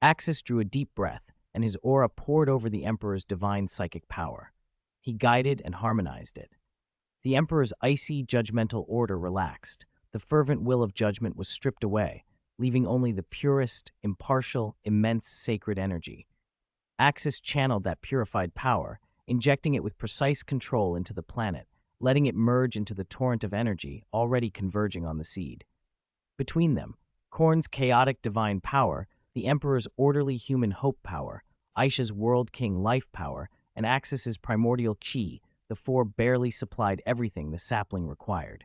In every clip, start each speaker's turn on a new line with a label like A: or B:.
A: Axis drew a deep breath, and his aura poured over the Emperor's divine psychic power. He guided and harmonized it. The Emperor's icy, judgmental order relaxed. The fervent will of judgment was stripped away, leaving only the purest, impartial, immense sacred energy. Axis channeled that purified power, injecting it with precise control into the planet, letting it merge into the torrent of energy already converging on the seed. Between them, Khorne's chaotic divine power, the Emperor's orderly human hope power, Aisha's World King life power, and Axis's primordial chi, the four barely supplied everything the sapling required.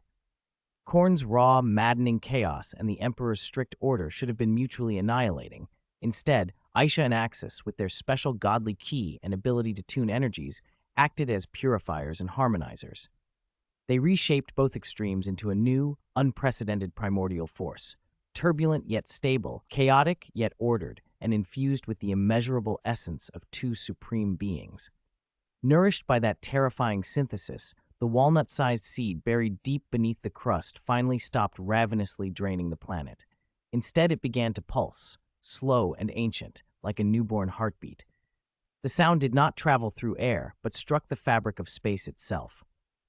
A: Khorne's raw, maddening chaos and the Emperor's strict order should have been mutually annihilating. Instead, Aisha and Axis, with their special godly ki and ability to tune energies, acted as purifiers and harmonizers. They reshaped both extremes into a new, unprecedented primordial force, turbulent yet stable, chaotic yet ordered, and infused with the immeasurable essence of two supreme beings. Nourished by that terrifying synthesis, the walnut-sized seed buried deep beneath the crust finally stopped ravenously draining the planet. Instead, it began to pulse, slow and ancient, like a newborn heartbeat. The sound did not travel through air, but struck the fabric of space itself.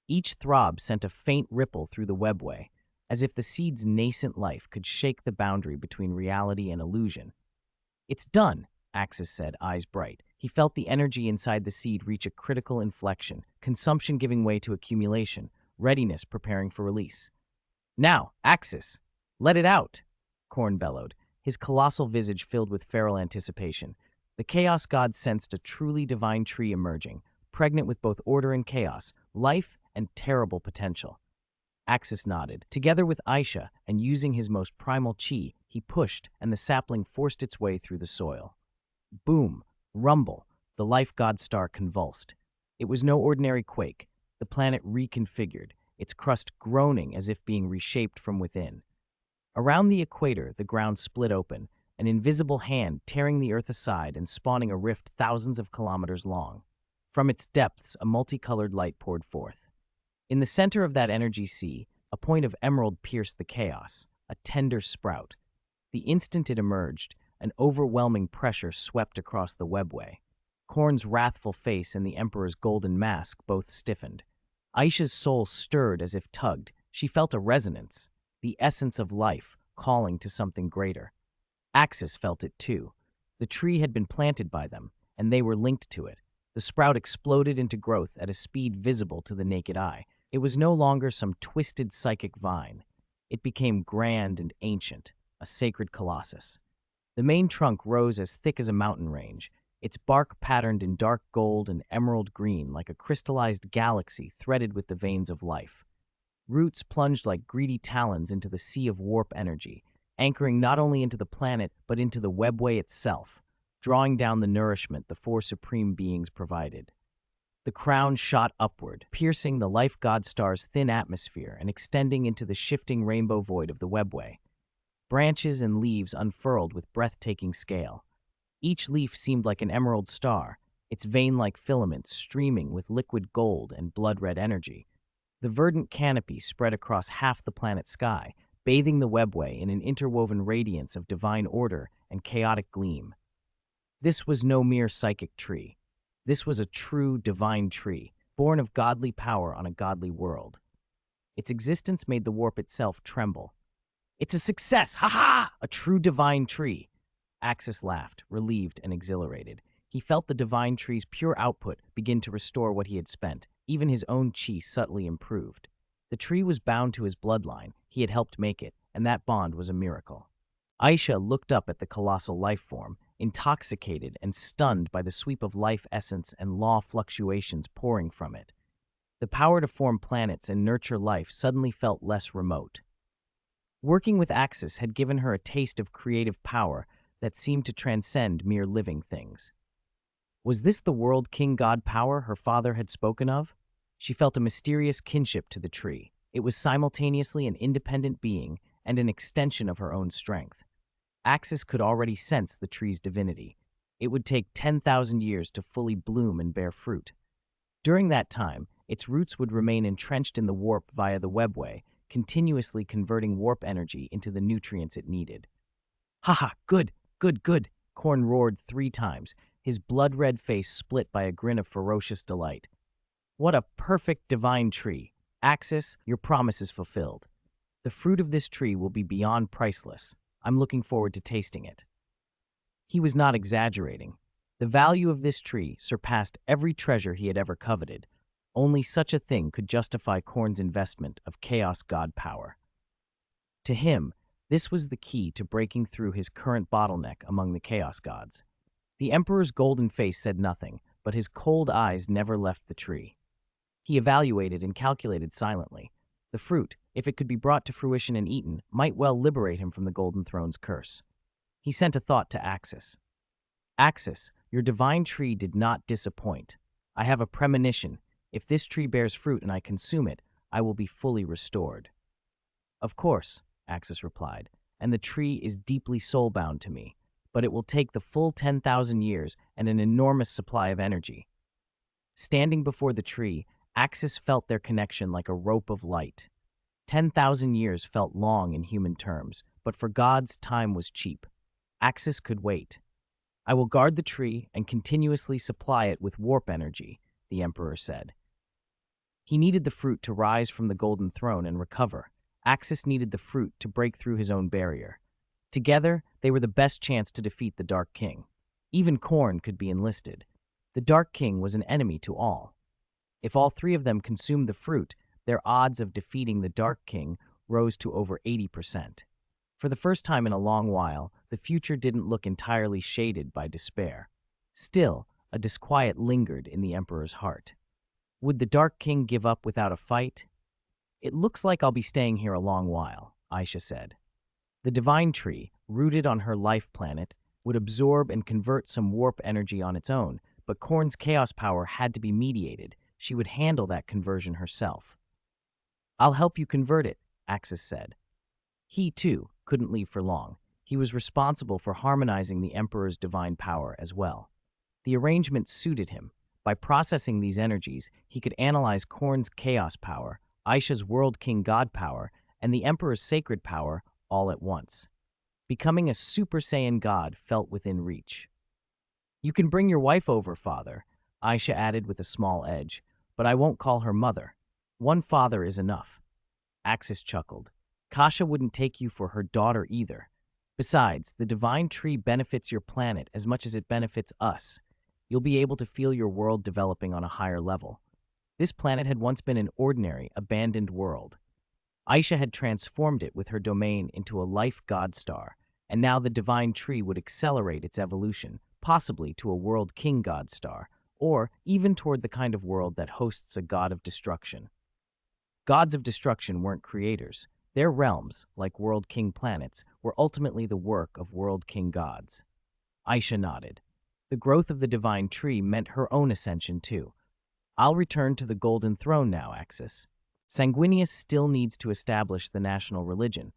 A: Each throb sent a faint ripple through the webway, as if the seed's nascent life could shake the boundary between reality and illusion. "It's done," Axis said, eyes bright. He felt the energy inside the seed reach a critical inflection, consumption giving way to accumulation, readiness preparing for release. "Now, Axis, let it out," Khorne bellowed, his colossal visage filled with feral anticipation. The Chaos God sensed a truly divine tree emerging, pregnant with both order and chaos, life and terrible potential. Axis nodded. Together with Aisha, and using his most primal chi, he pushed, and the sapling forced its way through the soil. Boom! Rumble! The life god star convulsed. It was no ordinary quake. The planet reconfigured, its crust groaning as if being reshaped from within. Around the equator, the ground split open, an invisible hand tearing the Earth aside and spawning a rift thousands of kilometers long. From its depths, a multicolored light poured forth. In the center of that energy sea, a point of emerald pierced the chaos, a tender sprout. The instant it emerged, an overwhelming pressure swept across the webway. Khorne's wrathful face and the Emperor's golden mask both stiffened. Aisha's soul stirred as if tugged. She felt a resonance, the essence of life, calling to something greater. Axis felt it too. The tree had been planted by them, and they were linked to it. The sprout exploded into growth at a speed visible to the naked eye. It was no longer some twisted psychic vine. It became grand and ancient, a sacred colossus. The main trunk rose as thick as a mountain range, its bark patterned in dark gold and emerald green like a crystallized galaxy threaded with the veins of life. Roots plunged like greedy talons into the sea of warp energy, anchoring not only into the planet but into the webway itself, drawing down the nourishment the four supreme beings provided. The crown shot upward, piercing the life god star's thin atmosphere and extending into the shifting rainbow void of the webway. Branches and leaves unfurled with breathtaking scale. Each leaf seemed like an emerald star, its vein-like filaments streaming with liquid gold and blood-red energy. The verdant canopy spread across half the planet's sky, bathing the webway in an interwoven radiance of divine order and chaotic gleam. This was no mere psychic tree. This was a true divine tree, born of godly power on a godly world. Its existence made the warp itself tremble. "It's a success! Ha-ha! A true divine tree!" Axis laughed, relieved and exhilarated. He felt the divine tree's pure output begin to restore what he had spent. Even his own chi subtly improved. The tree was bound to his bloodline. He had helped make it, and that bond was a miracle. Aisha looked up at the colossal life form, intoxicated and stunned by the sweep of life essence and law fluctuations pouring from it. The power to form planets and nurture life suddenly felt less remote. Working with Axis had given her a taste of creative power that seemed to transcend mere living things. Was this the world king god power her father had spoken of? She felt a mysterious kinship to the tree. It was simultaneously an independent being and an extension of her own strength. Axis could already sense the tree's divinity. It would take 10,000 years to fully bloom and bear fruit. During that time, its roots would remain entrenched in the warp via the webway, continuously converting warp energy into the nutrients it needed. "Haha, good, good, good," Khorne roared 3 times, his blood-red face split by a grin of ferocious delight. What a perfect divine tree! Axis, your promise is fulfilled. The fruit of this tree will be beyond priceless. I'm looking forward to tasting it. He was not exaggerating. The value of this tree surpassed every treasure he had ever coveted. Only such a thing could justify Khorne's investment of Chaos God power. To him, this was the key to breaking through his current bottleneck among the Chaos Gods. The Emperor's golden face said nothing, but his cold eyes never left the tree. He evaluated and calculated silently. The fruit, if it could be brought to fruition and eaten, might well liberate him from the Golden Throne's curse. He sent a thought to Axis. Axis, your divine tree did not disappoint. I have a premonition. If this tree bears fruit and I consume it, I will be fully restored. Of course, Axis replied, and the tree is deeply soul-bound to me, but it will take the full 10,000 years and an enormous supply of energy. Standing before the tree, Axis felt their connection like a rope of light. 10,000 years felt long in human terms, but for gods, time was cheap. Axis could wait. I will guard the tree and continuously supply it with warp energy, the Emperor said. He needed the fruit to rise from the Golden Throne and recover. Axis needed the fruit to break through his own barrier. Together, they were the best chance to defeat the Dark King. Even Khorne could be enlisted. The Dark King was an enemy to all. If all 3 of them consumed the fruit, their odds of defeating the Dark King rose to over 80%. For the first time in a long while, the future didn't look entirely shaded by despair. Still, a disquiet lingered in the Emperor's heart. Would the Dark King give up without a fight? It looks like I'll be staying here a long while, Aisha said. The divine tree, rooted on her life planet, would absorb and convert some warp energy on its own, but Khorne's chaos power had to be mediated. She would handle that conversion herself. I'll help you convert it, Axis said. He, too, couldn't leave for long. He was responsible for harmonizing the Emperor's divine power as well. The arrangement suited him. By processing these energies, he could analyze Khorne's chaos power, Aisha's World King God power, and the Emperor's sacred power all at once. Becoming a Super Saiyan God felt within reach. You can bring your wife over, Father, Aisha added with a small edge, but I won't call her mother. One father is enough. Axis chuckled. Kasha wouldn't take you for her daughter either. Besides, the divine tree benefits your planet as much as it benefits us. You'll be able to feel your world developing on a higher level. This planet had once been an ordinary, abandoned world. Aisha had transformed it with her domain into a life god star, and now the divine tree would accelerate its evolution, possibly to a world king god star, or even toward the kind of world that hosts a god of destruction. Gods of destruction weren't creators. Their realms, like world king planets, were ultimately the work of world king gods. Aisha nodded. The growth of the divine tree meant her own ascension too. I'll return to the Golden Throne now, Axis. Sanguinius still needs to establish the national religion,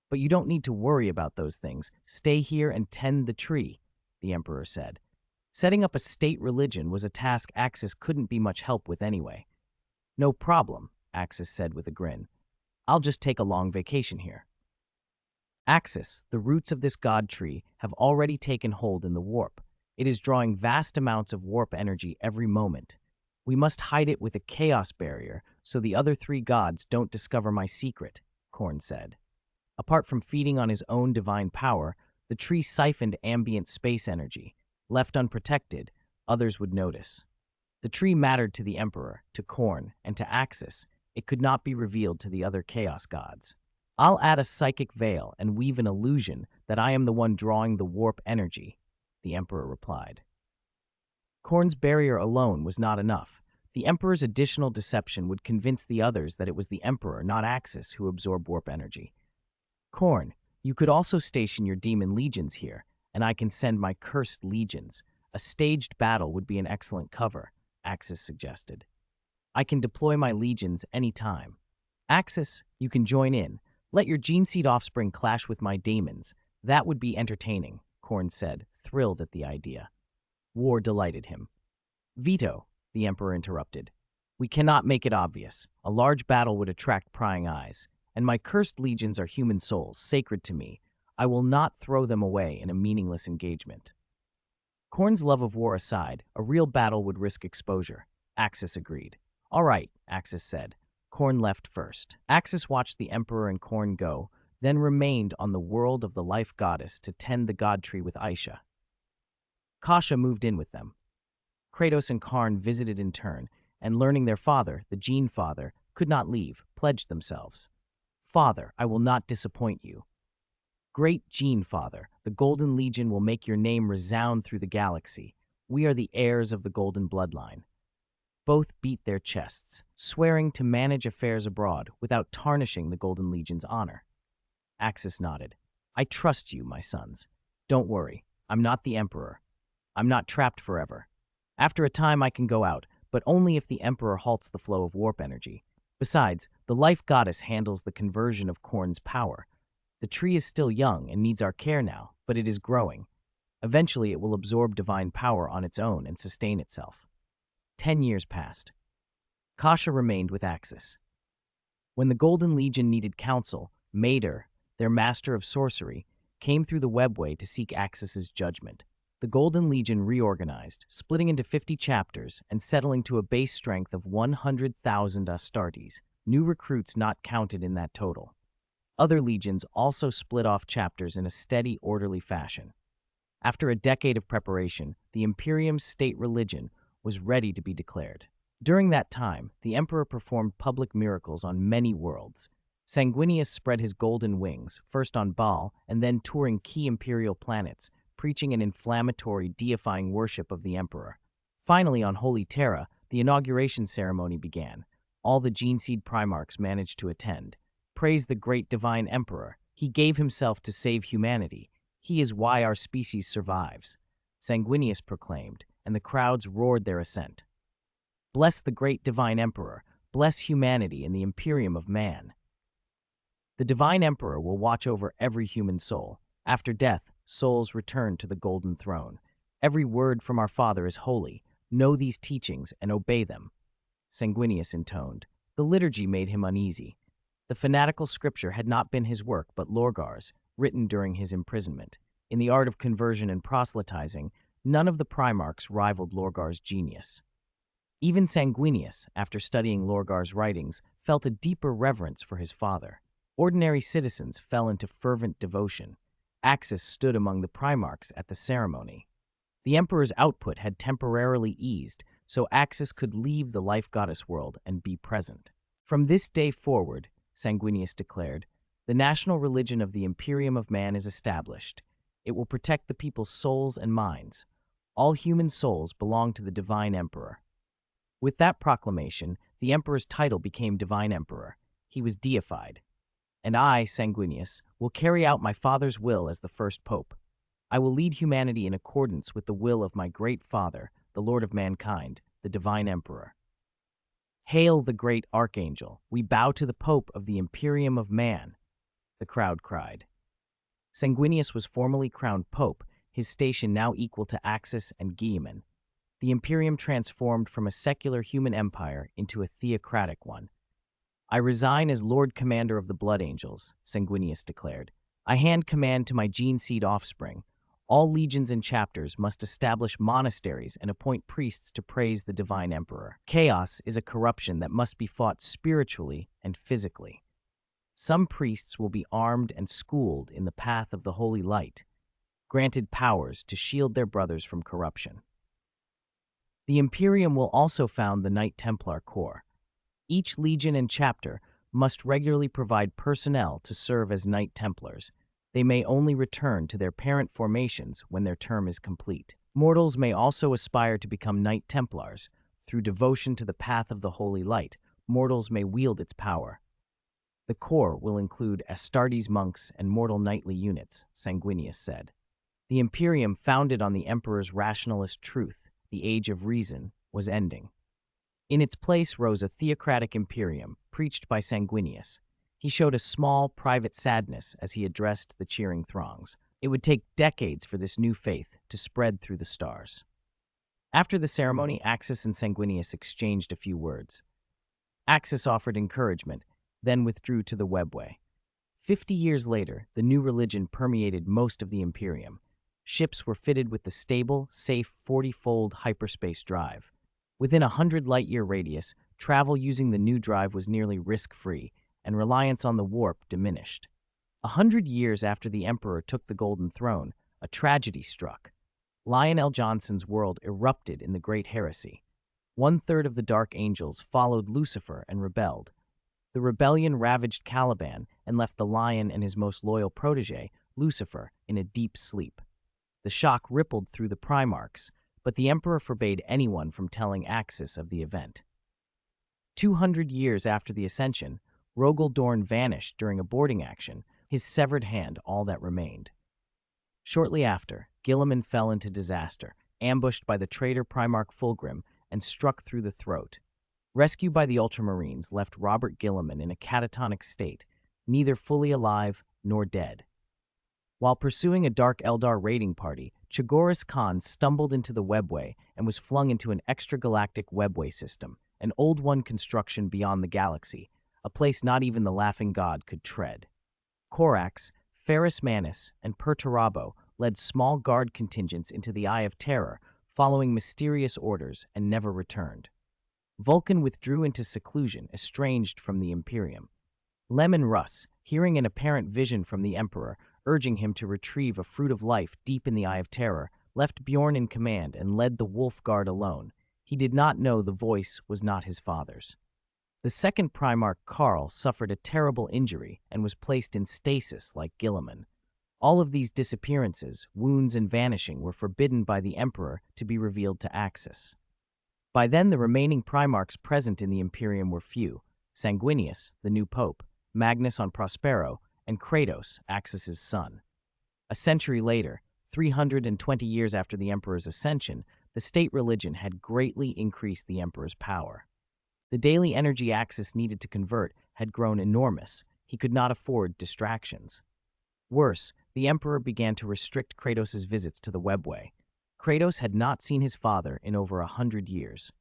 A: but you don't need to worry about those things. Stay here and tend the tree, the Emperor said. Setting up a state religion was a task Axis couldn't be much help with anyway. No problem, Axis said with a grin. I'll just take a long vacation here. Axis, the roots of this god tree, have already taken hold in the warp. It is drawing vast amounts of warp energy every moment. We must hide it with a chaos barrier so the other 3 gods don't discover my secret, Khorne said. Apart from feeding on his own divine power, the tree siphoned ambient space energy. Left unprotected, others would notice. The tree mattered to the Emperor, to Khorne, and to Axis. It could not be revealed to the other chaos gods. I'll add a psychic veil and weave an illusion that I am the one drawing the warp energy, the Emperor replied. Khorne's barrier alone was not enough. The Emperor's additional deception would convince the others that it was the Emperor, not Axis, who absorbed warp energy. Khorne, you could also station your demon legions here, and I can send my cursed legions. A staged battle would be an excellent cover, Axis suggested. I can deploy my legions any time. Axis, you can join in. Let your gene seed offspring clash with my daemons. That would be entertaining, Khorne said, thrilled at the idea. War delighted him. Veto, the Emperor interrupted. We cannot make it obvious. A large battle would attract prying eyes, and my cursed legions are human souls, sacred to me. I will not throw them away in a meaningless engagement. Khorne's love of war aside, a real battle would risk exposure. Axis agreed. All right, Axis said. Khorne left first. Axis watched the Emperor and Khorne go, then remained on the world of the life goddess to tend the god tree with Aisha. Kasha moved in with them. Kratos and Karn visited in turn, and learning their father, the Gene Father, could not leave, pledged themselves. Father, I will not disappoint you. Great Gene Father, the Golden Legion will make your name resound through the galaxy. We are the heirs of the Golden Bloodline. Both beat their chests, swearing to manage affairs abroad without tarnishing the Golden Legion's honor. Axis nodded. I trust you, my sons. Don't worry, I'm not the Emperor. I'm not trapped forever. After a time I can go out, but only if the Emperor halts the flow of warp energy. Besides, the Life Goddess handles the conversion of Khorne's power. The tree is still young and needs our care now, but it is growing. Eventually it will absorb divine power on its own and sustain itself. 10 years passed. Kasha remained with Axis. When the Golden Legion needed counsel, Mater, their master of sorcery, came through the webway to seek Axis's judgment. The Golden Legion reorganized, splitting into 50 chapters and settling to a base strength of 100,000 Astartes, new recruits not counted in that total. Other legions also split off chapters in a steady, orderly fashion. After a decade of preparation, the Imperium's state religion was ready to be declared. During that time, the Emperor performed public miracles on many worlds. Sanguinius spread his golden wings, first on Baal and then touring key Imperial planets, preaching an inflammatory, deifying worship of the Emperor. Finally, on Holy Terra, the inauguration ceremony began. All the Geneseed Primarchs managed to attend. Praise the great divine Emperor. He gave himself to save humanity. He is why our species survives, Sanguinius proclaimed, and the crowds roared their assent. Bless the great divine Emperor. Bless humanity and the Imperium of man. The divine Emperor will watch over every human soul. After death, souls return to the golden throne. Every word from our Father is holy. Know these teachings and obey them. Sanguinius intoned. The liturgy made him uneasy. The fanatical scripture had not been his work but Lorgar's, written during his imprisonment. In the art of conversion and proselytizing, none of the Primarchs rivaled Lorgar's genius. Even Sanguinius, after studying Lorgar's writings, felt a deeper reverence for his father. Ordinary citizens fell into fervent devotion. Axis stood among the Primarchs at the ceremony. The Emperor's output had temporarily eased, so Axis could leave the Life Goddess world and be present. From this day forward, Sanguinius declared, the national religion of the Imperium of Man is established. It will protect the people's souls and minds. All human souls belong to the Divine Emperor. With that proclamation, the Emperor's title became Divine Emperor. He was deified. And I, Sanguinius, will carry out my father's will as the first pope. I will lead humanity in accordance with the will of my great father, the Lord of mankind, the Divine Emperor. Hail the great Archangel, we bow to the Pope of the Imperium of Man, the crowd cried. Sanguinius was formally crowned Pope, his station now equal to Axis and Guilliman. The Imperium transformed from a secular human empire into a theocratic one. I resign as Lord Commander of the Blood Angels, Sanguinius declared. I hand command to my gene-seed offspring. All legions and chapters must establish monasteries and appoint priests to praise the Divine Emperor. Chaos is a corruption that must be fought spiritually and physically. Some priests will be armed and schooled in the path of the holy light, granted powers to shield their brothers from corruption. The Imperium will also found the Knight Templar Corps. Each legion and chapter must regularly provide personnel to serve as Knight Templars. They may only return to their parent formations when their term is complete. Mortals may also aspire to become Knight Templars. Through devotion to the path of the holy light, mortals may wield its power. The Corps will include Astartes monks and mortal knightly units, Sanguinius said. The Imperium, founded on the Emperor's rationalist truth, the Age of Reason, was ending. In its place rose a theocratic Imperium, preached by Sanguinius. He showed a small, private sadness as he addressed the cheering throngs. It would take decades for this new faith to spread through the stars. After the ceremony, Axis and Sanguinius exchanged a few words. Axis offered encouragement, then withdrew to the webway. 50 years later, the new religion permeated most of the Imperium. Ships were fitted with the stable, safe 40-fold hyperspace drive. Within a 100-light-year radius, travel using the new drive was nearly risk-free, and reliance on the warp diminished. 100 years after the Emperor took the Golden Throne, a tragedy struck. Lionel Johnson's world erupted in the Great Heresy. 1/3 of the Dark Angels followed Lucifer and rebelled. The rebellion ravaged Caliban and left the Lion and his most loyal protege, Lucifer, in a deep sleep. The shock rippled through the Primarchs, but the Emperor forbade anyone from telling Axis of the event. 200 years after the Ascension, Rogel Dorn vanished during a boarding action, his severed hand all that remained. Shortly after, Guilliman fell into disaster, ambushed by the traitor Primarch Fulgrim, and struck through the throat. Rescue by the Ultramarines left Robert Guilliman in a catatonic state, neither fully alive nor dead. While pursuing a dark Eldar raiding party, Chagoris Khan stumbled into the webway and was flung into an extragalactic webway system, an old one construction beyond the galaxy, a place not even the Laughing God could tread. Korax, Ferris Manus, and Perturabo led small guard contingents into the Eye of Terror, following mysterious orders, and never returned. Vulcan withdrew into seclusion, estranged from the Imperium. Leman Russ, hearing an apparent vision from the Emperor, urging him to retrieve a fruit of life deep in the Eye of Terror, left Bjorn in command and led the Wolf Guard alone. He did not know the voice was not his father's. The second Primarch, Karl, suffered a terrible injury and was placed in stasis like Guilliman. All of these disappearances, wounds, and vanishing were forbidden by the Emperor to be revealed to Axis. By then, the remaining Primarchs present in the Imperium were few: Sanguinius, the new pope, Magnus on Prospero, and Kratos, Axis's son. A century later, 320 years after the Emperor's ascension, the state religion had greatly increased the Emperor's power. The daily energy Axis needed to convert had grown enormous. He could not afford distractions. Worse, the Emperor began to restrict Kratos' visits to the webway. Kratos had not seen his father in over 100 years.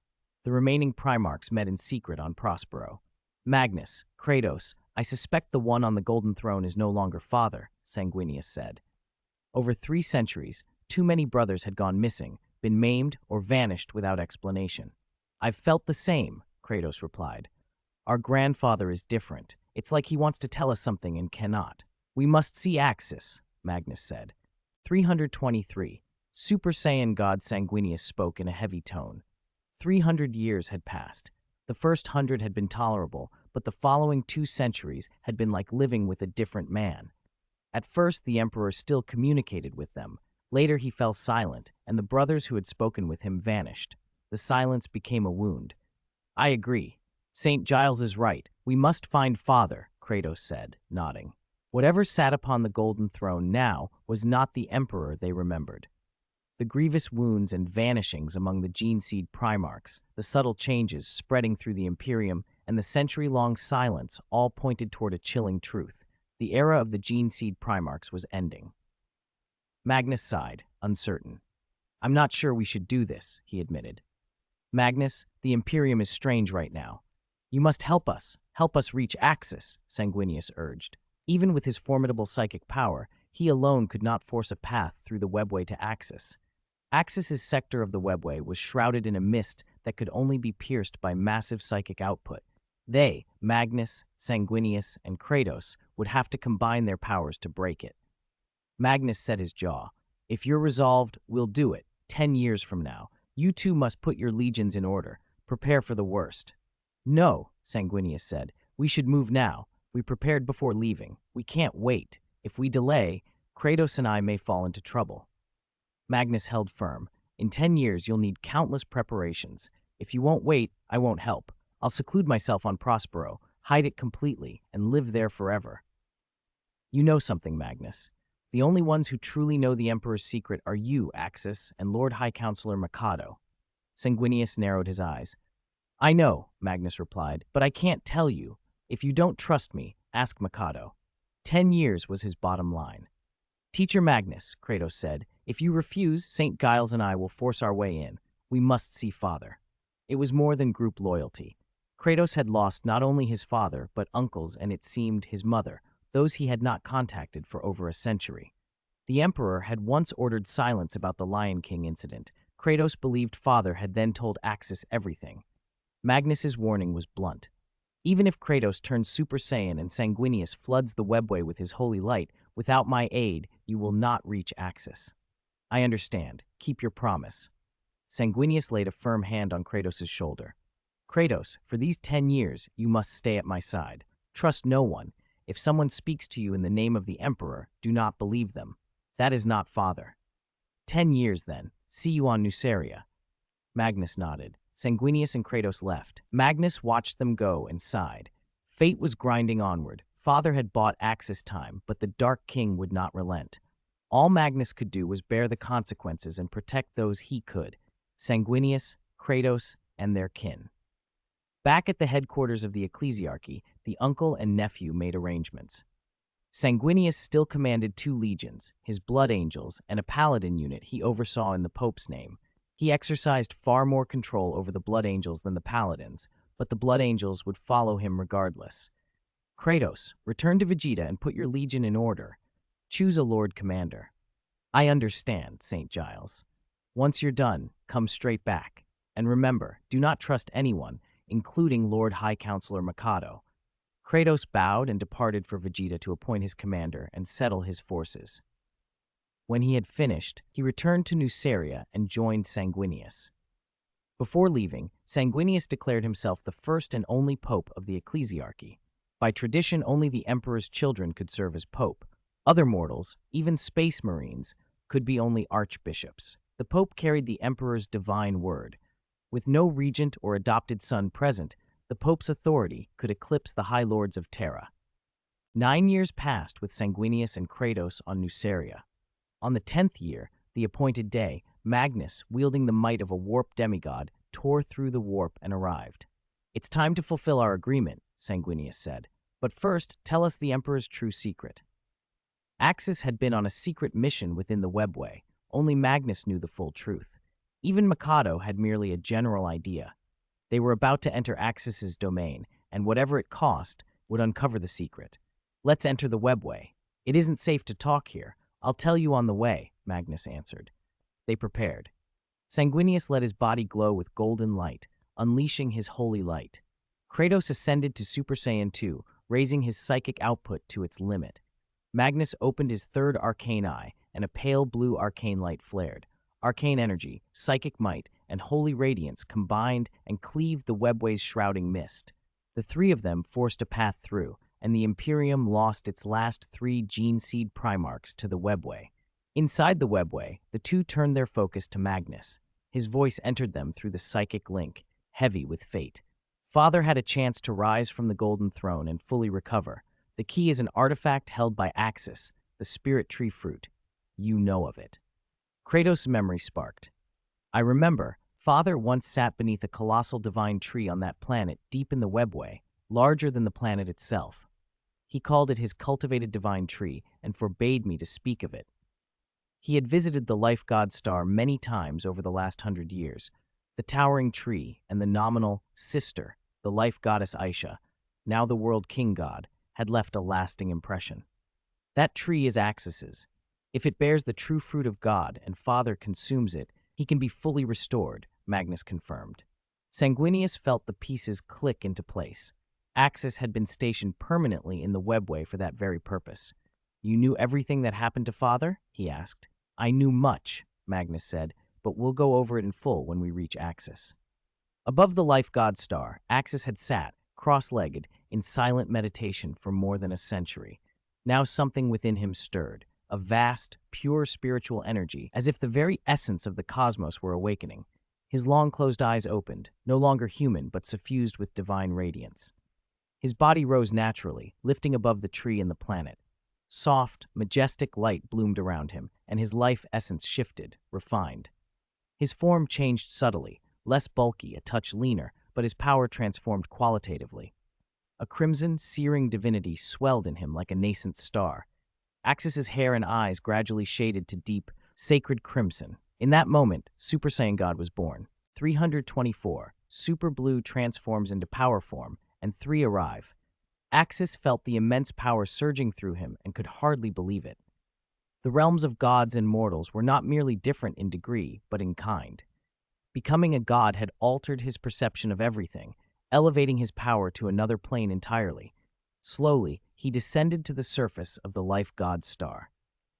A: The remaining Primarchs met in secret on Prospero. Magnus, Kratos, I suspect the one on the Golden Throne is no longer father, Sanguinius said. Over 3 centuries, too many brothers had gone missing, been maimed, or vanished without explanation. I've felt the same, Kratos replied. Our grandfather is different. It's like he wants to tell us something and cannot. We must see Axis, Magnus said. 323. Super Saiyan God Sanguinius spoke in a heavy tone. 300 years had passed. The first 100 had been tolerable, but the following 2 centuries had been like living with a different man. At first, the Emperor still communicated with them. Later, he fell silent, and the brothers who had spoken with him vanished. The silence became a wound. I agree. St. Giles is right. We must find Father, Kratos said, nodding. Whatever sat upon the Golden Throne now was not the Emperor they remembered. The grievous wounds and vanishings among the Gene-Seed Primarchs, the subtle changes spreading through the Imperium, and the century-long silence all pointed toward a chilling truth. The era of the Gene-Seed Primarchs was ending. Magnus sighed, uncertain. I'm not sure we should do this, he admitted. Magnus, the Imperium is strange right now. You must help us reach Axis, Sanguinius urged. Even with his formidable psychic power, he alone could not force a path through the webway to Axis. Axis's sector of the webway was shrouded in a mist that could only be pierced by massive psychic output. They, Magnus, Sanguinius, and Kratos, would have to combine their powers to break it. Magnus set his jaw. If you're resolved, we'll do it. 10 years from now. You two must put your legions in order. Prepare for the worst. No, Sanguinius said. We should move now. We prepared before leaving. We can't wait. If we delay, Kratos and I may fall into trouble. Magnus held firm. In 10 years, you'll need countless preparations. If you won't wait, I won't help. I'll seclude myself on Prospero, hide it completely, and live there forever. You know something, Magnus. The only ones who truly know the Emperor's secret are you, Axis, and Lord High Counselor Mikado. Sanguinius narrowed his eyes. I know, Magnus replied, but I can't tell you. If you don't trust me, ask Mikado. 10 years was his bottom line. Teacher Magnus, Kratos said, if you refuse, St. Giles and I will force our way in. We must see Father. It was more than group loyalty. Kratos had lost not only his father, but uncles and, it seemed, his mother, those he had not contacted for over a century. The Emperor had once ordered silence about the Lion King incident. Kratos believed Father had then told Axis everything. Magnus's warning was blunt. Even if Kratos turns Super Saiyan and Sanguinius floods the webway with his holy light, without my aid, you will not reach Axis. I understand. Keep your promise. Sanguinius laid a firm hand on Kratos' shoulder. Kratos, for these 10 years, you must stay at my side. Trust no one. If someone speaks to you in the name of the Emperor, do not believe them. That is not Father. 10 years, then. See you on Nuceria. Magnus nodded. Sanguinius and Kratos left. Magnus watched them go and sighed. Fate was grinding onward. Father had bought Axis time, but the Dark King would not relent. All Magnus could do was bear the consequences and protect those he could. Sanguinius, Kratos, and their kin. Back at the headquarters of the ecclesiarchy, the uncle and nephew made arrangements. Sanguinius still commanded 2 legions, his blood angels, and a paladin unit he oversaw in the Pope's name. He exercised far more control over the blood angels than the paladins, but the blood angels would follow him regardless. Kratos, return to Vegeta and put your legion in order. Choose a Lord Commander. I understand, St. Giles. Once you're done, come straight back. And remember, do not trust anyone, including Lord High Counselor Mikado. Kratos bowed and departed for Vegeta to appoint his commander and settle his forces. When he had finished, he returned to Nuceria and joined Sanguinius. Before leaving, Sanguinius declared himself the first and only pope of the ecclesiarchy. By tradition, only the emperor's children could serve as pope. Other mortals, even space marines, could be only archbishops. The pope carried the emperor's divine word. With no regent or adopted son present, the pope's authority could eclipse the high lords of Terra. 9 years passed with Sanguinius and Kratos on Nuceria. On the 10th year, the appointed day, Magnus, wielding the might of a warp demigod, tore through the warp and arrived. It's time to fulfill our agreement, Sanguinius said. But first, tell us the Emperor's true secret. Axis had been on a secret mission within the webway. Only Magnus knew the full truth. Even Mikado had merely a general idea. They were about to enter Axis's domain, and whatever it cost, would uncover the secret. Let's enter the webway. It isn't safe to talk here. I'll tell you on the way, Magnus answered. They prepared. Sanguinius let his body glow with golden light, unleashing his holy light. Kratos ascended to Super Saiyan 2, raising his psychic output to its limit. Magnus opened his third arcane eye, and a pale blue arcane light flared. Arcane energy, psychic might, and holy radiance combined and cleaved the webway's shrouding mist. The 3 of them forced a path through, and the Imperium lost its last 3 gene seed Primarchs to the webway. Inside the webway, the 2 turned their focus to Magnus. His voice entered them through the psychic link, heavy with fate. Father had a chance to rise from the Golden Throne and fully recover. The key is an artifact held by Axis, the Spirit Tree Fruit. You know of it. Kratos' memory sparked. I remember, Father once sat beneath a colossal divine tree on that planet deep in the webway, larger than the planet itself. He called it his cultivated divine tree and forbade me to speak of it. He had visited the life god star many times over the last 100 years. The towering tree and the nominal sister, the life goddess Aisha, now the world king god, had left a lasting impression. That tree is Axis's. If it bears the true fruit of God and Father consumes it, he can be fully restored, Magnus confirmed. Sanguinius felt the pieces click into place. Axis had been stationed permanently in the webway for that very purpose. You knew everything that happened to Father? He asked. I knew much, Magnus said, but we'll go over it in full when we reach Axis. Above the life god star, Axis had sat, cross-legged, in silent meditation for more than a century. Now something within him stirred, a vast, pure spiritual energy, as if the very essence of the cosmos were awakening. His long-closed eyes opened, no longer human but suffused with divine radiance. His body rose naturally, lifting above the tree and the planet. Soft, majestic light bloomed around him, and his life essence shifted, refined. His form changed subtly, less bulky, a touch leaner, but his power transformed qualitatively. A crimson, searing divinity swelled in him like a nascent star. Axis's hair and eyes gradually shaded to deep, sacred crimson. In that moment, Super Saiyan God was born. 324, Super Blue transforms into power form, and 3 arrive. Axis felt the immense power surging through him and could hardly believe it. The realms of gods and mortals were not merely different in degree, but in kind. Becoming a god had altered his perception of everything, elevating his power to another plane entirely. Slowly, he descended to the surface of the life god star.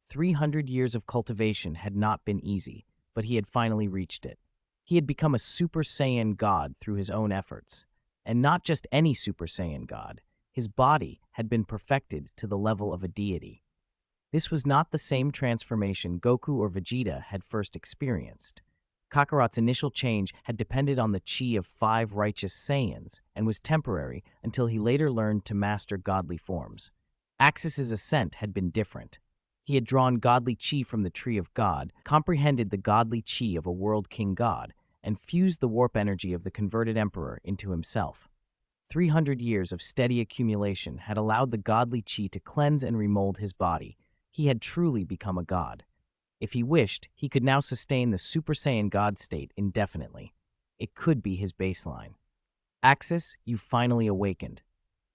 A: 300 years of cultivation had not been easy, but he had finally reached it. He had become a Super Saiyan god through his own efforts. And not just any Super Saiyan god. His body had been perfected to the level of a deity. This was not the same transformation Goku or Vegeta had first experienced. Kakarot's initial change had depended on the chi of 5 righteous Saiyans and was temporary until he later learned to master godly forms. Axis's ascent had been different. He had drawn godly chi from the Tree of God, comprehended the godly chi of a World King God, and fused the warp energy of the converted emperor into himself. 300 years of steady accumulation had allowed the godly chi to cleanse and remold his body. He had truly become a god. If he wished, he could now sustain the Super Saiyan God state indefinitely. It could be his baseline. Axis, you finally awakened.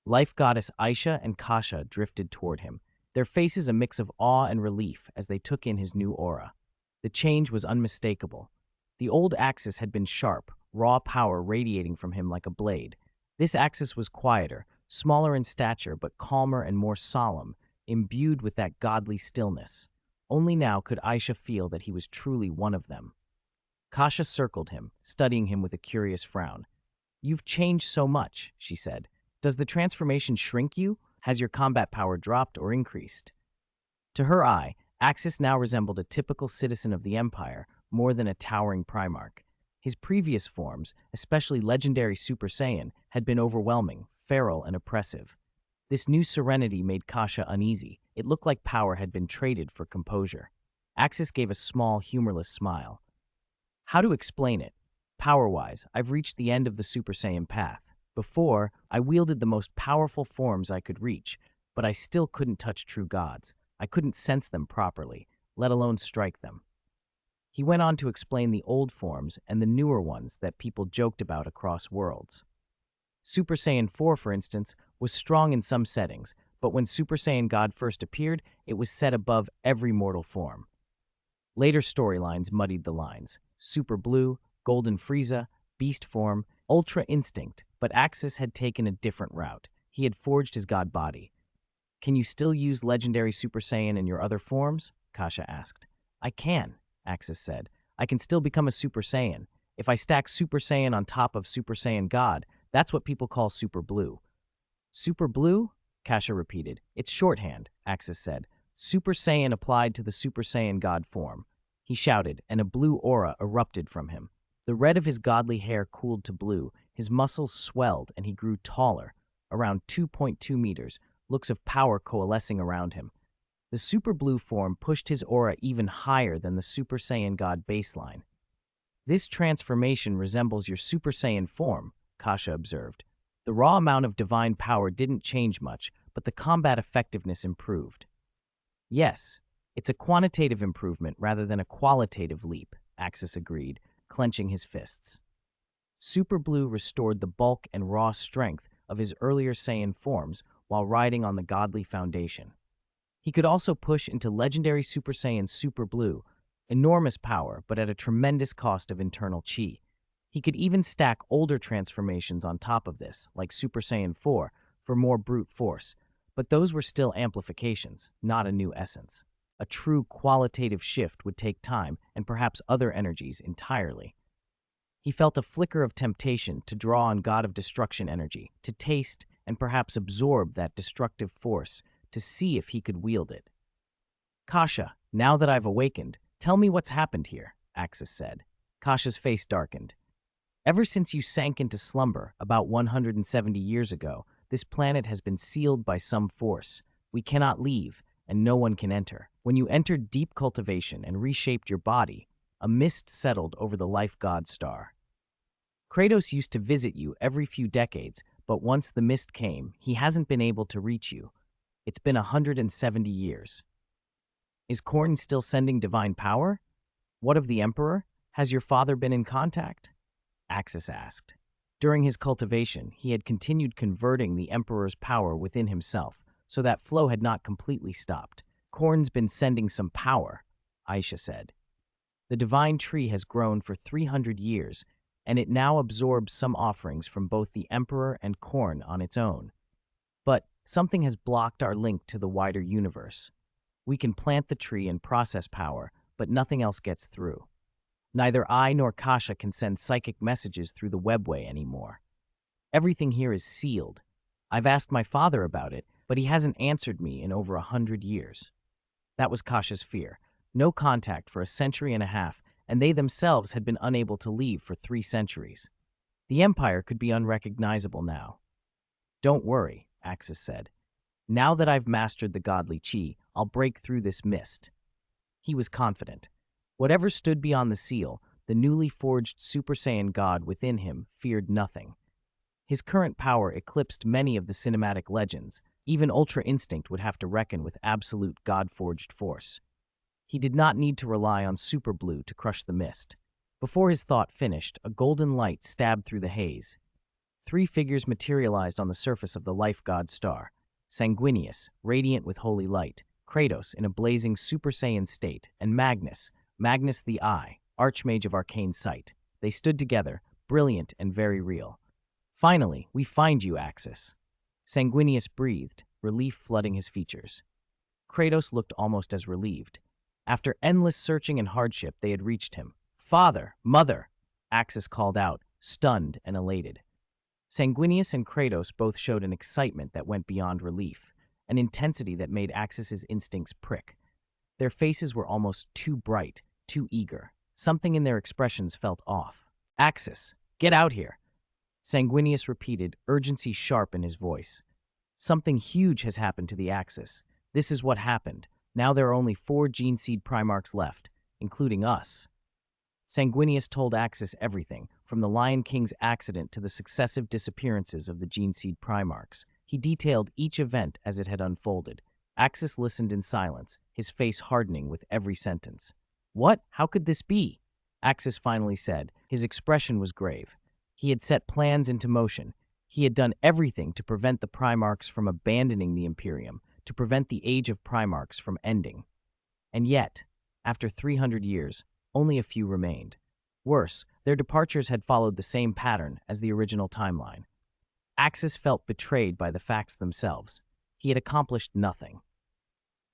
A: Life goddess Aisha and Kasha drifted toward him, their faces a mix of awe and relief as they took in his new aura. The change was unmistakable. The old Axis had been sharp, raw power radiating from him like a blade. This Axis was quieter, smaller in stature but calmer and more solemn, imbued with that godly stillness. Only now could Aisha feel that he was truly one of them. Kasha circled him, studying him with a curious frown. "You've changed so much," she said. "Does the transformation shrink you? Has your combat power dropped or increased?" To her eye, Axis now resembled a typical citizen of the Empire, more than a towering Primarch. His previous forms, especially legendary Super Saiyan, had been overwhelming, feral, and oppressive. This new serenity made Kasha uneasy. It looked like power had been traded for composure. Axis gave a small, humorless smile. "How to explain it? Power-wise, I've reached the end of the Super Saiyan path. Before, I wielded the most powerful forms I could reach, but I still couldn't touch true gods. I couldn't sense them properly, let alone strike them." He went on to explain the old forms and the newer ones that people joked about across worlds. Super Saiyan 4, for instance, was strong in some settings, but when Super Saiyan God first appeared, it was set above every mortal form. Later storylines muddied the lines. Super Blue, Golden Frieza, Beast Form, Ultra Instinct, but Axis had taken a different route. He had forged his god body. "Can you still use legendary Super Saiyan in your other forms?" Kasha asked. "I can," Axis said. "I can still become a Super Saiyan. If I stack Super Saiyan on top of Super Saiyan God, that's what people call Super Blue." "Super Blue?" Kasha repeated. "It's shorthand," Axis said. "Super Saiyan applied to the Super Saiyan God form." He shouted, and a blue aura erupted from him. The red of his godly hair cooled to blue, his muscles swelled, and he grew taller, around 2.2 meters, looks of power coalescing around him. The Super Blue form pushed his aura even higher than the Super Saiyan God baseline. "This transformation resembles your Super Saiyan form," Kasha observed. "The raw amount of divine power didn't change much, but the combat effectiveness improved." "Yes, it's a quantitative improvement rather than a qualitative leap," Axis agreed, clenching his fists. Super Blue restored the bulk and raw strength of his earlier Saiyan forms while riding on the godly foundation. He could also push into legendary Super Saiyan Super Blue, enormous power but at a tremendous cost of internal chi. He could even stack older transformations on top of this, like Super Saiyan 4, for more brute force, but those were still amplifications, not a new essence. A true qualitative shift would take time and perhaps other energies entirely. He felt a flicker of temptation to draw on God of Destruction energy, to taste and perhaps absorb that destructive force, to see if he could wield it. "Kasha, now that I've awakened, tell me what's happened here," Axis said. Kasha's face darkened. "Ever since you sank into slumber about 170 years ago, this planet has been sealed by some force. We cannot leave, and no one can enter. When you entered deep cultivation and reshaped your body, a mist settled over the life god star. Kratos used to visit you every few decades, but once the mist came, he hasn't been able to reach you. It's been 170 years. Is Khorne still sending divine power? What of the Emperor? Has your father been in contact?" Axis asked. During his cultivation, he had continued converting the Emperor's power within himself, so that flow had not completely stopped. Khorne's been sending some power, Aisha said. The divine tree has grown for 300 years, and it now absorbs some offerings from both the Emperor and Khorne on its own. But something has blocked our link to the wider universe. We can plant the tree and process power, but nothing else gets through. Neither I nor Kasha can send psychic messages through the webway anymore. Everything here is sealed. I've asked my father about it, but he hasn't answered me in over 100 years. That was Kasha's fear. No contact for a century and a half, and they themselves had been unable to leave for 3 centuries. The Empire could be unrecognizable now. Don't worry, Axis said. Now that I've mastered the godly chi, I'll break through this mist. He was confident. Whatever stood beyond the seal, the newly forged Super Saiyan god within him feared nothing. His current power eclipsed many of the cinematic legends. Even Ultra Instinct would have to reckon with absolute god-forged force. He did not need to rely on Super Blue to crush the mist. Before his thought finished, a golden light stabbed through the haze. 3 figures materialized on the surface of the life god star. Sanguinius, radiant with holy light, Kratos in a blazing Super Saiyan state, and Magnus the Eye, Archmage of Arcane Sight. They stood together, brilliant and very real. Finally, we find you, Axis. Sanguinius breathed, relief flooding his features. Kratos looked almost as relieved. After endless searching and hardship, they had reached him. Father, mother, Axis called out, stunned and elated. Sanguinius and Kratos both showed an excitement that went beyond relief, an intensity that made Axis's instincts prick. Their faces were almost too bright, too eager. Something in their expressions felt off. Axis, get out here. Sanguinius repeated, urgency sharp in his voice. Something huge has happened to the Axis. This is what happened. Now there are only 4 gene seed Primarchs left, including us. Sanguinius told Axis everything, from the Lion King's accident to the successive disappearances of the gene seed Primarchs. He detailed each event as it had unfolded. Axis listened in silence, his face hardening with every sentence. What? How could this be? Axis finally said. His expression was grave. He had set plans into motion. He had done everything to prevent the Primarchs from abandoning the Imperium, to prevent the Age of Primarchs from ending. And yet, after 300 years, only a few remained. Worse, their departures had followed the same pattern as the original timeline. Axis felt betrayed by the facts themselves. He had accomplished nothing.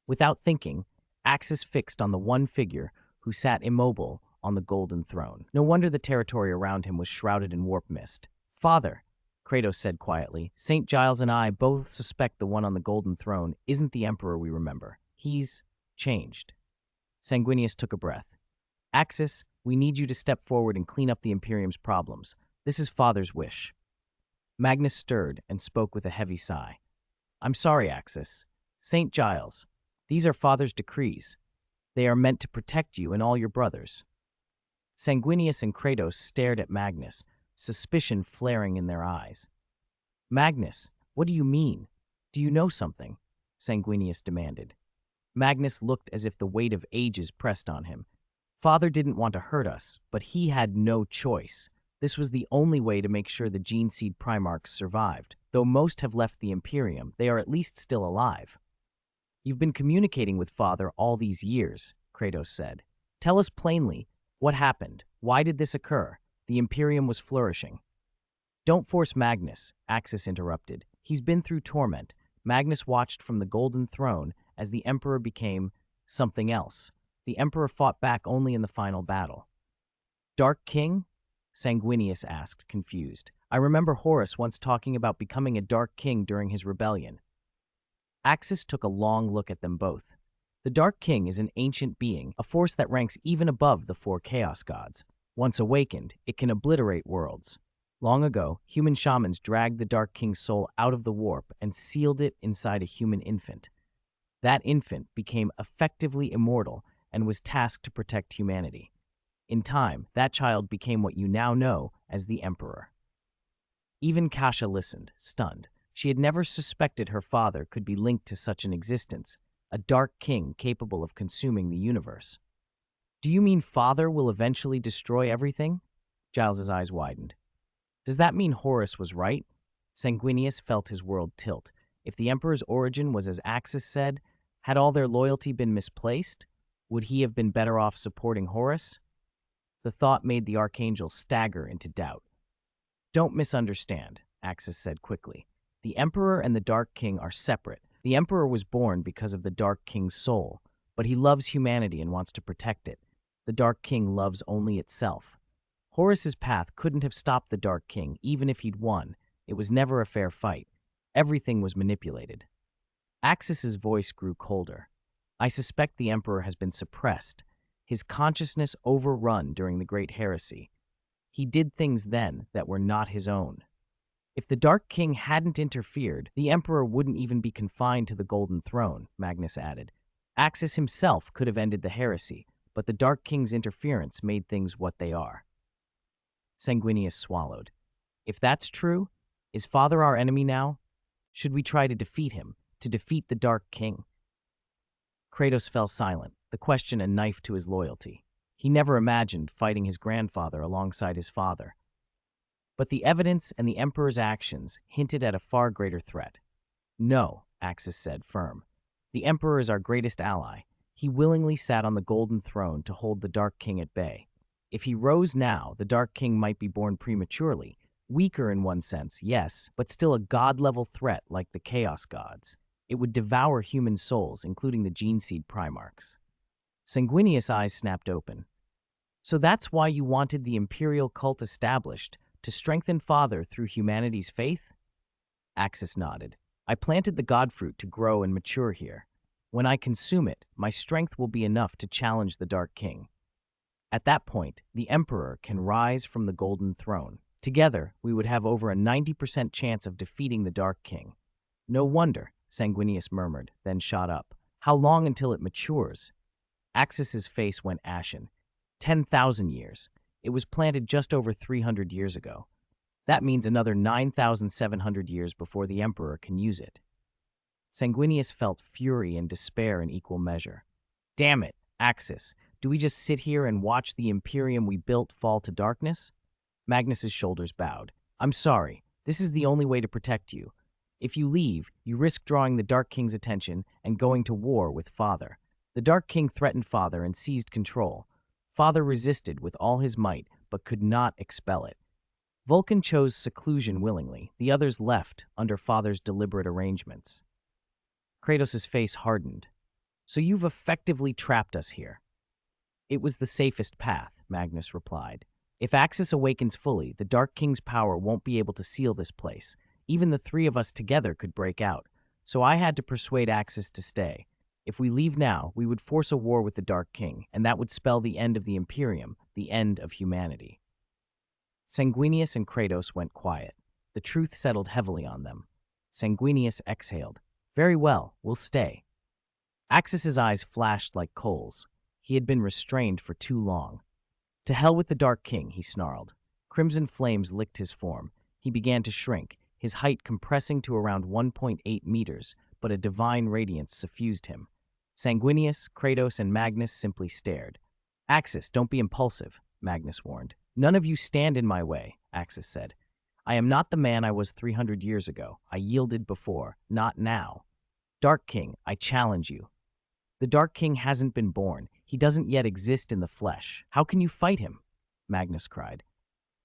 A: Without thinking, Axis fixed on the one figure who sat immobile on the golden throne. No wonder the territory around him was shrouded in warp mist. Father, Kratos said quietly, St. Giles and I both suspect the one on the golden throne isn't the Emperor we remember. He's changed. Sanguinius took a breath. Axis, we need you to step forward and clean up the Imperium's problems. This is Father's wish. Magnus stirred and spoke with a heavy sigh. I'm sorry, Axis. St. Giles, these are Father's decrees. They are meant to protect you and all your brothers. Sanguinius and Kratos stared at Magnus, suspicion flaring in their eyes. Magnus, what do you mean? Do you know something? Sanguinius demanded. Magnus looked as if the weight of ages pressed on him. Father didn't want to hurt us, but he had no choice. This was the only way to make sure the gene seed Primarchs survived. Though most have left the Imperium, they are at least still alive. You've been communicating with Father all these years, Kratos said. Tell us plainly, what happened? Why did this occur? The Imperium was flourishing. Don't force Magnus, Axis interrupted. He's been through torment. Magnus watched from the Golden Throne as the Emperor became something else. The Emperor fought back only in the final battle. Dark King? Sanguinius asked, confused. I remember Horus once talking about becoming a Dark King during his rebellion. Axis took a long look at them both. The Dark King is an ancient being, a force that ranks even above the 4 Chaos Gods. Once awakened, it can obliterate worlds. Long ago, human shamans dragged the Dark King's soul out of the warp and sealed it inside a human infant. That infant became effectively immortal and was tasked to protect humanity. In time, that child became what you now know as the Emperor. Even Kasha listened, stunned. She had never suspected her father could be linked to such an existence, a Dark King capable of consuming the universe. Do you mean Father will eventually destroy everything? Giles's eyes widened. Does that mean Horus was right? Sanguinius felt his world tilt. If the Emperor's origin was as Axis said, Had all their loyalty been misplaced? Would he have been better off supporting Horus? The thought made the Archangel stagger into doubt. Don't misunderstand, Axis said quickly. The Emperor and the Dark King are separate. The Emperor was born because of the Dark King's soul, but he loves humanity and wants to protect it. The Dark King loves only itself. Horus's path couldn't have stopped the Dark King, even if he'd won. It was never a fair fight. Everything was manipulated. Axis's voice grew colder. I suspect the Emperor has been suppressed, his consciousness overrun during the Great Heresy. He did things then that were not his own. If the Dark King hadn't interfered, the Emperor wouldn't even be confined to the Golden Throne, Magnus added. Axis himself could have ended the heresy, but the Dark King's interference made things what they are. Sanguinius swallowed. If that's true, is Father our enemy now? Should we try to defeat him, to defeat the Dark King? Kratos fell silent, the question a knife to his loyalty. He never imagined fighting his grandfather alongside his father. But the evidence and the Emperor's actions hinted at a far greater threat. No, Axis said, firm. The Emperor is our greatest ally. He willingly sat on the Golden Throne to hold the Dark King at bay. If he rose now, the Dark King might be born prematurely. Weaker in one sense, yes, but still a god-level threat like the Chaos Gods. It would devour human souls, including the gene seed Primarchs. Sanguinius' eyes snapped open. So that's why you wanted the Imperial cult established, to strengthen Father through humanity's faith? Axis nodded. I planted the god fruit to grow and mature here. When I consume it, my strength will be enough to challenge the Dark King. At that point, the Emperor can rise from the Golden Throne. Together, we would have over a 90% chance of defeating the Dark King. No wonder, Sanguinius murmured, then shot up. How long until it matures? Axis's face went ashen. 10,000 years. It was planted just over 300 years ago. That means another 9,700 years before the Emperor can use it. Sanguinius felt fury and despair in equal measure. Damn it, Axis. Do we just sit here and watch the Imperium we built fall to darkness? Magnus's shoulders bowed. I'm sorry. This is the only way to protect you. If you leave, you risk drawing the Dark King's attention and going to war with Father. The Dark King threatened Father and seized control. Father resisted with all his might, but could not expel it. Vulcan chose seclusion willingly. The others left under Father's deliberate arrangements. Kratos' face hardened. So you've effectively trapped us here. It was the safest path, Magnus replied. If Axis awakens fully, the Dark King's power won't be able to seal this place. Even the three of us together could break out. So I had to persuade Axis to stay. If we leave now, we would force a war with the Dark King, and that would spell the end of the Imperium, the end of humanity. Sanguinius and Kratos went quiet. The truth settled heavily on them. Sanguinius exhaled. Very well, we'll stay. Axis's eyes flashed like coals. He had been restrained for too long. To hell with the Dark King, he snarled. Crimson flames licked his form. He began to shrink, his height compressing to around 1.8 meters, but a divine radiance suffused him. Sanguinius, Kratos, and Magnus simply stared. Axis, don't be impulsive, Magnus warned. None of you stand in my way, Axis said. I am not the man I was 300 years ago. I yielded before, not now. Dark King, I challenge you. The Dark King hasn't been born. He doesn't yet exist in the flesh. How can you fight him? Magnus cried.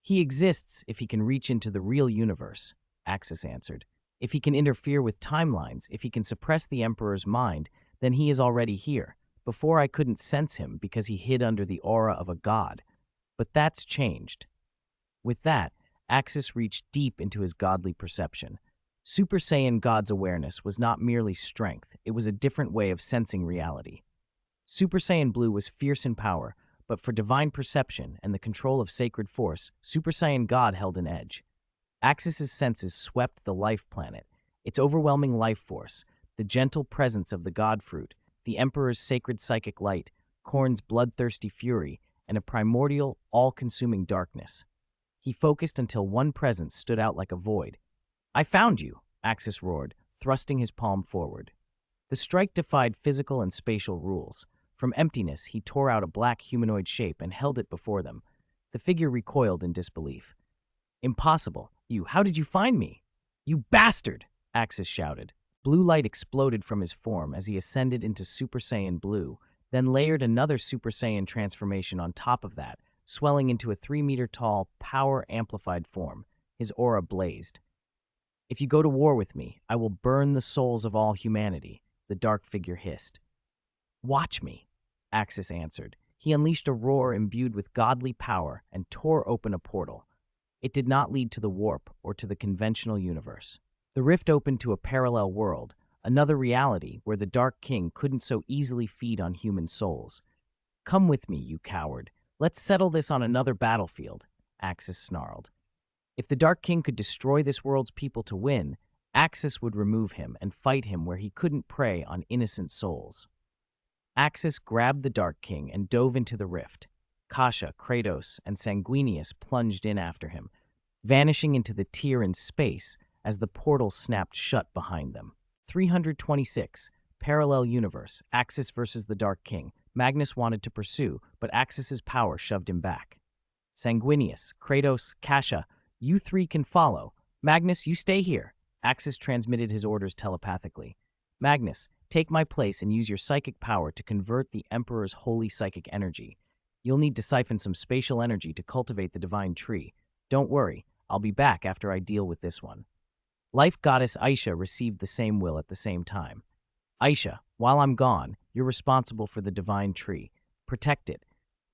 A: He exists if he can reach into the real universe, Axis answered. If he can interfere with timelines, if he can suppress the Emperor's mind, then he is already here. Before I couldn't sense him because he hid under the aura of a god. But that's changed. With that, Axis reached deep into his godly perception. Super Saiyan God's awareness was not merely strength, it was a different way of sensing reality. Super Saiyan Blue was fierce in power, but for divine perception and the control of sacred force, Super Saiyan God held an edge. Axis's senses swept the life planet, its overwhelming life force, the gentle presence of the God Fruit, the Emperor's sacred psychic light, Khorne's bloodthirsty fury, and a primordial, all-consuming darkness. He focused until one presence stood out like a void. I found you, Axis roared, thrusting his palm forward. The strike defied physical and spatial rules. From emptiness, he tore out a black humanoid shape and held it before them. The figure recoiled in disbelief. Impossible. How did you find me? You bastard, Axis shouted. Blue light exploded from his form as he ascended into Super Saiyan Blue, then layered another Super Saiyan transformation on top of that, swelling into a 3-meter-tall, power-amplified form. His aura blazed. "If you go to war with me, I will burn the souls of all humanity," the dark figure hissed. "Watch me," Axis answered. He unleashed a roar imbued with godly power and tore open a portal. It did not lead to the warp or to the conventional universe. The rift opened to a parallel world, another reality where the Dark King couldn't so easily feed on human souls. "Come with me, you coward. Let's settle this on another battlefield," Axis snarled. If the Dark King could destroy this world's people to win, Axis would remove him and fight him where he couldn't prey on innocent souls. Axis grabbed the Dark King and dove into the rift. Kasha, Kratos, and Sanguinius plunged in after him, vanishing into the tier in space as the portal snapped shut behind them. 326, Parallel Universe, Axis versus the Dark King. Magnus wanted to pursue, but Axis's power shoved him back. Sanguinius, Kratos, Kasha, you three can follow. Magnus, you stay here. Axis transmitted his orders telepathically. Magnus, take my place and use your psychic power to convert the Emperor's holy psychic energy. You'll need to siphon some spatial energy to cultivate the divine tree. Don't worry, I'll be back after I deal with this one. Life goddess Aisha received the same will at the same time. Aisha, while I'm gone, you're responsible for the divine tree. Protect it.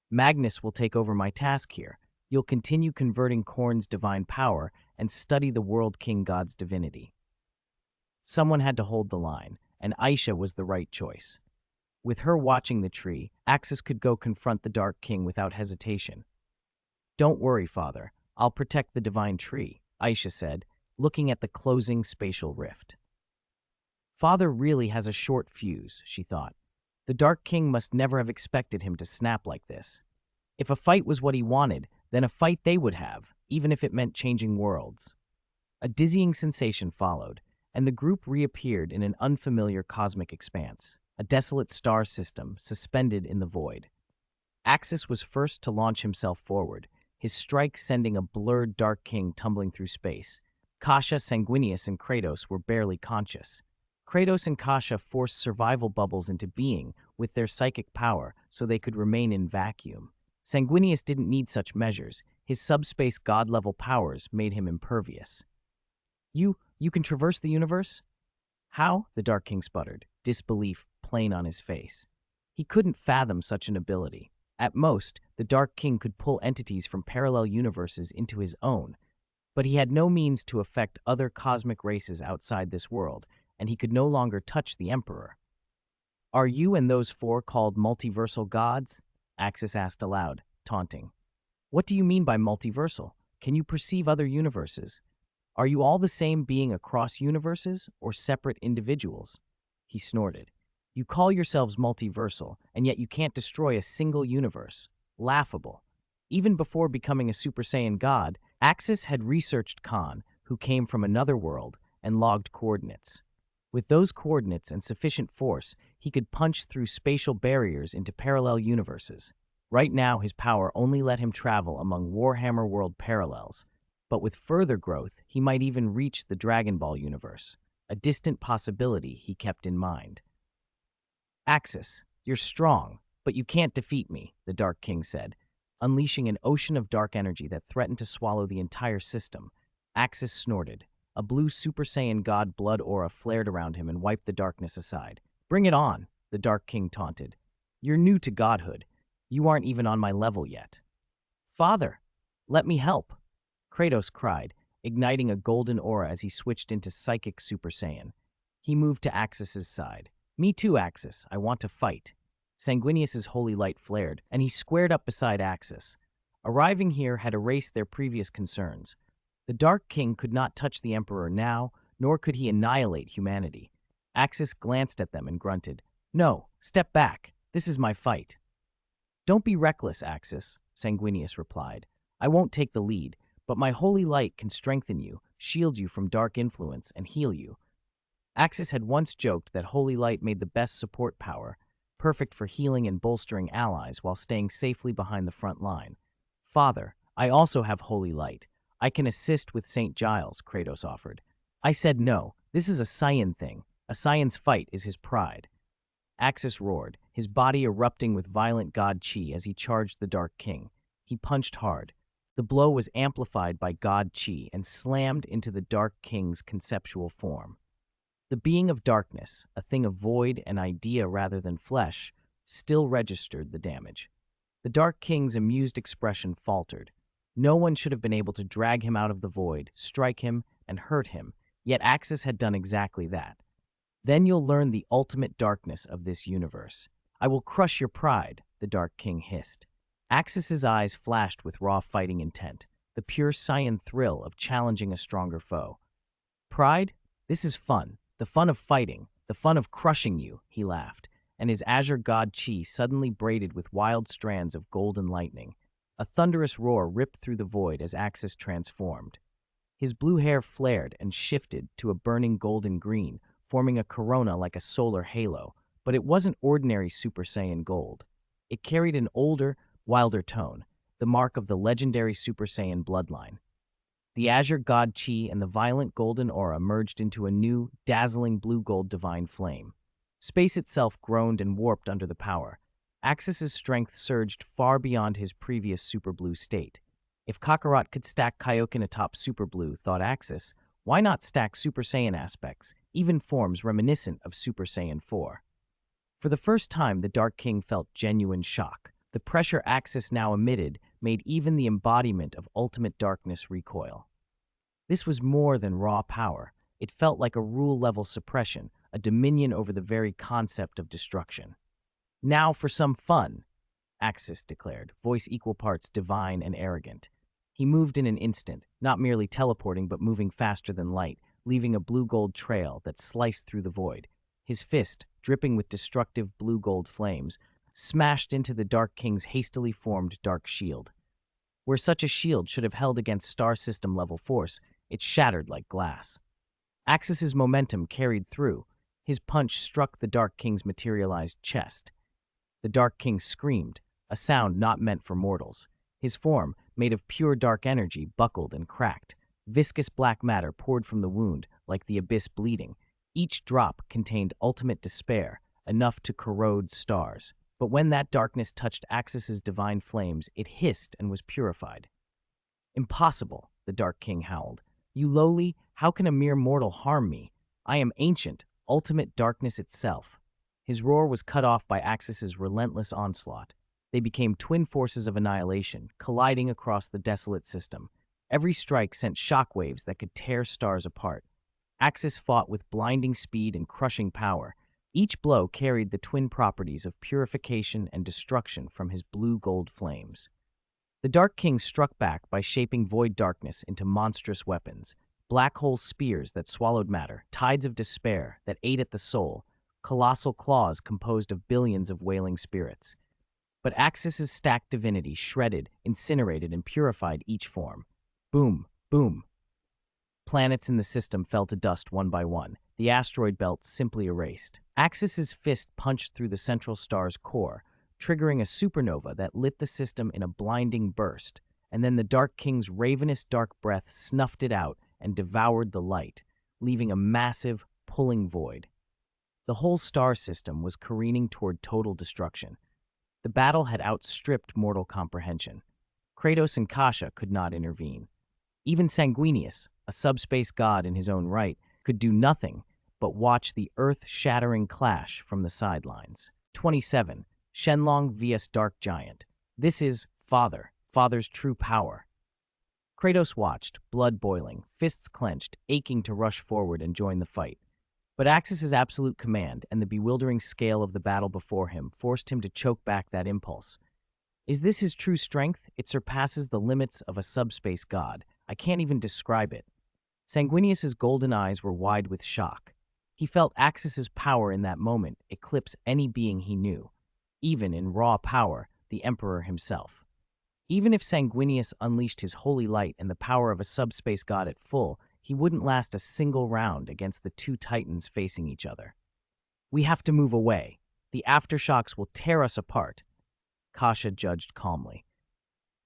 A: Magnus will take over my task here. You'll continue converting Khorne's divine power and study the World King God's divinity. Someone had to hold the line, and Aisha was the right choice. With her watching the tree, Axis could go confront the Dark King without hesitation. Don't worry, Father. I'll protect the divine tree, Aisha said, looking at the closing spatial rift. Father really has a short fuse, she thought. The Dark King must never have expected him to snap like this. If a fight was what he wanted, then a fight they would have, even if it meant changing worlds. A dizzying sensation followed, and the group reappeared in an unfamiliar cosmic expanse, a desolate star system suspended in the void. Axis was first to launch himself forward, his strike sending a blurred Dark King tumbling through space. Kasha, Sanguinius, and Kratos were barely conscious. Kratos and Kasha forced survival bubbles into being with their psychic power so they could remain in vacuum. Sanguinius didn't need such measures. His subspace god-level powers made him impervious. You can traverse the universe? How? The Dark King sputtered, disbelief plain on his face. He couldn't fathom such an ability. At most, the Dark King could pull entities from parallel universes into his own, but he had no means to affect other cosmic races outside this world, and he could no longer touch the Emperor. Are you and those four called multiversal gods? Axis asked aloud, taunting. What do you mean by multiversal? Can you perceive other universes? Are you all the same being across universes, or separate individuals? He snorted. You call yourselves multiversal, and yet you can't destroy a single universe. Laughable. Even before becoming a Super Saiyan god, Axis had researched Khorne, who came from another world, and logged coordinates. With those coordinates and sufficient force, he could punch through spatial barriers into parallel universes. Right now, his power only let him travel among Warhammer world parallels, but with further growth, he might even reach the Dragon Ball universe, a distant possibility he kept in mind. Axis, you're strong, but you can't defeat me, the Dark King said, unleashing an ocean of dark energy that threatened to swallow the entire system. Axis snorted. A blue Super Saiyan God blood aura flared around him and wiped the darkness aside. Bring it on, the Dark King taunted. You're new to godhood. You aren't even on my level yet. Father, let me help, Kratos cried, igniting a golden aura as he switched into Psychic Super Saiyan. He moved to Axis's side. Me too, Axis. I want to fight. Sanguinius's holy light flared, and he squared up beside Axis. Arriving here had erased their previous concerns. The Dark King could not touch the Emperor now, nor could he annihilate humanity. Axis glanced at them and grunted. No, step back. This is my fight. Don't be reckless, Axis, Sanguinius replied. I won't take the lead, but my holy light can strengthen you, shield you from dark influence, and heal you. Axis had once joked that holy light made the best support power, perfect for healing and bolstering allies while staying safely behind the front line. Father, I also have holy light. I can assist with St. Giles, Kratos offered. I said no, this is a Saiyan thing. A science fight is his pride. Axis roared, his body erupting with violent god chi as he charged the Dark King. He punched hard. The blow was amplified by god chi and slammed into the Dark King's conceptual form. The being of darkness, a thing of void and idea rather than flesh, still registered the damage. The Dark King's amused expression faltered. No one should have been able to drag him out of the void, strike him, and hurt him, yet Axis had done exactly that. Then you'll learn the ultimate darkness of this universe. I will crush your pride, the Dark King hissed. Axis's eyes flashed with raw fighting intent, the pure cyan thrill of challenging a stronger foe. Pride? This is fun. The fun of fighting, the fun of crushing you, he laughed, and his azure god chi suddenly braided with wild strands of golden lightning. A thunderous roar ripped through the void as Axis transformed. His blue hair flared and shifted to a burning golden green, forming a corona like a solar halo, but it wasn't ordinary Super Saiyan gold. It carried an older, wilder tone, the mark of the legendary Super Saiyan bloodline. The azure god chi and the violent golden aura merged into a new, dazzling blue-gold divine flame. Space itself groaned and warped under the power. Axis's strength surged far beyond his previous super blue state. If Kakarot could stack Kaioken atop super blue, thought Axis, why not stack Super Saiyan aspects, even forms reminiscent of Super Saiyan 4? For the first time, the Dark King felt genuine shock. The pressure Axis now emitted made even the embodiment of ultimate darkness recoil. This was more than raw power. It felt like a rule-level suppression, a dominion over the very concept of destruction. Now for some fun, Axis declared, voice equal parts divine and arrogant. He moved in an instant, not merely teleporting but moving faster than light, leaving a blue-gold trail that sliced through the void. His fist, dripping with destructive blue-gold flames, smashed into the Dark King's hastily formed dark shield. Where such a shield should have held against star system level force, it shattered like glass. Axis's momentum carried through. His punch struck the Dark King's materialized chest. The Dark King screamed, a sound not meant for mortals. His form, made of pure dark energy, buckled and cracked. Viscous black matter poured from the wound, like the abyss bleeding. Each drop contained ultimate despair, enough to corrode stars. But when that darkness touched Axis's divine flames, it hissed and was purified. Impossible, the Dark King howled. You lowly, how can a mere mortal harm me? I am ancient, ultimate darkness itself. His roar was cut off by Axis's relentless onslaught. They became twin forces of annihilation, colliding across the desolate system. Every strike sent shockwaves that could tear stars apart. Axis fought with blinding speed and crushing power. Each blow carried the twin properties of purification and destruction from his blue-gold flames. The Dark King struck back by shaping void darkness into monstrous weapons, black hole spears that swallowed matter, tides of despair that ate at the soul, colossal claws composed of billions of wailing spirits. But Axis's stacked divinity shredded, incinerated, and purified each form. Boom, boom. Planets in the system fell to dust one by one. The asteroid belt simply erased. Axis's fist punched through the central star's core, triggering a supernova that lit the system in a blinding burst, and then the Dark King's ravenous dark breath snuffed it out and devoured the light, leaving a massive, pulling void. The whole star system was careening toward total destruction. The battle had outstripped mortal comprehension. Kratos and Kasha could not intervene. Even Sanguinius, a subspace god in his own right, could do nothing but watch the earth-shattering clash from the sidelines. 27. Shenlong vs. Dark Giant. This is Father's true power. Kratos watched, blood boiling, fists clenched, aching to rush forward and join the fight. But Axis's absolute command and the bewildering scale of the battle before him forced him to choke back that impulse. Is this his true strength? It surpasses the limits of a subspace god. I can't even describe it. Sanguinius's golden eyes were wide with shock. He felt Axis's power in that moment eclipse any being he knew, even in raw power, the Emperor himself. Even if Sanguinius unleashed his holy light and the power of a subspace god at full, he wouldn't last a single round against the two titans facing each other. We have to move away. The aftershocks will tear us apart, Kasha judged calmly.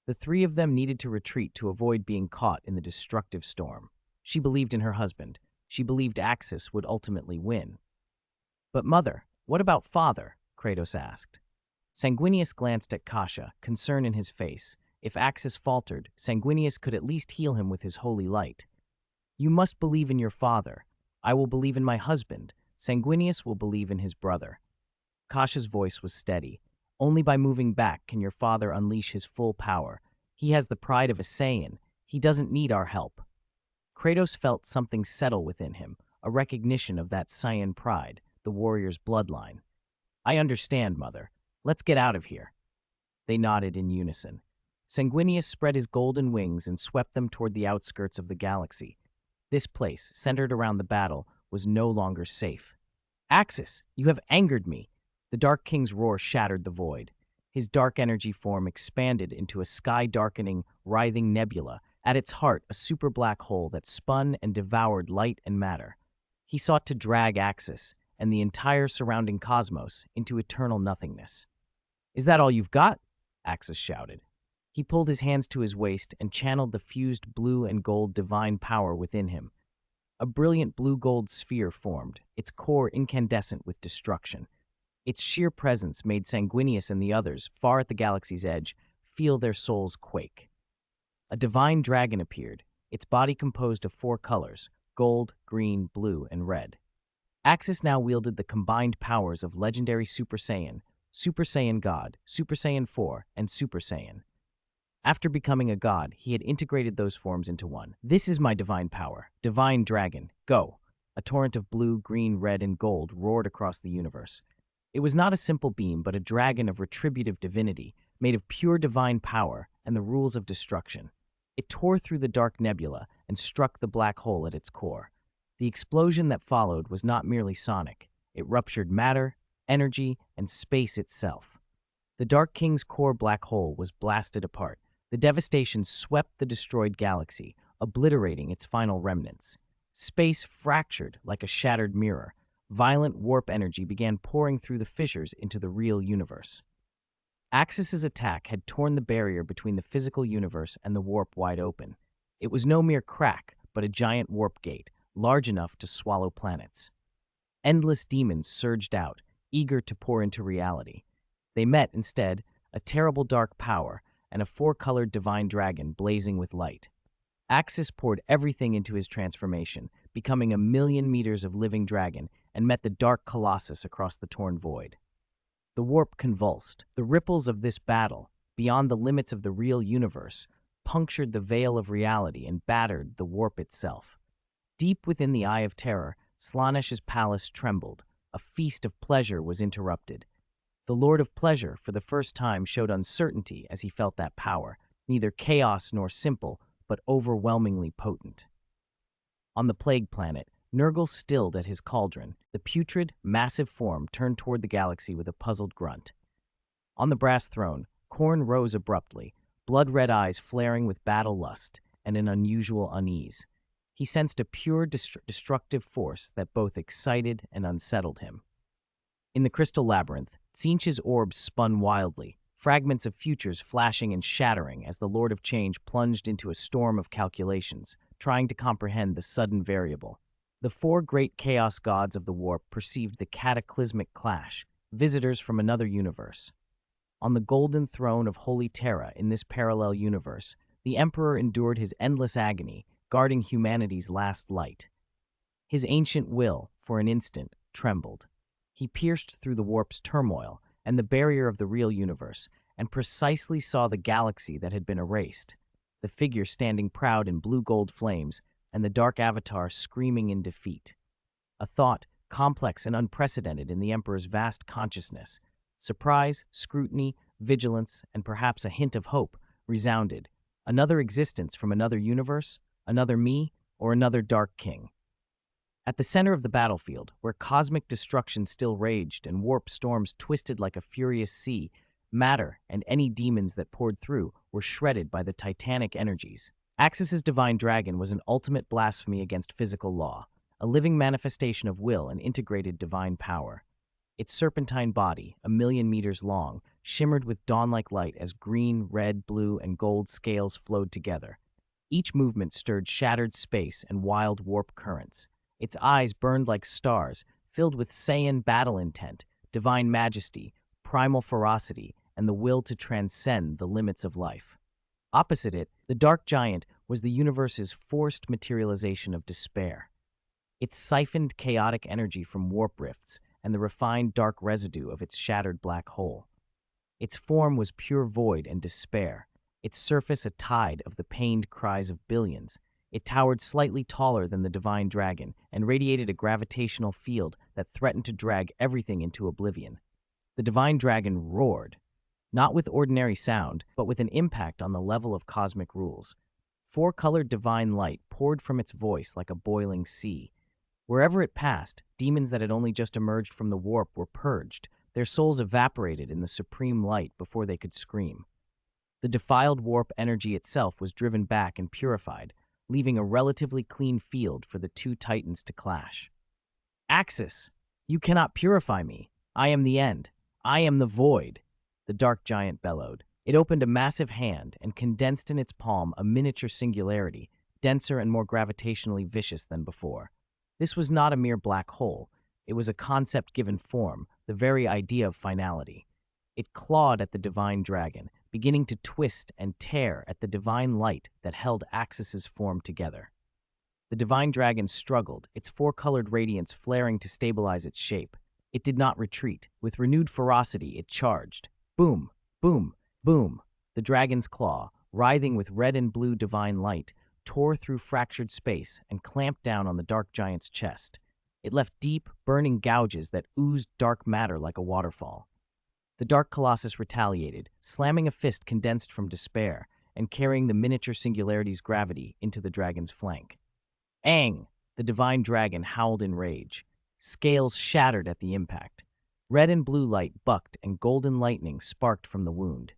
A: The three of them needed to retreat to avoid being caught in the destructive storm. She believed in her husband. She believed Axis would ultimately win. But mother, what about father? Kratos asked. Sanguinius glanced at Kasha, concern in his face. If Axis faltered, Sanguinius could at least heal him with his holy light. You must believe in your father. I will believe in my husband. Sanguinius will believe in his brother. Kasha's voice was steady. Only by moving back can your father unleash his full power. He has the pride of a Saiyan. He doesn't need our help. Kratos felt something settle within him, a recognition of that Saiyan pride, the warrior's bloodline. I understand, mother. Let's get out of here. They nodded in unison. Sanguinius spread his golden wings and swept them toward the outskirts of the galaxy. This place, centered around the battle, was no longer safe. Axis, you have angered me. The Dark King's roar shattered the void. His dark energy form expanded into a sky-darkening, writhing nebula, at its heart a super black hole that spun and devoured light and matter. He sought to drag Axis and the entire surrounding cosmos into eternal nothingness. Is that all you've got? Axis shouted. He pulled his hands to his waist and channeled the fused blue and gold divine power within him. A brilliant blue-gold sphere formed, its core incandescent with destruction. Its sheer presence made Sanguinius and the others, far at the galaxy's edge, feel their souls quake. A divine dragon appeared, its body composed of 4 colors, gold, green, blue, and red. Axis now wielded the combined powers of legendary Super Saiyan God, Super Saiyan 4, and Super Saiyan. After becoming a god, he had integrated those forms into one. This is my divine power, divine dragon, go! A torrent of blue, green, red, and gold roared across the universe. It was not a simple beam, but a dragon of retributive divinity, made of pure divine power and the rules of destruction. It tore through the dark nebula and struck the black hole at its core. The explosion that followed was not merely sonic. It ruptured matter, energy, and space itself. The Dark King's core black hole was blasted apart. The devastation swept the destroyed galaxy, obliterating its final remnants. Space fractured like a shattered mirror. Violent warp energy began pouring through the fissures into the real universe. Axis's attack had torn the barrier between the physical universe and the warp wide open. It was no mere crack, but a giant warp gate, large enough to swallow planets. Endless demons surged out, eager to pour into reality. They met, instead, a terrible dark power and a 4-colored divine dragon blazing with light. Axis poured everything into his transformation, becoming 1,000,000 meters of living dragon, and met the dark colossus across the torn void. The warp convulsed. The ripples of this battle, beyond the limits of the real universe, punctured the veil of reality and battered the warp itself. Deep within the Eye of Terror, Slanesh's palace trembled. A feast of pleasure was interrupted. The Lord of Pleasure, for the first time, showed uncertainty as he felt that power, neither chaos nor simple, but overwhelmingly potent. On the plague planet, Nurgle stilled at his cauldron. The putrid, massive form turned toward the galaxy with a puzzled grunt. On the brass throne, Khorne rose abruptly, blood-red eyes flaring with battle lust and an unusual unease. He sensed a pure, destructive force that both excited and unsettled him. In the crystal labyrinth, Tzeentch's orbs spun wildly, fragments of futures flashing and shattering as the Lord of Change plunged into a storm of calculations, trying to comprehend the sudden variable. The 4 great chaos gods of the warp perceived the cataclysmic clash, visitors from another universe. On the golden throne of Holy Terra in this parallel universe, the Emperor endured his endless agony, guarding humanity's last light. His ancient will, for an instant, trembled. He pierced through the warp's turmoil and the barrier of the real universe, and precisely saw the galaxy that had been erased, the figure standing proud in blue-gold flames, and the dark avatar screaming in defeat. A thought, complex and unprecedented in the Emperor's vast consciousness. Surprise, scrutiny, vigilance, and perhaps a hint of hope resounded. Another existence from another universe? Another me? Or another Dark King? At the center of the battlefield, where cosmic destruction still raged and warp storms twisted like a furious sea, matter and any demons that poured through were shredded by the titanic energies. Axis's divine dragon was an ultimate blasphemy against physical law, a living manifestation of will and integrated divine power. Its serpentine body, 1,000,000 meters long, shimmered with dawn-like light as green, red, blue, and gold scales flowed together. Each movement stirred shattered space and wild warp currents. Its eyes burned like stars, filled with Saiyan battle intent, divine majesty, primal ferocity, and the will to transcend the limits of life. Opposite it, the Dark Giant was the universe's forced materialization of despair. It siphoned chaotic energy from warp rifts and the refined dark residue of its shattered black hole. Its form was pure void and despair, its surface a tide of the pained cries of billions. It towered slightly taller than the divine dragon and radiated a gravitational field that threatened to drag everything into oblivion. The divine dragon roared, not with ordinary sound, but with an impact on the level of cosmic rules. Four-colored divine light poured from its voice like a boiling sea. Wherever it passed, demons that had only just emerged from the warp were purged, their souls evaporated in the supreme light before they could scream. The defiled warp energy itself was driven back and purified, leaving a relatively clean field for the two titans to clash. "Axis, you cannot purify me. I am the end. I am the void," the Dark Giant bellowed. It opened a massive hand and condensed in its palm a miniature singularity, denser and more gravitationally vicious than before. This was not a mere black hole. It was a concept given form, the very idea of finality. It clawed at the divine dragon, beginning to twist and tear at the divine light that held Axis's form together. The divine dragon struggled, its four-colored radiance flaring to stabilize its shape. It did not retreat. With renewed ferocity, it charged. Boom, boom, boom. The dragon's claw, writhing with red and blue divine light, tore through fractured space and clamped down on the Dark Giant's chest. It left deep, burning gouges that oozed dark matter like a waterfall. The Dark Colossus retaliated, slamming a fist condensed from despair and carrying the miniature singularity's gravity into the dragon's flank. Aang! The divine dragon howled in rage. Scales shattered at the impact. Red and blue light bucked and golden lightning sparked from the wound.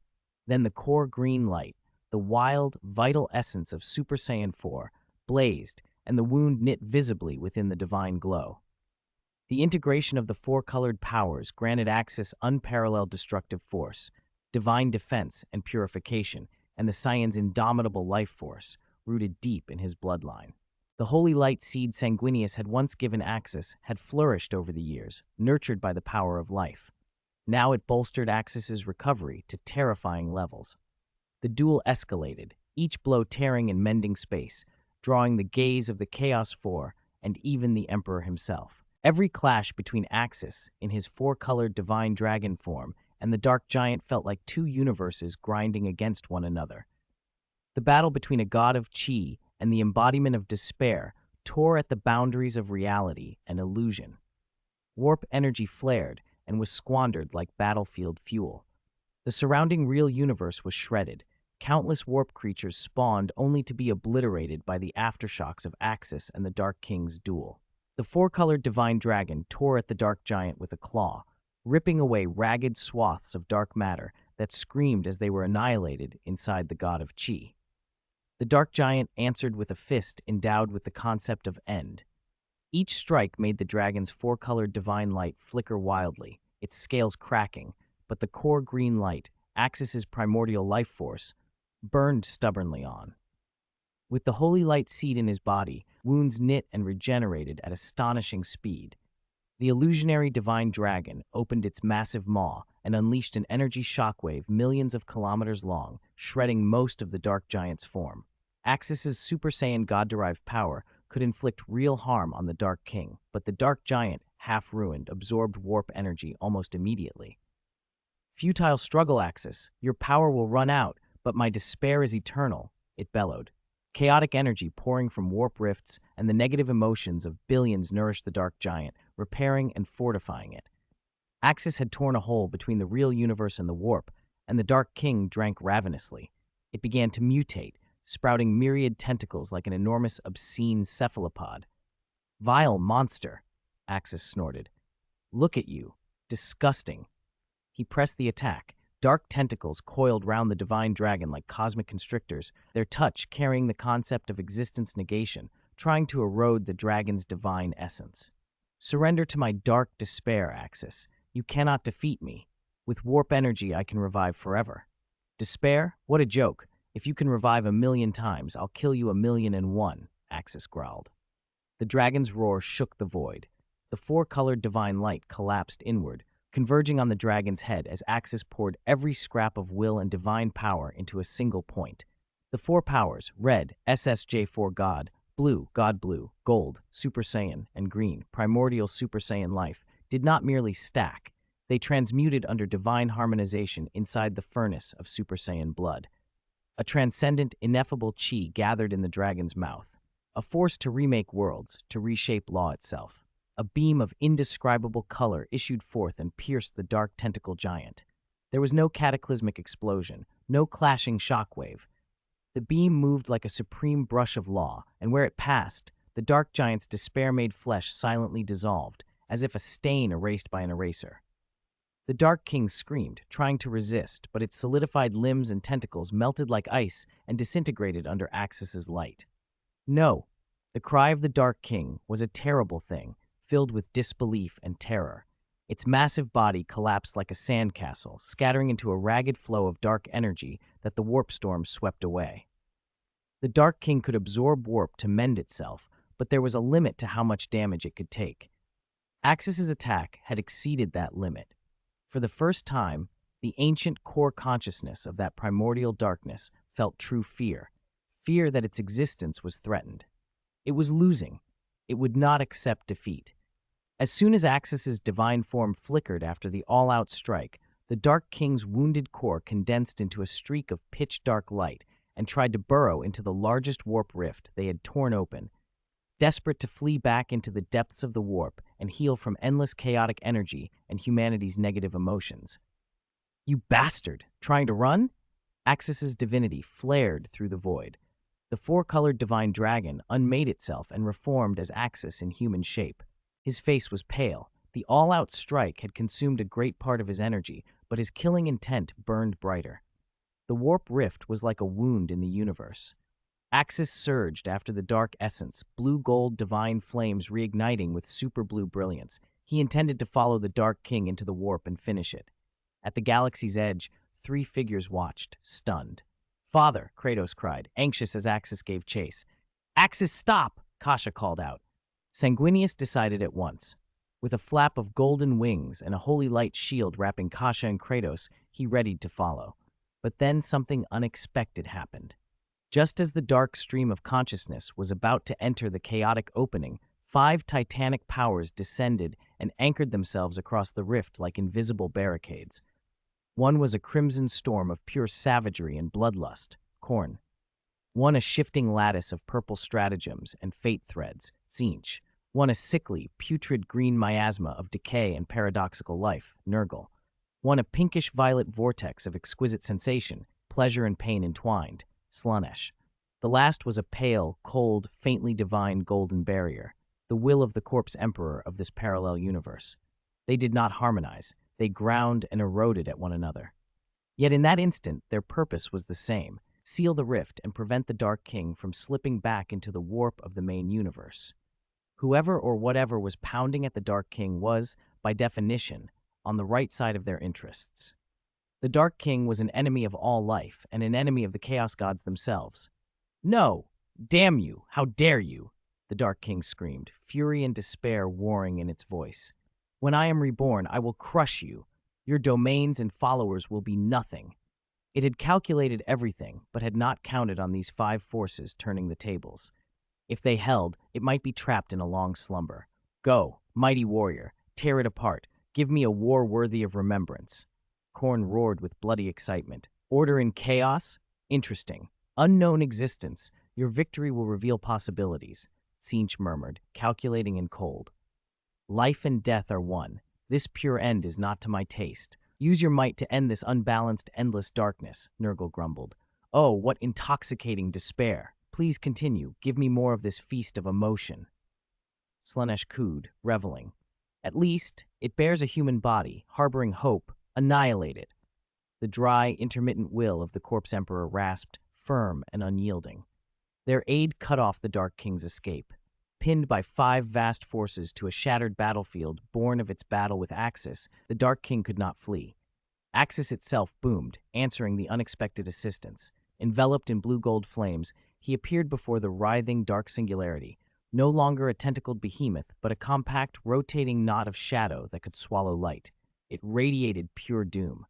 A: Then the core green light, the wild, vital essence of Super Saiyan 4, blazed, and the wound knit visibly within the divine glow. The integration of the four-colored powers granted Axis unparalleled destructive force, divine defense and purification, and the Saiyan's indomitable life force, rooted deep in his bloodline. The holy light seed Sanguinius had once given Axis had flourished over the years, nurtured by the power of life. Now it bolstered Axis's recovery to terrifying levels. The duel escalated, each blow tearing and mending space, drawing the gaze of the Chaos Four and even the Emperor himself. Every clash between Axis, in his four-colored divine dragon form, and the Dark Giant felt like two universes grinding against one another. The battle between a god of Chi and the embodiment of despair tore at the boundaries of reality and illusion. Warp energy flared and was squandered like battlefield fuel. The surrounding real universe was shredded. Countless warp creatures spawned only to be obliterated by the aftershocks of Axis and the Dark King's duel. The four-colored divine dragon tore at the Dark Giant with a claw, ripping away ragged swaths of dark matter that screamed as they were annihilated inside the god of Chi. The Dark Giant answered with a fist endowed with the concept of end. Each strike made the dragon's four-colored divine light flicker wildly, its scales cracking, but the core green light, Axis's primordial life force, burned stubbornly on. With the holy light seed in his body, wounds knit and regenerated at astonishing speed. The illusionary divine dragon opened its massive maw and unleashed an energy shockwave millions of kilometers long, shredding most of the Dark Giant's form. Axis's Super Saiyan god-derived power could inflict real harm on the Dark King, but the Dark Giant, half-ruined, absorbed warp energy almost immediately. "Futile struggle, Axis. Your power will run out, but my despair is eternal," it bellowed. Chaotic energy pouring from warp rifts and the negative emotions of billions nourished the Dark Giant, repairing and fortifying it. Axis had torn a hole between the real universe and the warp, and the Dark King drank ravenously. It began to mutate, sprouting myriad tentacles like an enormous, obscene cephalopod. "Vile monster," Axis snorted. "Look at you. Disgusting." He pressed the attack. Dark tentacles coiled round the divine dragon like cosmic constrictors, their touch carrying the concept of existence negation, trying to erode the dragon's divine essence. "Surrender to my dark despair, Axis. You cannot defeat me. With warp energy, I can revive forever." "Despair? What a joke. If you can revive 1,000,000 times, I'll kill you 1,000,001, Axis growled. The dragon's roar shook the void. The four-colored divine light collapsed inward, converging on the dragon's head as Axis poured every scrap of will and divine power into a single point. The four powers, red, SSJ4 God, blue, gold, Super Saiyan, and green, primordial Super Saiyan life, did not merely stack. They transmuted under divine harmonization inside the furnace of Super Saiyan blood. A transcendent, ineffable chi gathered in the dragon's mouth, a force to remake worlds, to reshape law itself. A beam of indescribable color issued forth and pierced the dark tentacle giant. There was no cataclysmic explosion, no clashing shockwave. The beam moved like a supreme brush of law, and where it passed, the dark giant's despair-made flesh silently dissolved, as if a stain erased by an eraser. The Dark King screamed, trying to resist, but its solidified limbs and tentacles melted like ice and disintegrated under Axis's light. No, the cry of the Dark King was a terrible thing, filled with disbelief and terror. Its massive body collapsed like a sandcastle, scattering into a ragged flow of dark energy that the warp storm swept away. The Dark King could absorb warp to mend itself, but there was a limit to how much damage it could take. Axis's attack had exceeded that limit. For the first time, the ancient core consciousness of that primordial darkness felt true fear, fear that its existence was threatened. It was losing. It would not accept defeat. As soon as Axis's divine form flickered after the all-out strike, the Dark King's wounded core condensed into a streak of pitch-dark light and tried to burrow into the largest warp rift they had torn open. Desperate to flee back into the depths of the warp and heal from endless chaotic energy and humanity's negative emotions. "You bastard! Trying to run?" Axis's divinity flared through the void. The four-colored divine dragon unmade itself and reformed as Axis in human shape. His face was pale. The all-out strike had consumed a great part of his energy, but his killing intent burned brighter. The warp rift was like a wound in the universe. Axis surged after the dark essence, blue-gold divine flames reigniting with super-blue brilliance. He intended to follow the Dark King into the warp and finish it. At the galaxy's edge, three figures watched, stunned. "Father," Kratos cried, anxious as Axis gave chase. "Axis, stop!" Kasha called out. Sanguinius decided at once. With a flap of golden wings and a holy light shield wrapping Kasha and Kratos, he readied to follow. But then something unexpected happened. Just as the dark stream of consciousness was about to enter the chaotic opening, 5 titanic powers descended and anchored themselves across the rift like invisible barricades. One was a crimson storm of pure savagery and bloodlust, Khorne. One a shifting lattice of purple stratagems and fate threads, Tzeentch. One a sickly, putrid green miasma of decay and paradoxical life, Nurgle. One a pinkish-violet vortex of exquisite sensation, pleasure and pain entwined, Slaanesh. The last was a pale, cold, faintly divine golden barrier, the will of the corpse emperor of this parallel universe. They did not harmonize. They ground and eroded at one another. Yet in that instant, their purpose was the same: seal the rift and prevent the Dark King from slipping back into the warp of the main universe. Whoever or whatever was pounding at the Dark King was, by definition, on the right side of their interests. The Dark King was an enemy of all life and an enemy of the Chaos Gods themselves. "No! Damn you! How dare you!" the Dark King screamed, fury and despair warring in its voice. "When I am reborn, I will crush you. Your domains and followers will be nothing." It had calculated everything, but had not counted on these 5 forces turning the tables. If they held, it might be trapped in a long slumber. "Go, mighty warrior, tear it apart. Give me a war worthy of remembrance." Khorne roared with bloody excitement. "Order in chaos? Interesting. Unknown existence. Your victory will reveal possibilities," Tzeentch murmured, calculating and cold. "Life and death are one. This pure end is not to my taste. Use your might to end this unbalanced, endless darkness," Nurgle grumbled. "Oh, what intoxicating despair. Please continue. Give me more of this feast of emotion." Slaanesh cooed, reveling. "At least, it bears a human body, harboring hope. Annihilate it." The dry, intermittent will of the Corpse Emperor rasped, firm and unyielding. Their aid cut off the Dark King's escape. Pinned by 5 vast forces to a shattered battlefield born of its battle with Axis, the Dark King could not flee. Axis itself boomed, answering the unexpected assistance. Enveloped in blue-gold flames, he appeared before the writhing dark singularity, no longer a tentacled behemoth, but a compact, rotating knot of shadow that could swallow light. It radiated pure doom.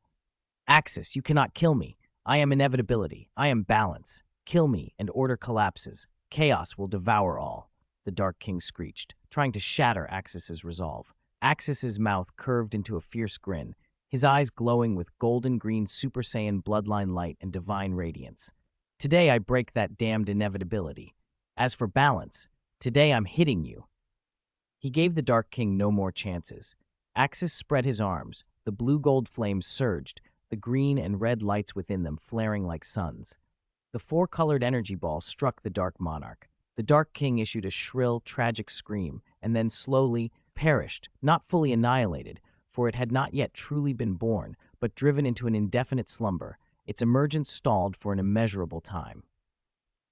A: Axis, you cannot kill me. I am inevitability. I am balance. Kill me, and order collapses. Chaos will devour all, the Dark King screeched, trying to shatter Axis's resolve. Axis's mouth curved into a fierce grin, his eyes glowing with golden-green Super Saiyan bloodline light and divine radiance. Today I break that damned inevitability. As for balance, today I'm hitting you. He gave the Dark King no more chances. Axis spread his arms, the blue-gold flames surged, the green and red lights within them flaring like suns. The four-colored energy ball struck the Dark Monarch. The Dark King issued a shrill, tragic scream, and then slowly perished, not fully annihilated, for it had not yet truly been born, but driven into an indefinite slumber, its emergence stalled for an immeasurable time.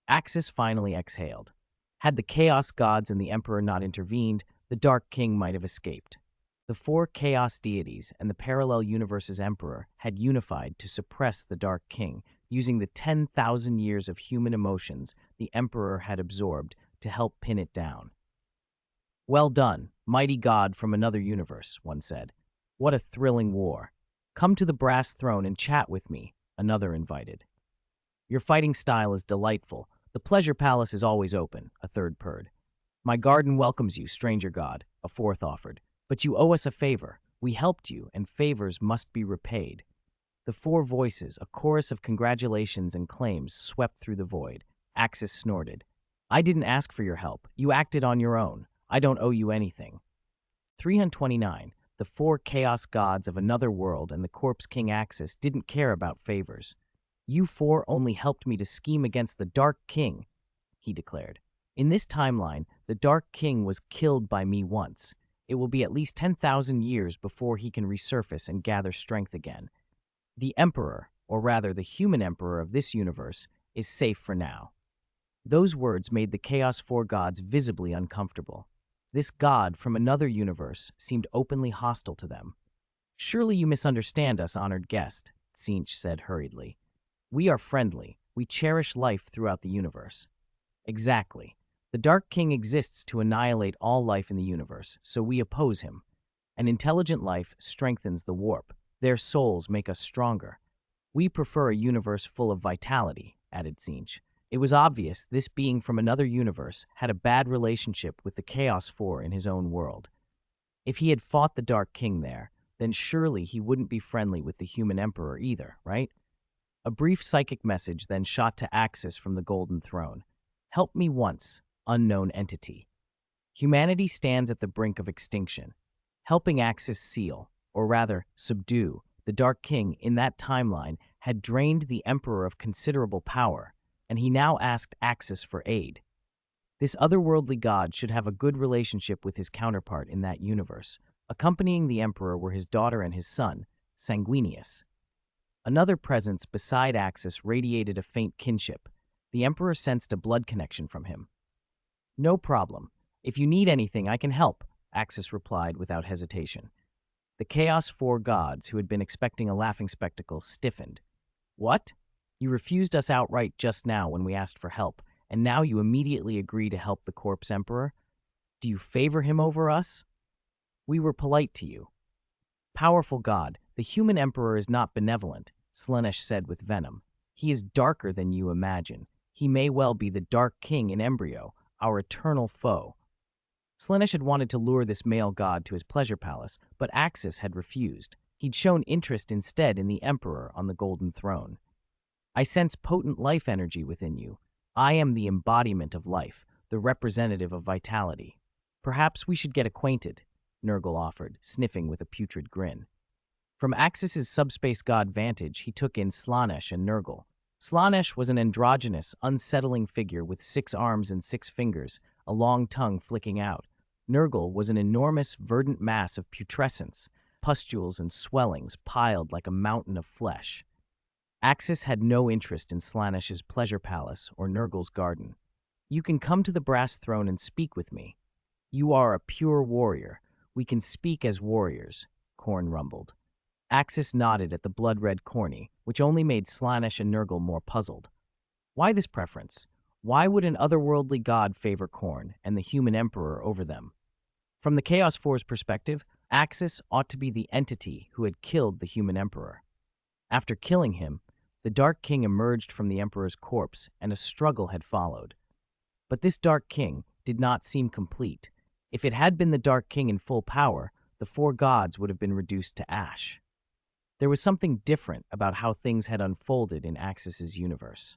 A: Axis finally exhaled. Had the Chaos Gods and the Emperor not intervened, the Dark King might have escaped. The four Chaos deities and the parallel universe's Emperor had unified to suppress the Dark King, using the 10,000 years of human emotions the Emperor had absorbed to help pin it down. "Well done, mighty god from another universe," one said. "What a thrilling war. Come to the brass throne and chat with me," another invited. "Your fighting style is delightful. The pleasure palace is always open," a third purred. "My garden welcomes you, stranger god," a fourth offered. "But you owe us a favor. We helped you, and favors must be repaid." The four voices, a chorus of congratulations and claims, swept through the void. Axis snorted. "I didn't ask for your help. You acted on your own. I don't owe you anything." 329. The four Chaos Gods of another world and the Corpse King Axis didn't care about favors. "You four only helped me to scheme against the Dark King," he declared. "In this timeline, the Dark King was killed by me once. It will be at least 10,000 years before he can resurface and gather strength again. The Emperor, or rather the human Emperor of this universe, is safe for now." Those words made the Chaos Four Gods visibly uncomfortable. This god from another universe seemed openly hostile to them. "Surely you misunderstand us, honored guest," Tzeentch said hurriedly. "We are friendly. We cherish life throughout the universe." "Exactly. The Dark King exists to annihilate all life in the universe, so we oppose him. An intelligent life strengthens the warp. Their souls make us stronger. We prefer a universe full of vitality," added Tzeentch. It was obvious this being from another universe had a bad relationship with the Chaos Four in his own world. If he had fought the Dark King there, then surely he wouldn't be friendly with the human Emperor either, right? A brief psychic message then shot to Axis from the Golden Throne. "Help me once, unknown entity. Humanity stands at the brink of extinction. Helping Axis seal, or rather subdue, the Dark King in that timeline had drained the Emperor of considerable power, and he now asked Axis for aid. This otherworldly god should have a good relationship with his counterpart in that universe. Accompanying the Emperor were his daughter and his son, Sanguinius. Another presence beside Axis radiated a faint kinship. The Emperor sensed a blood connection from him. "No problem. If you need anything, I can help," Axis replied without hesitation. The Chaos Four Gods, who had been expecting a laughing spectacle, stiffened. "What? You refused us outright just now when we asked for help, and now you immediately agree to help the Corpse Emperor? Do you favor him over us?" "We were polite to you." "Powerful god, the human Emperor is not benevolent," Slaanesh said with venom. "He is darker than you imagine. He may well be the Dark King in embryo, our eternal foe." Slaanesh had wanted to lure this male god to his pleasure palace, but Axis had refused. He'd shown interest instead in the Emperor on the Golden Throne. "I sense potent life energy within you. I am the embodiment of life, the representative of vitality. Perhaps we should get acquainted," Nurgle offered, sniffing with a putrid grin. From Axis's subspace god vantage, he took in Slaanesh and Nurgle. Slaanesh was an androgynous, unsettling figure with 6 arms and 6 fingers, a long tongue flicking out. Nurgle was an enormous, verdant mass of putrescence, pustules and swellings piled like a mountain of flesh. Axis had no interest in Slaanesh's pleasure palace or Nurgle's garden. "You can come to the brass throne and speak with me. You are a pure warrior. We can speak as warriors," Khorne rumbled. Axis nodded at the blood-red corny, which only made Slaanesh and Nurgle more puzzled. Why this preference? Why would an otherworldly god favor Khorne and the human emperor over them? From the Chaos Four's perspective, Axis ought to be the entity who had killed the human emperor. After killing him, the Dark King emerged from the emperor's corpse and a struggle had followed. But this Dark King did not seem complete. If it had been the Dark King in full power, the four gods would have been reduced to ash. There was something different about how things had unfolded in Axis's universe.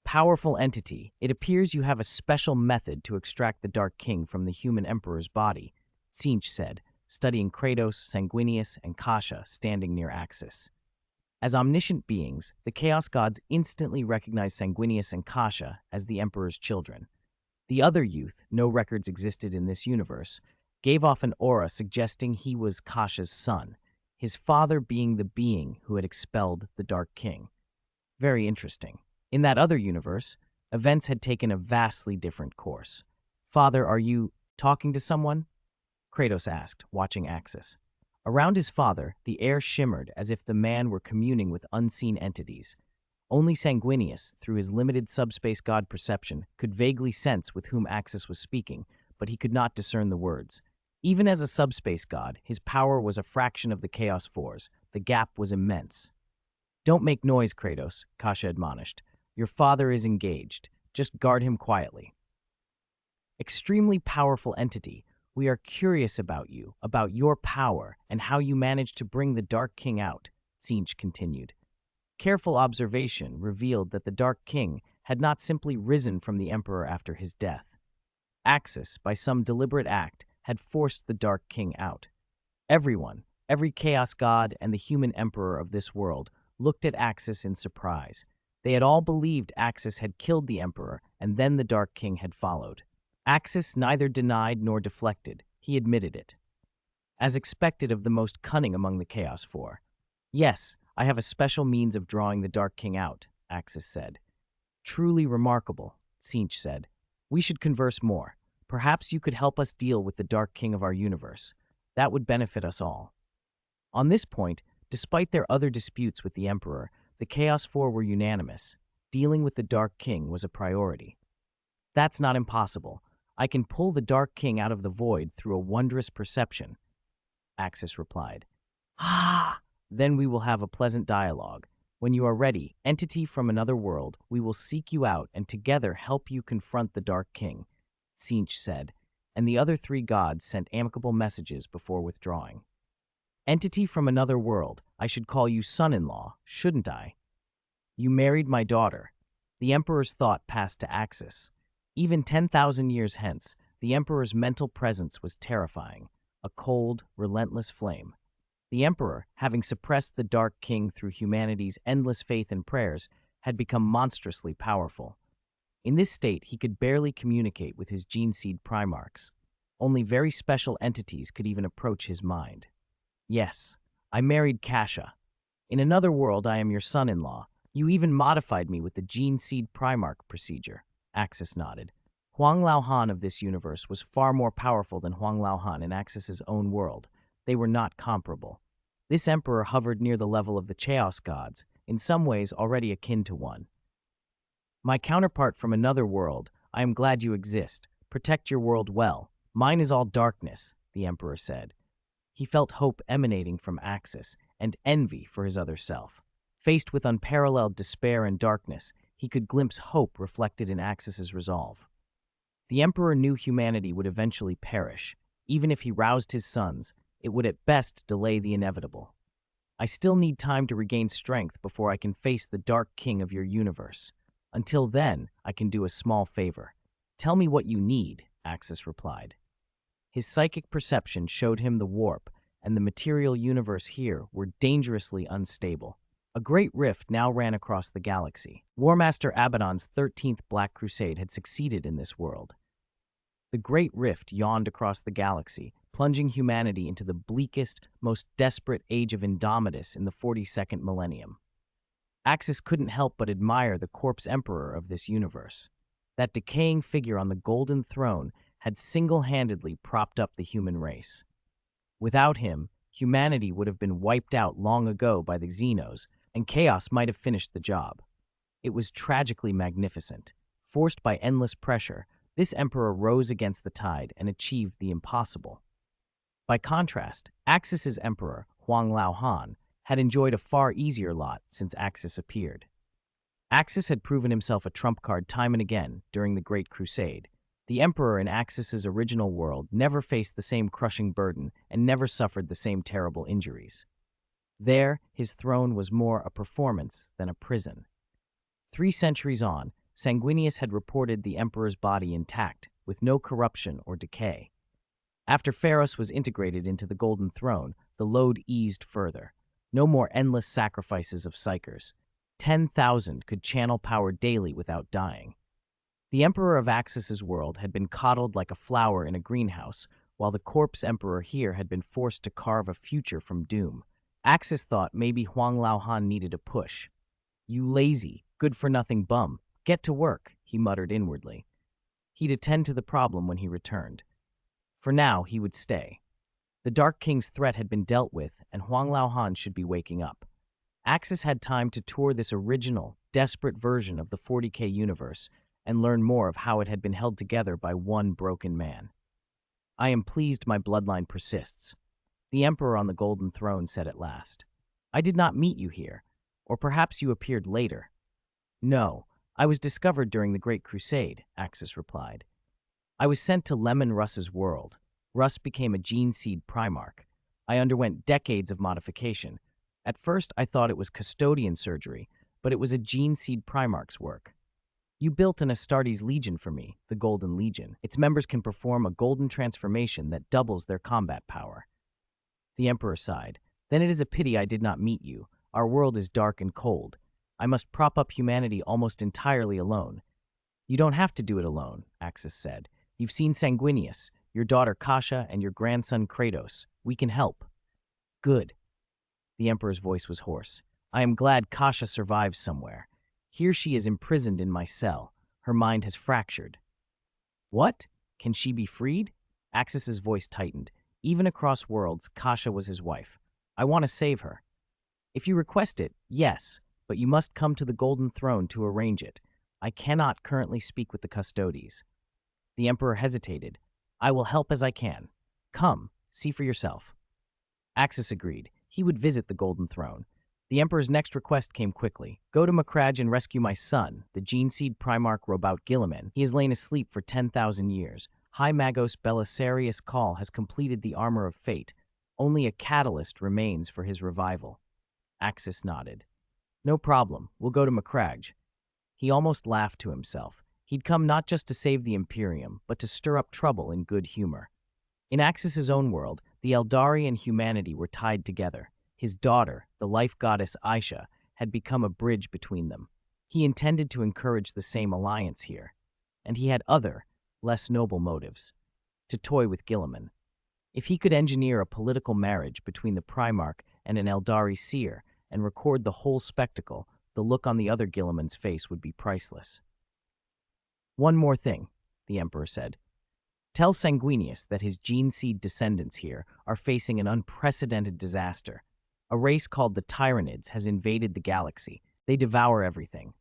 A: Powerful entity, it appears you have a special method to extract the Dark King from the human emperor's body, Tzeentch said, studying Kratos, Sanguinius, and Kasha standing near Axis. As omniscient beings, the Chaos Gods instantly recognized Sanguinius and Kasha as the Emperor's children. The other youth, no records existed in this universe, gave off an aura suggesting he was Kasha's son, his father being the being who had expelled the Dark King. Very interesting. In that other universe, events had taken a vastly different course. Father, are you talking to someone? Kratos asked, watching Axis. Around his father, the air shimmered as if the man were communing with unseen entities. Only Sanguinius, through his limited subspace god perception, could vaguely sense with whom Axis was speaking, but he could not discern the words. Even as a subspace god, his power was a fraction of the Chaos Four's. The gap was immense. Don't make noise, Kratos, Kasha admonished. Your father is engaged. Just guard him quietly. Extremely powerful entity, we are curious about you, about your power, and how you managed to bring the Dark King out, Tzeentch continued. Careful observation revealed that the Dark King had not simply risen from the Emperor after his death. Axis, by some deliberate act, had forced the Dark King out. Everyone, every Chaos God and the human Emperor of this world, looked at Axis in surprise. They had all believed Axis had killed the Emperor, and then the Dark King had followed. Axis neither denied nor deflected. He admitted it. As expected of the most cunning among the Chaos Four. Yes, I have a special means of drawing the Dark King out, Axis said. Truly remarkable, Tzeentch said. We should converse more. Perhaps you could help us deal with the Dark King of our universe. That would benefit us all. On this point, despite their other disputes with the Emperor, the Chaos Four were unanimous. Dealing with the Dark King was a priority. That's not impossible. I can pull the Dark King out of the void through a wondrous perception, Axis replied. Ah! Then we will have a pleasant dialogue. When you are ready, entity from another world, we will seek you out and together help you confront the Dark King, Tzeentch said, and the other three gods sent amicable messages before withdrawing. Entity from another world, I should call you son-in-law, shouldn't I? You married my daughter. The Emperor's thought passed to Axis. Even 10,000 years hence, the Emperor's mental presence was terrifying, a cold, relentless flame. The Emperor, having suppressed the Dark King through humanity's endless faith and prayers, had become monstrously powerful. In this state, he could barely communicate with his gene seed Primarchs. Only very special entities could even approach his mind. Yes, I married Kasha. In another world, I am your son-in-law. You even modified me with the gene seed Primarch procedure. Axis nodded. Huang Laohan of this universe was far more powerful than Huang Laohan in Axis's own world. They were not comparable. This emperor hovered near the level of the Chaos Gods, in some ways already akin to one. My counterpart from another world, I am glad you exist. Protect your world well. Mine is all darkness, the emperor said. He felt hope emanating from Axis and envy for his other self. Faced with unparalleled despair and darkness, he could glimpse hope reflected in Axis's resolve. The Emperor knew humanity would eventually perish. Even if he roused his sons, it would at best delay the inevitable. I still need time to regain strength before I can face the Dark King of your universe. Until then, I can do a small favor. Tell me what you need, Axis replied. His psychic perception showed him the warp, and the material universe here were dangerously unstable. A great rift now ran across the galaxy. Warmaster Abaddon's 13th Black Crusade had succeeded in this world. The great rift yawned across the galaxy, plunging humanity into the bleakest, most desperate age of Indomitus in the 42nd millennium. Axis couldn't help but admire the corpse emperor of this universe. That decaying figure on the golden throne had single-handedly propped up the human race. Without him, humanity would have been wiped out long ago by the Xenos, and chaos might have finished the job. It was tragically magnificent, Forced by endless pressure, this emperor rose against the tide and achieved the impossible. By contrast, Axis's emperor, Huang Lao Han, had enjoyed a far easier lot since Axis appeared. Axis had proven himself a trump card time and again during the Great Crusade. The emperor in Axis's original world never faced the same crushing burden and never suffered the same terrible injuries. There, his throne was more a performance than a prison. 3 centuries on, Sanguinius had reported the emperor's body intact, with no corruption or decay. After Fenris was integrated into the Golden Throne, the load eased further. No more endless sacrifices of psychers. 10,000 could channel power daily without dying. The emperor of Axis's world had been coddled like a flower in a greenhouse, while the corpse emperor here had been forced to carve a future from doom. Axis thought maybe Huang Lao Han needed a push. "You lazy, good-for-nothing bum. Get to work," he muttered inwardly. He'd attend to the problem when he returned. For now, he would stay. The Dark King's threat had been dealt with, and Huang Lao Han should be waking up. Axis had time to tour this original, desperate version of the 40K universe and learn more of how it had been held together by one broken man. "I am pleased my bloodline persists," the Emperor on the Golden Throne said at last. "I did not meet you here, or perhaps you appeared later." "No, I was discovered during the Great Crusade," Axis replied. "I was sent to Leman Russ's world. Russ became a gene seed Primarch. I underwent decades of modification. At first, I thought it was custodian surgery, but it was a gene seed Primarch's work. You built an Astartes Legion for me, the Golden Legion. Its members can perform a golden transformation that doubles their combat power." The Emperor sighed. "Then it is a pity I did not meet you. Our world is dark and cold. I must prop up humanity almost entirely alone." "You don't have to do it alone," Axis said. "You've seen Sanguinius, your daughter Kasha, and your grandson Kratos. We can help." "Good." The Emperor's voice was hoarse. "I am glad Kasha survives somewhere. Here she is imprisoned in my cell. Her mind has fractured." "What? Can she be freed?" Axis's voice tightened. Even across worlds, Kasha was his wife. "I want to save her." "If you request it, yes, but you must come to the Golden Throne to arrange it. I cannot currently speak with the Custodes." The Emperor hesitated. "I will help as I can. Come, see for yourself." Axis agreed. He would visit the Golden Throne. The Emperor's next request came quickly. "Go to Macragge and rescue my son, the Gene Seed Primarch Robout Guilliman. He has lain asleep for 10,000 years. High Magos Belisarius Call has completed the Armor of Fate. Only a catalyst remains for his revival." Axis nodded. "No problem. We'll go to Macragge." He almost laughed to himself. He'd come not just to save the Imperium, but to stir up trouble in good humor. In Axis's own world, the Eldari and humanity were tied together. His daughter, the life goddess Aisha, had become a bridge between them. He intended to encourage the same alliance here. And he had other, less noble motives. To toy with Guilliman. If he could engineer a political marriage between the Primarch and an Eldari seer and record the whole spectacle, the look on the other Guilliman's face would be priceless. "One more thing," the Emperor said. "Tell Sanguinius that his gene seed descendants here are facing an unprecedented disaster. A race called the Tyranids has invaded the galaxy. They devour everything.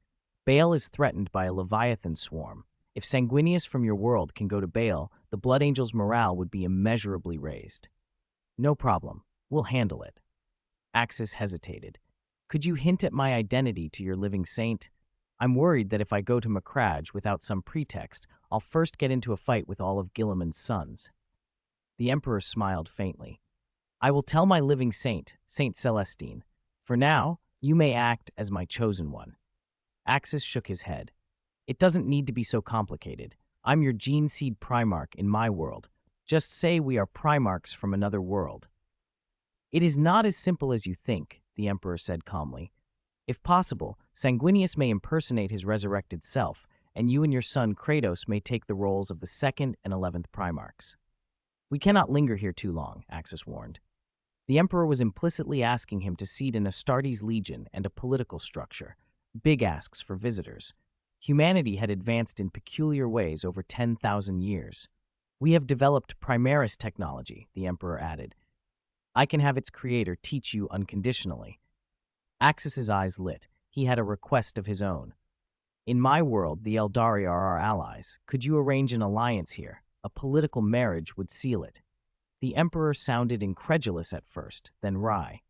A: Baal is threatened by a Leviathan swarm. If Sanguinius from your world can go to Baal, the Blood Angel's morale would be immeasurably raised." "No problem. We'll handle it." Axis hesitated. "Could you hint at my identity to your living saint? I'm worried that if I go to Macragge without some pretext, I'll first get into a fight with all of Guilliman's sons." The Emperor smiled faintly. "I will tell my living saint, Saint Celestine. For now, you may act as my chosen one." Axis shook his head. "It doesn't need to be so complicated. I'm your gene seed Primarch in my world. Just say we are Primarchs from another world." "It is not as simple as you think," the Emperor said calmly. "If possible, Sanguinius may impersonate his resurrected self, and you and your son Kratos may take the roles of the 2nd and 11th Primarchs." "We cannot linger here too long," Axis warned. The Emperor was implicitly asking him to seed an Astartes Legion and a political structure. Big asks for visitors. Humanity had advanced in peculiar ways over 10,000 years. "We have developed Primaris technology," the Emperor added. "I can have its creator teach you unconditionally." Axis's eyes lit. He had a request of his own. In my world, the Eldari are our allies. Could you arrange an alliance here? A political marriage would seal it. The Emperor sounded incredulous at first, then wry.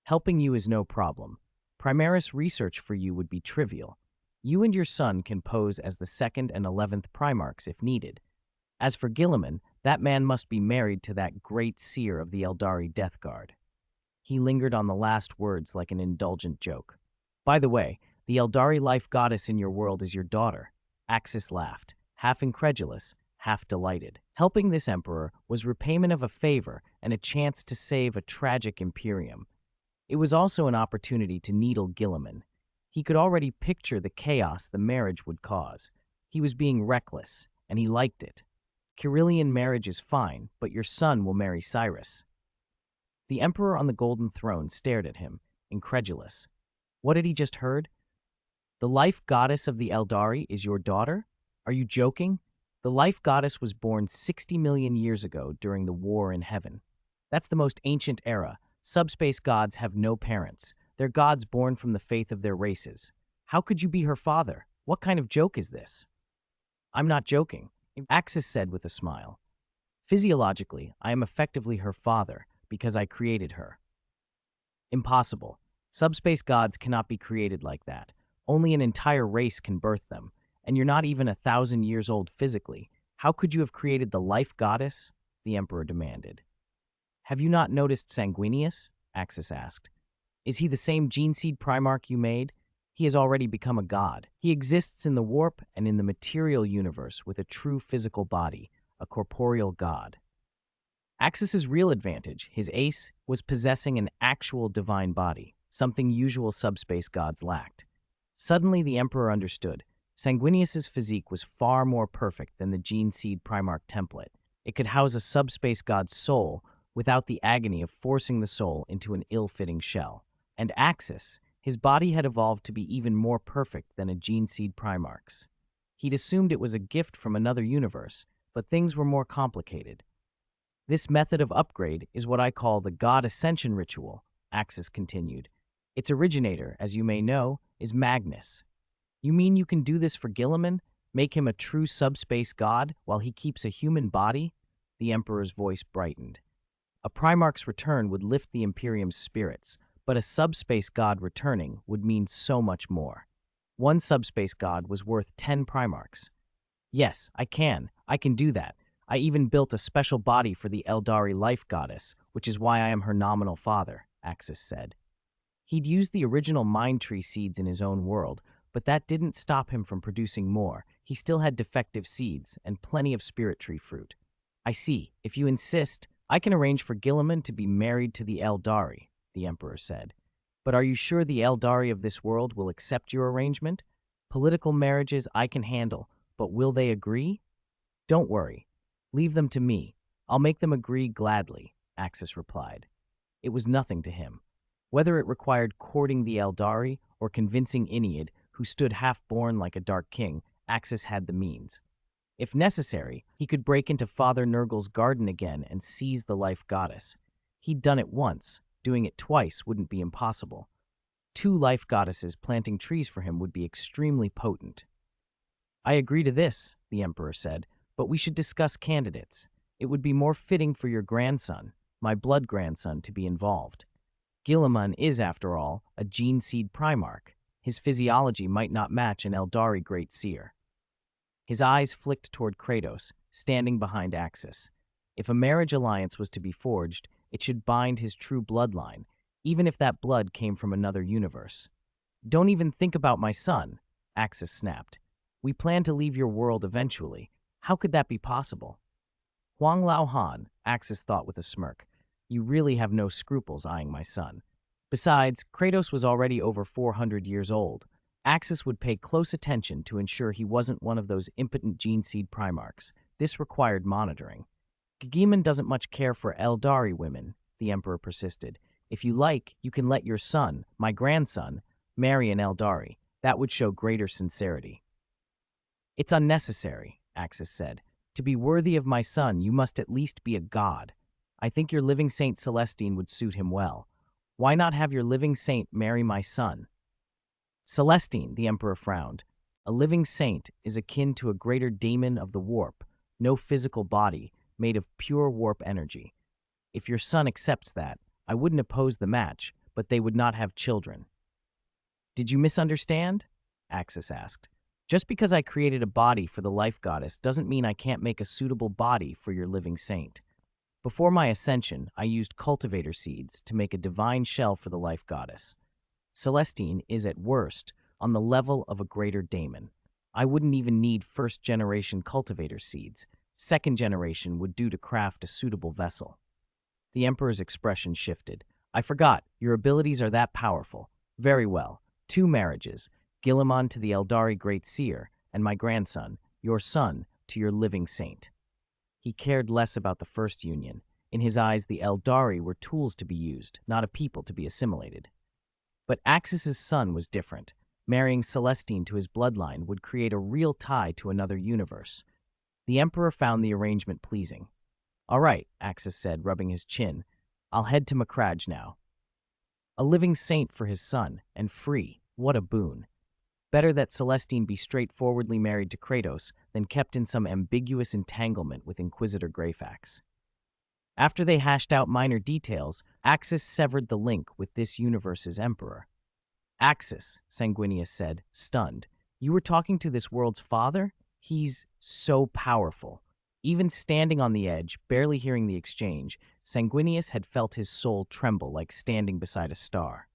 A: Helping you is no problem. Primaris research for you would be trivial. You and your son can pose as the 2nd and 11th Primarchs if needed. As for Guilliman, that man must be married to that great seer of the Eldari Death Guard. He lingered on the last words like an indulgent joke. By the way, the Eldari life goddess in your world is your daughter. Axis laughed, half incredulous, half delighted. Helping this emperor was repayment of a favor and a chance to save a tragic Imperium. It was also an opportunity to needle Guilliman. He could already picture the chaos the marriage would cause. He was being reckless, and he liked it. Kyrillian marriage is fine, but your son will marry Cyrus. The emperor on the golden throne stared at him, incredulous. What had he just heard? The life goddess of the Eldari is your daughter? Are you joking? The life goddess was born 60 million years ago during the war in heaven. That's the most ancient era. Subspace gods have no parents. They're gods born from the faith of their races. How could you be her father? What kind of joke is this? I'm not joking, Axis said with a smile. Physiologically, I am effectively her father because I created her. Impossible. Subspace gods cannot be created like that. Only an entire race can birth them, and you're not even 1,000 years old physically. How could you have created the life goddess? The Emperor demanded. Have you not noticed Sanguinius? Axis asked. Is he the same gene seed Primarch you made? He has already become a god. He exists in the warp and in the material universe with a true physical body, a corporeal god. Axis's real advantage, his ace, was possessing an actual divine body, something usual subspace gods lacked. Suddenly the Emperor understood. Sanguinius's physique was far more perfect than the gene seed Primarch template. It could house a subspace god's soul without the agony of forcing the soul into an ill-fitting shell. And Axis, his body had evolved to be even more perfect than a gene seed Primarch's. He'd assumed it was a gift from another universe, but things were more complicated. This method of upgrade is what I call the God Ascension Ritual, Axis continued. Its originator, as you may know, is Magnus. You mean you can do this for Guilliman? Make him a true subspace god while he keeps a human body? The Emperor's voice brightened. A Primarch's return would lift the Imperium's spirits, but a subspace god returning would mean so much more. One subspace god was worth 10 Primarchs. Yes, I can do that. I even built a special body for the Eldari life goddess, which is why I am her nominal father, Axis said. He'd used the original mind tree seeds in his own world, but that didn't stop him from producing more. He still had defective seeds and plenty of spirit tree fruit. I see. If you insist, I can arrange for Guilliman to be married to the Eldari, the Emperor said. But are you sure the Eldari of this world will accept your arrangement? Political marriages I can handle, but will they agree? Don't worry. Leave them to me. I'll make them agree gladly, Axis replied. It was nothing to him. Whether it required courting the Eldari or convincing Ennead, who stood half-born like a dark king, Axis had the means. If necessary, he could break into Father Nurgle's garden again and seize the life goddess. He'd done it once. Doing it twice wouldn't be impossible. 2 life goddesses planting trees for him would be extremely potent. I agree to this, the Emperor said, but we should discuss candidates. It would be more fitting for your grandson, my blood grandson, to be involved. Guilliman is, after all, a gene seed Primarch. His physiology might not match an Eldari Great Seer. His eyes flicked toward Kratos, standing behind Axis. If a marriage alliance was to be forged, it should bind his true bloodline, even if that blood came from another universe. Don't even think about my son, Axis snapped. We plan to leave your world eventually. How could that be possible? Huang Lao Han, Axis thought with a smirk. You really have no scruples eyeing my son. Besides, Kratos was already over 400 years old. Axis would pay close attention to ensure he wasn't one of those impotent gene seed Primarchs. This required monitoring. Guilliman doesn't much care for Eldari women, the Emperor persisted. If you like, you can let your son, my grandson, marry an Eldari. That would show greater sincerity. It's unnecessary, Axis said. To be worthy of my son, you must at least be a god. I think your living saint Celestine would suit him well. Why not have your living saint marry my son? Celestine, the Emperor frowned. A living saint is akin to a greater daemon of the warp, no physical body, made of pure warp energy. If your son accepts that, I wouldn't oppose the match, but they would not have children. Did you misunderstand? Axis asked. Just because I created a body for the life goddess doesn't mean I can't make a suitable body for your living saint. Before my ascension, I used cultivator seeds to make a divine shell for the life goddess. Celestine is, at worst, on the level of a greater daemon. I wouldn't even need first-generation cultivator seeds. Second generation would do to craft a suitable vessel. The Emperor's expression shifted. I forgot, your abilities are that powerful. Very well. 2 marriages, Guilliman to the Eldari Great Seer, and my grandson, your son, to your living saint. He cared less about the first union. In his eyes, the Eldari were tools to be used, not a people to be assimilated. But Axis's son was different. Marrying Celestine to his bloodline would create a real tie to another universe. The Emperor found the arrangement pleasing. All right, Axis said, rubbing his chin. I'll head to Macragge now. A living saint for his son, and free. What a boon. Better that Celestine be straightforwardly married to Kratos than kept in some ambiguous entanglement with Inquisitor Greyfax. After they hashed out minor details, Axis severed the link with this universe's emperor. Axis, Sanguinius said, stunned. You were talking to this world's father? He's so powerful. Even standing on the edge, barely hearing the exchange, Sanguinius had felt his soul tremble like standing beside a star.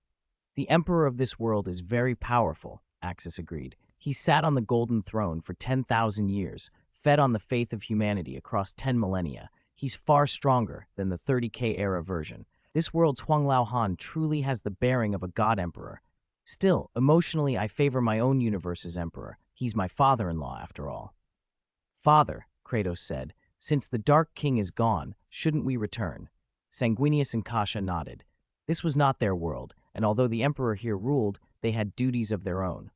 A: The emperor of this world is very powerful, Axis agreed. He sat on the golden throne for 10,000 years, fed on the faith of humanity across 10 millennia. He's far stronger than the 30K era version. This world's Huang Lao Han truly has the bearing of a god emperor. Still, emotionally, I favor my own universe's emperor. He's my father-in-law, after all. Father, Kratos said, since the Dark King is gone, shouldn't we return? Sanguinius and Kasha nodded. This was not their world, and although the emperor here ruled, they had duties of their own.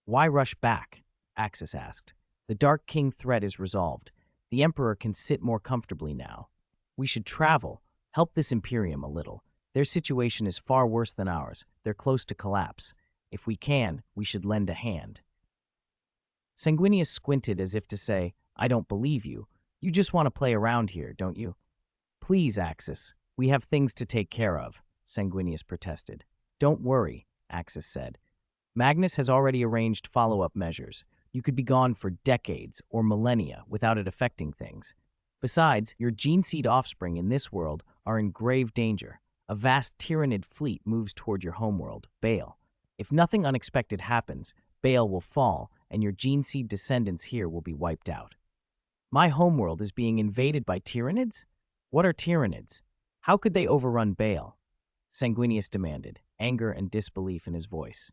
A: Why rush back? Axis asked. The Dark King threat is resolved. The emperor can sit more comfortably now. We should travel, help this Imperium a little. Their situation is far worse than ours. They're close to collapse. If we can, we should lend a hand. Sanguinius squinted as if to say, I don't believe you. You just want to play around here, don't you? Please, Axis. We have things to take care of, Sanguinius protested. Don't worry, Axis said. Magnus has already arranged follow-up measures. You could be gone for decades or millennia without it affecting things. Besides, your gene-seed offspring in this world are in grave danger. A vast Tyranid fleet moves toward your homeworld, Baal. If nothing unexpected happens, Baal will fall, and your gene-seed descendants here will be wiped out. My homeworld is being invaded by Tyranids? What are Tyranids? How could they overrun Baal? Sanguinius demanded, anger and disbelief in his voice.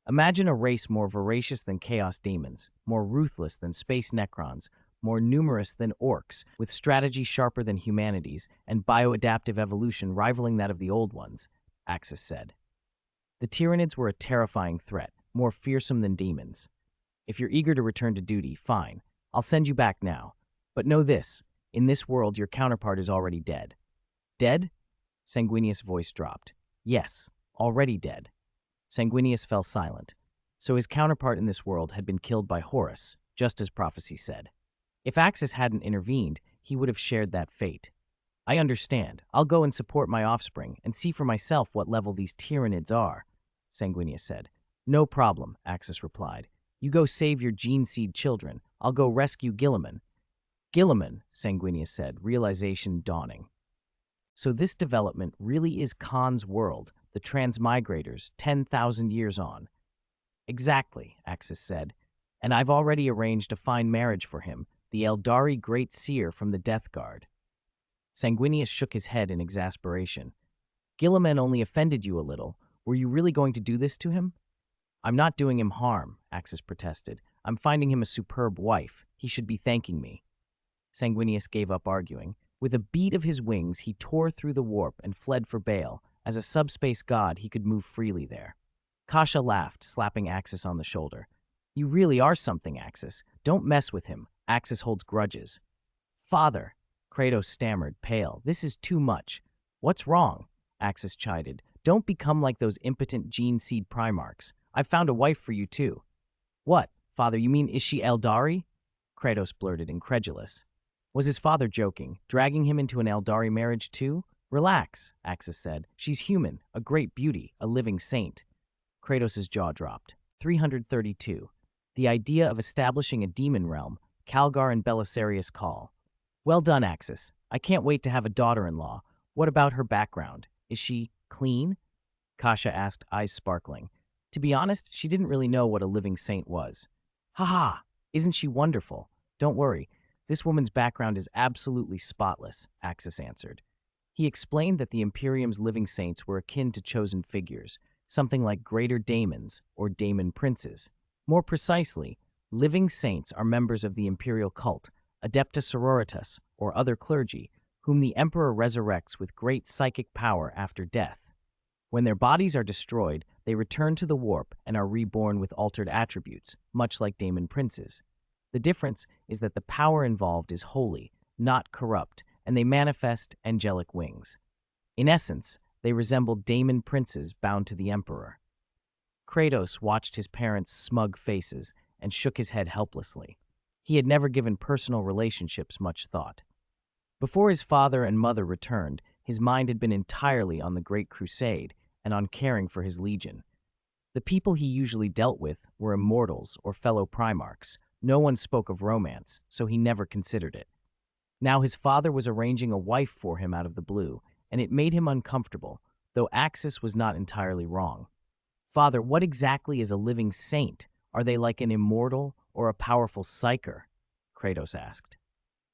A: Imagine a race more voracious than chaos demons, more ruthless than space Necrons, more numerous than orcs, with strategy sharper than humanity's, and bioadaptive evolution rivaling that of the old ones, Axis said. The Tyranids were a terrifying threat, more fearsome than demons. If you're eager to return to duty, fine. I'll send you back now. But know this, in this world your counterpart is already dead. Dead? Sanguinius' voice dropped. Yes, already dead. Sanguinius fell silent. So his counterpart in this world had been killed by Horus, just as prophecy said. If Axis hadn't intervened, he would have shared that fate. I understand. I'll go and support my offspring and see for myself what level these Tyranids are, Sanguinius said. No problem, Axis replied. You go save your gene-seed children. I'll go rescue Guilliman. Guilliman, Sanguinius said, realization dawning. So this development really is Khan's world, the transmigrators, 10,000 years on. Exactly, Axis said. And I've already arranged a fine marriage for him, the Eldari Great Seer from the Death Guard. Sanguinius shook his head in exasperation. Guilliman only offended you a little. Were you really going to do this to him? I'm not doing him harm, Axis protested. I'm finding him a superb wife. He should be thanking me. Sanguinius gave up arguing. With a beat of his wings, he tore through the warp and fled for Baal. As a subspace god, he could move freely there. Kasha laughed, slapping Axis on the shoulder. You really are something, Axis. Don't mess with him. Axis holds grudges. Father, Kratos stammered, pale. This is too much. What's wrong? Axis chided. Don't become like those impotent gene-seed Primarchs. I've found a wife for you too. What? Father, you mean is she Eldari? Kratos blurted, incredulous. Was his father joking, dragging him into an Eldari marriage too? Relax, Axis said. She's human, a great beauty, a living saint. Kratos' jaw dropped. 332. The idea of establishing a demon realm, Calgar and Belisarius call. Well done, Axis. I can't wait to have a daughter-in-law. What about her background? Is she clean? Kasha asked, eyes sparkling. To be honest, she didn't really know what a living saint was. Haha, isn't she wonderful? Don't worry, this woman's background is absolutely spotless, Axis answered. He explained that the Imperium's living saints were akin to chosen figures, something like greater daemons or daemon princes. More precisely, living saints are members of the imperial cult, adepta sororitas, or other clergy, whom the emperor resurrects with great psychic power after death. When their bodies are destroyed, they return to the warp and are reborn with altered attributes, much like daemon princes. The difference is that the power involved is holy, not corrupt, and they manifest angelic wings. In essence, they resemble daemon princes bound to the emperor. Kratos watched his parents' smug faces and shook his head helplessly. He had never given personal relationships much thought. Before his father and mother returned, his mind had been entirely on the Great Crusade and on caring for his legion. The people he usually dealt with were immortals or fellow Primarchs. No one spoke of romance, so he never considered it. Now his father was arranging a wife for him out of the blue, and it made him uncomfortable, though Axis was not entirely wrong. Father, what exactly is a living saint? Are they like an immortal or a powerful psyker? Kratos asked.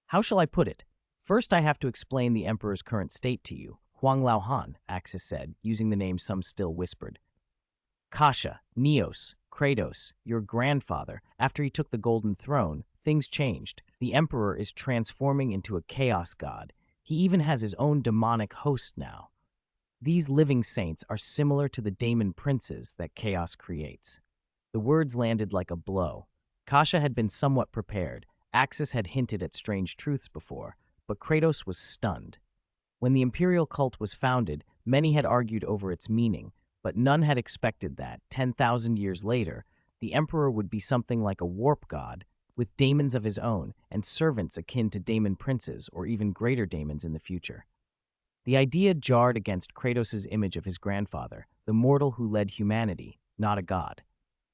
A: How shall I put it? First, I have to explain the Emperor's current state to you. Huang Lao Han, Axis said, using the name some still whispered. Kasha, Neos, Kratos, your grandfather, after he took the Golden Throne, things changed. The Emperor is transforming into a chaos god. He even has his own demonic host now. These living saints are similar to the daemon princes that chaos creates. The words landed like a blow. Kasha had been somewhat prepared. Axis had hinted at strange truths before, but Kratos was stunned. When the imperial cult was founded, many had argued over its meaning, but none had expected that, 10,000 years later, the Emperor would be something like a warp god, with daemons of his own and servants akin to daemon princes or even greater daemons in the future. The idea jarred against Kratos' image of his grandfather, the mortal who led humanity, not a god.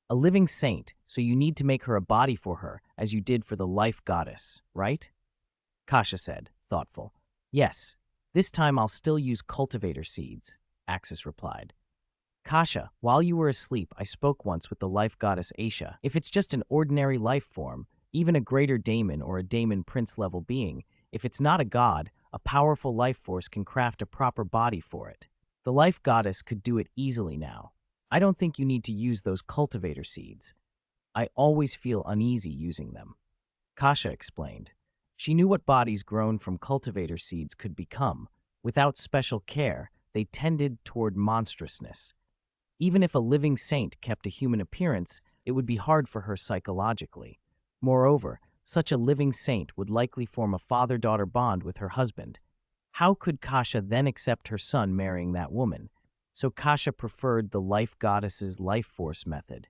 A: A living saint, so you need to make her a body for her, as you did for the life goddess, right? Kasha said, thoughtful. Yes, this time I'll still use cultivator seeds, Axis replied. Kasha, while you were asleep, I spoke once with the life goddess Aisha. If it's just an ordinary life form, even a greater daemon or a daemon prince-level being, if it's not a god, a powerful life force can craft a proper body for it. The life goddess could do it easily now. I don't think you need to use those cultivator seeds. I always feel uneasy using them. Kasha explained. She knew what bodies grown from cultivator seeds could become. Without special care, they tended toward monstrousness. Even if a living saint kept a human appearance, it would be hard for her psychologically. Moreover, such a living saint would likely form a father-daughter bond with her husband. How could Kasha then accept her son marrying that woman? So Kasha preferred the life goddess's life force method.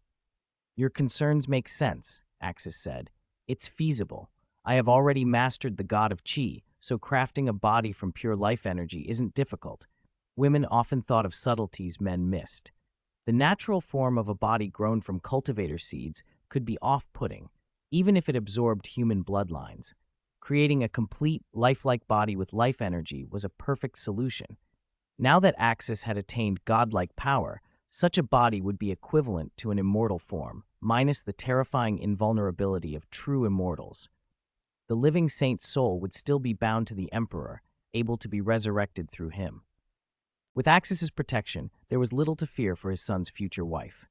A: Your concerns make sense, Axis said. It's feasible. I have already mastered the god of Chi, so crafting a body from pure life energy isn't difficult. Women often thought of subtleties men missed. The natural form of a body grown from cultivator seeds could be off-putting, even if it absorbed human bloodlines. Creating a complete, lifelike body with life energy was a perfect solution. Now that Axis had attained godlike power, such a body would be equivalent to an immortal form, minus the terrifying invulnerability of true immortals. The living saint's soul would still be bound to the Emperor, able to be resurrected through him. With Axis's protection, there was little to fear for his son's future wife.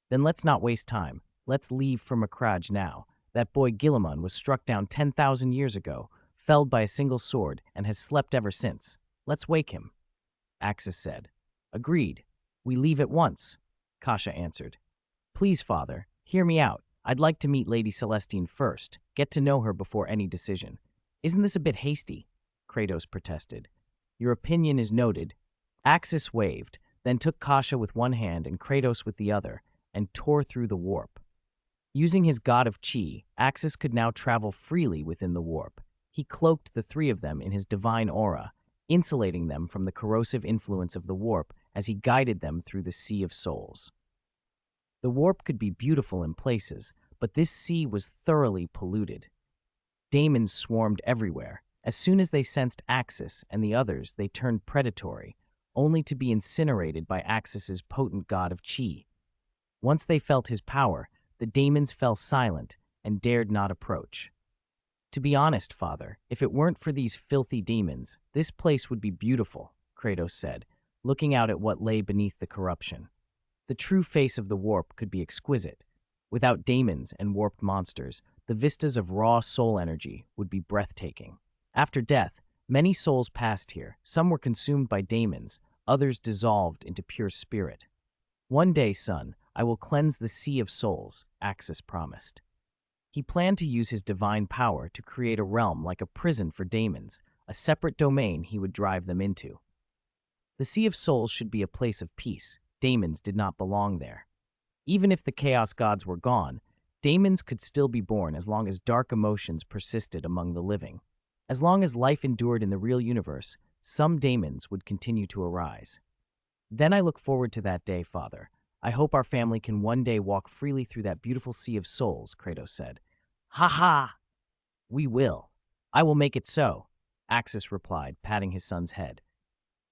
A: Then let's not waste time. Let's leave for Makraj now. That boy Guilliman was struck down 10,000 years ago, felled by a single sword, and has slept ever since. Let's wake him. Axis said. Agreed. We leave at once, Kasha answered. Please, father, hear me out. I'd like to meet Lady Celestine first, get to know her before any decision. Isn't this a bit hasty? Kratos protested. Your opinion is noted. Axis waved, then took Kasha with one hand and Kratos with the other, and tore through the warp. Using his god of chi, Axis could now travel freely within the warp. He cloaked the three of them in his divine aura, insulating them from the corrosive influence of the warp as he guided them through the Sea of Souls. The warp could be beautiful in places, but this sea was thoroughly polluted. Daemons swarmed everywhere. As soon as they sensed Axis and the others, they turned predatory, only to be incinerated by Axis's potent god of chi. Once they felt his power, the daemons fell silent and dared not approach. To be honest, Father, if it weren't for these filthy demons, this place would be beautiful, Kratos said, looking out at what lay beneath the corruption. The true face of the warp could be exquisite. Without daemons and warped monsters, the vistas of raw soul energy would be breathtaking. After death, many souls passed here. Some were consumed by daemons, others dissolved into pure spirit. One day, son, I will cleanse the Sea of Souls, Axis promised. He planned to use his divine power to create a realm like a prison for daemons, a separate domain he would drive them into. The Sea of Souls should be a place of peace. Daemons did not belong there. Even if the Chaos Gods were gone, daemons could still be born as long as dark emotions persisted among the living. As long as life endured in the real universe, some daemons would continue to arise. Then I look forward to that day, Father. I hope our family can one day walk freely through that beautiful Sea of Souls, Kratos said. Ha ha! We will. I will make it so, Axis replied, patting his son's head.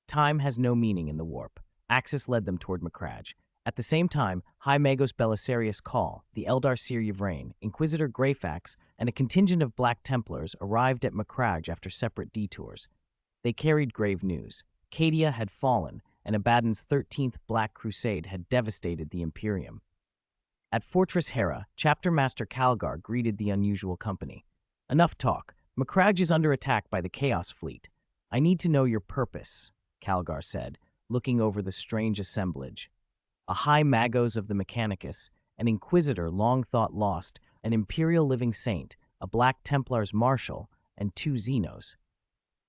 A: Time has no meaning in the warp. Axis led them toward Macragge. At the same time, High Magos Belisarius Call, the Eldar Seer Yvraine, Inquisitor Greyfax, and a contingent of Black Templars arrived at Macragge after separate detours. They carried grave news. Cadia had fallen, and Abaddon's 13th Black Crusade had devastated the Imperium. At Fortress Hera, Chapter Master Calgar greeted the unusual company. Enough talk. Macragge is under attack by the Chaos Fleet. I need to know your purpose, Calgar said, looking over the strange assemblage. A High Magos of the Mechanicus, an Inquisitor long thought lost, an Imperial Living Saint, a Black Templar's Marshal, and 2 Xenos.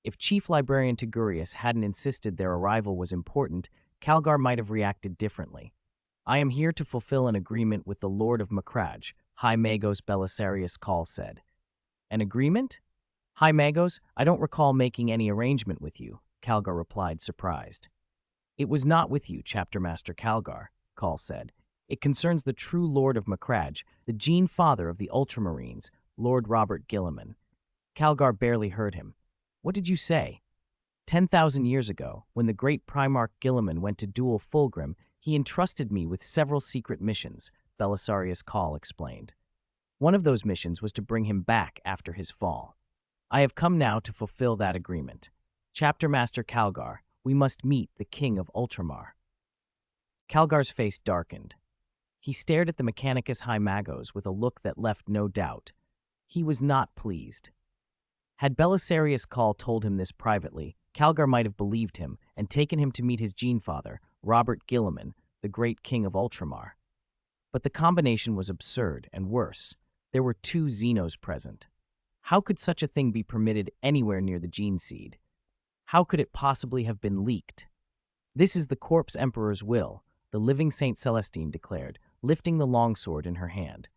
A: If Chief Librarian Tigurius hadn't insisted their arrival was important, Calgar might have reacted differently. I am here to fulfill an agreement with the Lord of Macragge, High Magos Belisarius Call said. An agreement? High Magos, I don't recall making any arrangement with you, Calgar replied, surprised. It was not with you, Chapter Master Calgar, Call said. It concerns the true Lord of Macragge, the Gene Father of the Ultramarines, Lord Robert Guilliman. Calgar barely heard him. What did you say? 10,000 years ago, when the great Primarch Guilliman went to duel Fulgrim, he entrusted me with several secret missions, Belisarius Call explained. One of those missions was to bring him back after his fall. I have come now to fulfill that agreement. Chapter Master Calgar, we must meet the King of Ultramar. Calgar's face darkened. He stared at the Mechanicus High Magos with a look that left no doubt. He was not pleased. Had Belisarius Call told him this privately, Calgar might have believed him and taken him to meet his gene father, Robert Guilliman, the great king of Ultramar. But the combination was absurd and worse. There were 2 Xenos present. How could such a thing be permitted anywhere near the gene seed? How could it possibly have been leaked? This is the Corpse Emperor's will, the living Saint Celestine declared, lifting the longsword in her hand.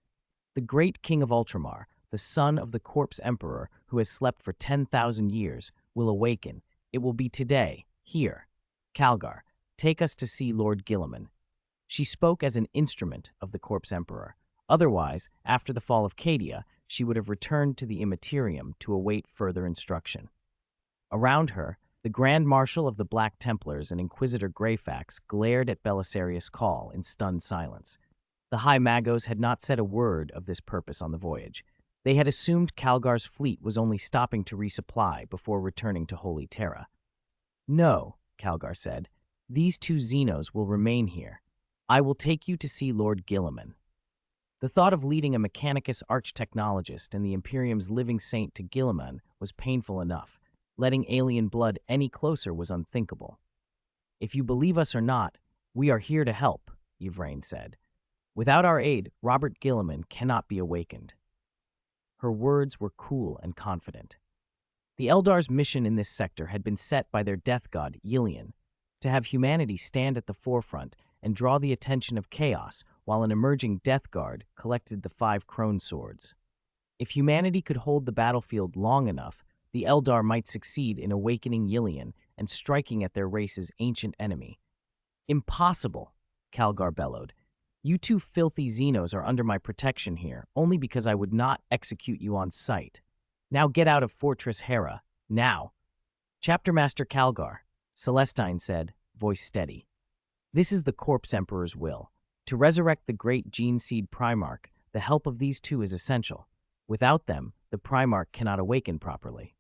A: The great king of Ultramar, the son of the Corpse Emperor who has slept for 10,000 years, will awaken. It will be today, here. Calgar, take us to see Lord Guilliman. She spoke as an instrument of the Corpse Emperor. Otherwise, after the fall of Cadia, she would have returned to the Imperium to await further instruction. Around her, the Grand Marshal of the Black Templars and Inquisitor Greyfax glared at Belisarius Call in stunned silence. The High Magos had not said a word of this purpose on the voyage. They had assumed Calgar's fleet was only stopping to resupply before returning to Holy Terra. No, Calgar said, these 2 Xenos will remain here. I will take you to see Lord Guilliman. The thought of leading a Mechanicus arch-technologist and the Imperium's living saint to Guilliman was painful enough. Letting alien blood any closer was unthinkable. If you believe us or not, we are here to help, Yvraine said. Without our aid, Robert Guilliman cannot be awakened. Her words were cool and confident. The Eldar's mission in this sector had been set by their death god, Yilian, to have humanity stand at the forefront and draw the attention of chaos, while an emerging Death Guard collected the 5 Khorne swords. If humanity could hold the battlefield long enough, the Eldar might succeed in awakening Yllian and striking at their race's ancient enemy. Impossible, Calgar bellowed. You 2 filthy Xenos are under my protection here, only because I would not execute you on sight. Now get out of Fortress Hera, now. Chapter Master Calgar, Celestine said, voice steady. This is the Corpse Emperor's will. To resurrect the great gene seed Primarch, the help of these 2 is essential. Without them, the Primarch cannot awaken properly.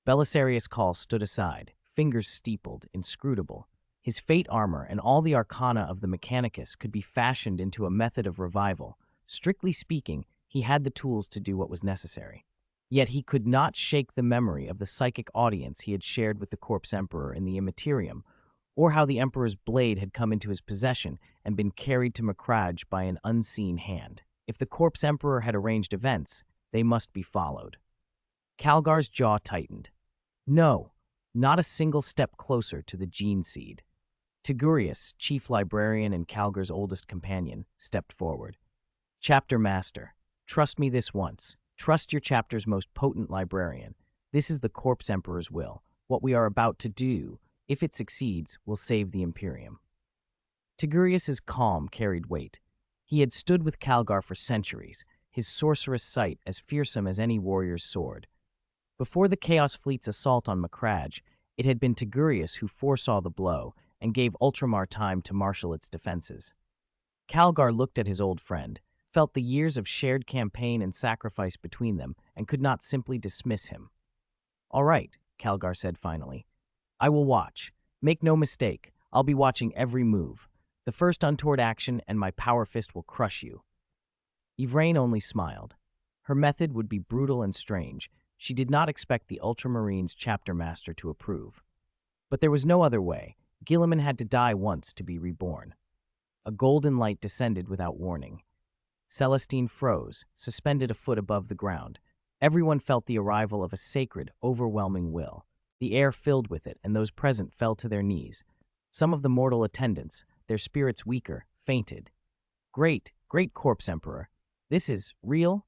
A: Belisarius Cawl stood aside, fingers steepled, inscrutable. His fate armor and all the arcana of the Mechanicus could be fashioned into a method of revival. Strictly speaking, he had the tools to do what was necessary. Yet he could not shake the memory of the psychic audience he had shared with the Corpse Emperor in the Imperium, or how the Emperor's blade had come into his possession and been carried to Macragge by an unseen hand. If the Corpse Emperor had arranged events, they must be followed. Calgar's jaw tightened. No, not a single step closer to the gene seed. Tigurius, chief librarian and Calgar's oldest companion, stepped forward. Chapter Master, trust me this once. Trust your chapter's most potent librarian. This is the Corpse Emperor's will. What we are about to do, if it succeeds, will save the Imperium. Tigurius's calm carried weight. He had stood with Calgar for centuries, his sorcerous sight as fearsome as any warrior's sword. Before the Chaos Fleet's assault on Macragge, it had been Tigurius who foresaw the blow and gave Ultramar time to marshal its defenses. Calgar looked at his old friend, felt the years of shared campaign and sacrifice between them, and could not simply dismiss him. All right, Calgar said finally. I will watch. Make no mistake, I'll be watching every move. The first untoward action and my power fist will crush you. Yvraine only smiled. Her method would be brutal and strange. She did not expect the Ultramarines chapter master to approve. But there was no other way. Guilliman had to die once to be reborn. A golden light descended without warning. Celestine froze, suspended a foot above the ground. Everyone felt the arrival of a sacred, overwhelming will. The air filled with it, and those present fell to their knees. Some of the mortal attendants, their spirits weaker, fainted. Great, great Corpse Emperor. This is real?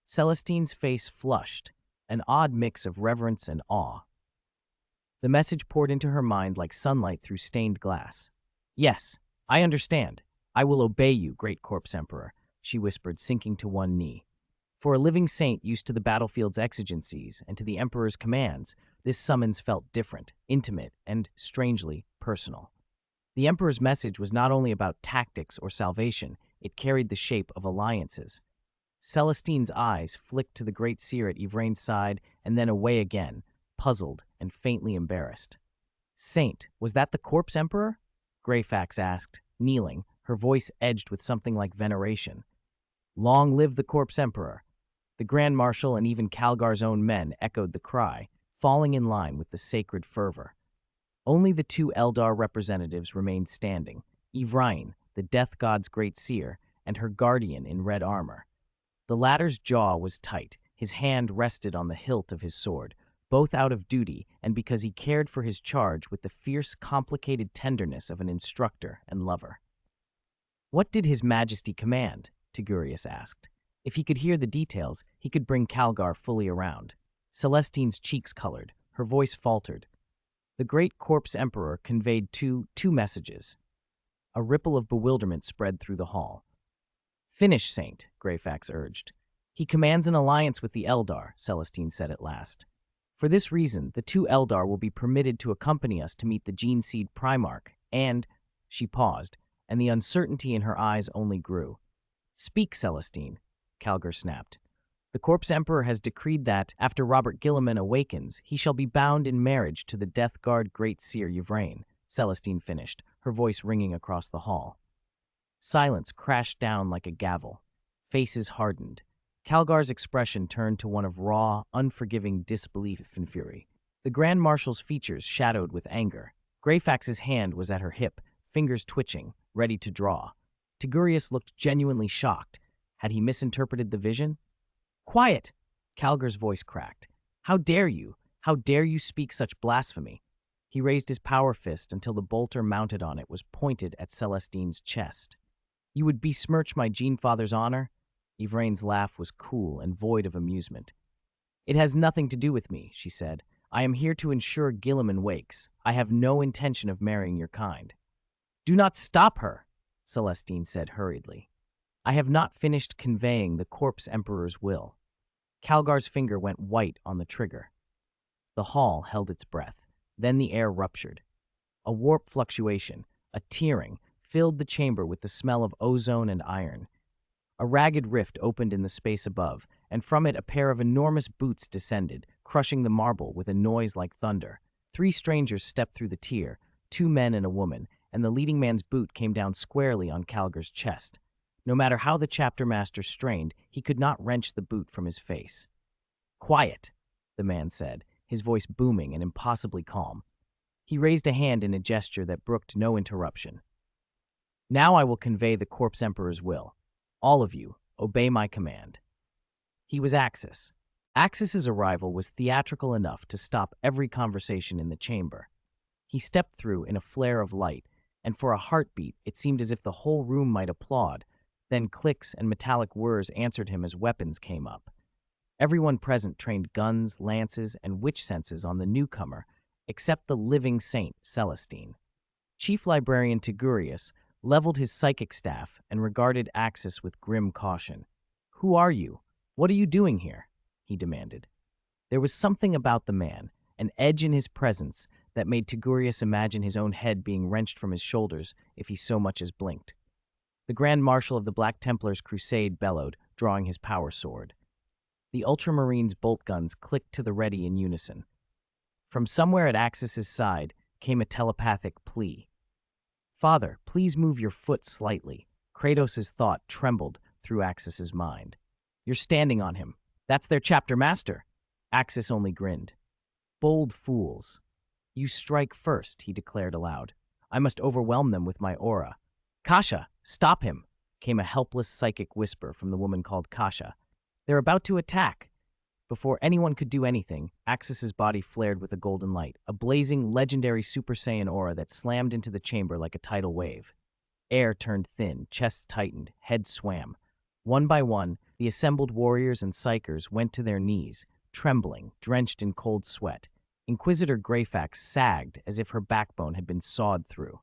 A: Celestine's face flushed, an odd mix of reverence and awe. The message poured into her mind like sunlight through stained glass. Yes, I understand. I will obey you, great Corpse Emperor, she whispered, sinking to one knee. For a living saint used to the battlefield's exigencies and to the Emperor's commands, this summons felt different, intimate, and, strangely, personal. The Emperor's message was not only about tactics or salvation, it carried the shape of alliances. Celestine's eyes flicked to the Great Seer at Yvraine's side and then away again, puzzled and faintly embarrassed. Saint, was that the Corpse Emperor? Greyfax asked, kneeling, her voice edged with something like veneration. Long live the Corpse Emperor! The Grand Marshal and even Calgar's own men echoed the cry, falling in line with the sacred fervor. Only the 2 Eldar representatives remained standing, Yvraine, the Death God's Great Seer, and her guardian in red armor. The latter's jaw was tight, his hand rested on the hilt of his sword, both out of duty and because he cared for his charge with the fierce, complicated tenderness of an instructor and lover. What did His Majesty command? Tigurius asked. If he could hear the details, he could bring Calgar fully around. Celestine's cheeks colored, her voice faltered. The great Corpse Emperor conveyed two messages. A ripple of bewilderment spread through the hall. Finish, Saint, Greyfax urged. He commands an alliance with the Eldar, Celestine said at last. For this reason, the 2 Eldar will be permitted to accompany us to meet the Gene Seed Primarch, and, she paused, and the uncertainty in her eyes only grew. Speak, Celestine, Calgar snapped. The Corpse Emperor has decreed that, after Robert Guilliman awakens, he shall be bound in marriage to the Death Guard Great Seer Yvraine, Celestine finished, her voice ringing across the hall. Silence crashed down like a gavel. Faces hardened. Calgar's expression turned to one of raw, unforgiving disbelief and fury. The Grand Marshal's features shadowed with anger. Greyfax's hand was at her hip, fingers twitching, ready to draw. Tigurius looked genuinely shocked. Had he misinterpreted the vision? Quiet! Calgar's voice cracked. How dare you? How dare you speak such blasphemy? He raised his power fist until the bolter mounted on it was pointed at Celestine's chest. You would besmirch my gene-father's honor? Yvraine's laugh was cool and void of amusement. It has nothing to do with me, she said. I am here to ensure Guilliman wakes. I have no intention of marrying your kind. Do not stop her, Celestine said hurriedly. I have not finished conveying the Corpse Emperor's will. Calgar's finger went white on the trigger. The hall held its breath. Then the air ruptured. A warp fluctuation, a tearing, filled the chamber with the smell of ozone and iron. A ragged rift opened in the space above, and from it a pair of enormous boots descended, crushing the marble with a noise like thunder. 3 strangers stepped through the tier, 2 men and a woman, and the leading man's boot came down squarely on Calgar's chest. No matter how the chapter master strained, he could not wrench the boot from his face. Quiet, the man said, his voice booming and impossibly calm. He raised a hand in a gesture that brooked no interruption. Now I will convey the Corpse Emperor's will. All of you, obey my command. He was Axis. Axis's arrival was theatrical enough to stop every conversation in the chamber. He stepped through in a flare of light, and for a heartbeat it seemed as if the whole room might applaud. Then clicks and metallic whirs answered him as weapons came up. Everyone present trained guns, lances, and witch senses on the newcomer, except the living saint, Celestine. Chief Librarian Tigurius leveled his psychic staff and regarded Axis with grim caution. Who are you? What are you doing here? He demanded. There was something about the man, an edge in his presence, that made Tigurius imagine his own head being wrenched from his shoulders if he so much as blinked. The Grand Marshal of the Black Templars' crusade bellowed, drawing his power sword. The Ultramarines' bolt guns clicked to the ready in unison. From somewhere at Axis's side came a telepathic plea. Father, please move your foot slightly. Kratos' thought trembled through Axis's mind. You're standing on him. That's their chapter master. Axis only grinned. Bold fools. You strike first, he declared aloud. I must overwhelm them with my aura. Kasha, stop him, came a helpless psychic whisper from the woman called Kasha. They're about to attack. Before anyone could do anything, Axis's body flared with a golden light, a blazing, legendary Super Saiyan aura that slammed into the chamber like a tidal wave. Air turned thin, chests tightened, heads swam. One by one, the assembled warriors and psychers went to their knees, trembling, drenched in cold sweat. Inquisitor Greyfax sagged as if her backbone had been sawed through.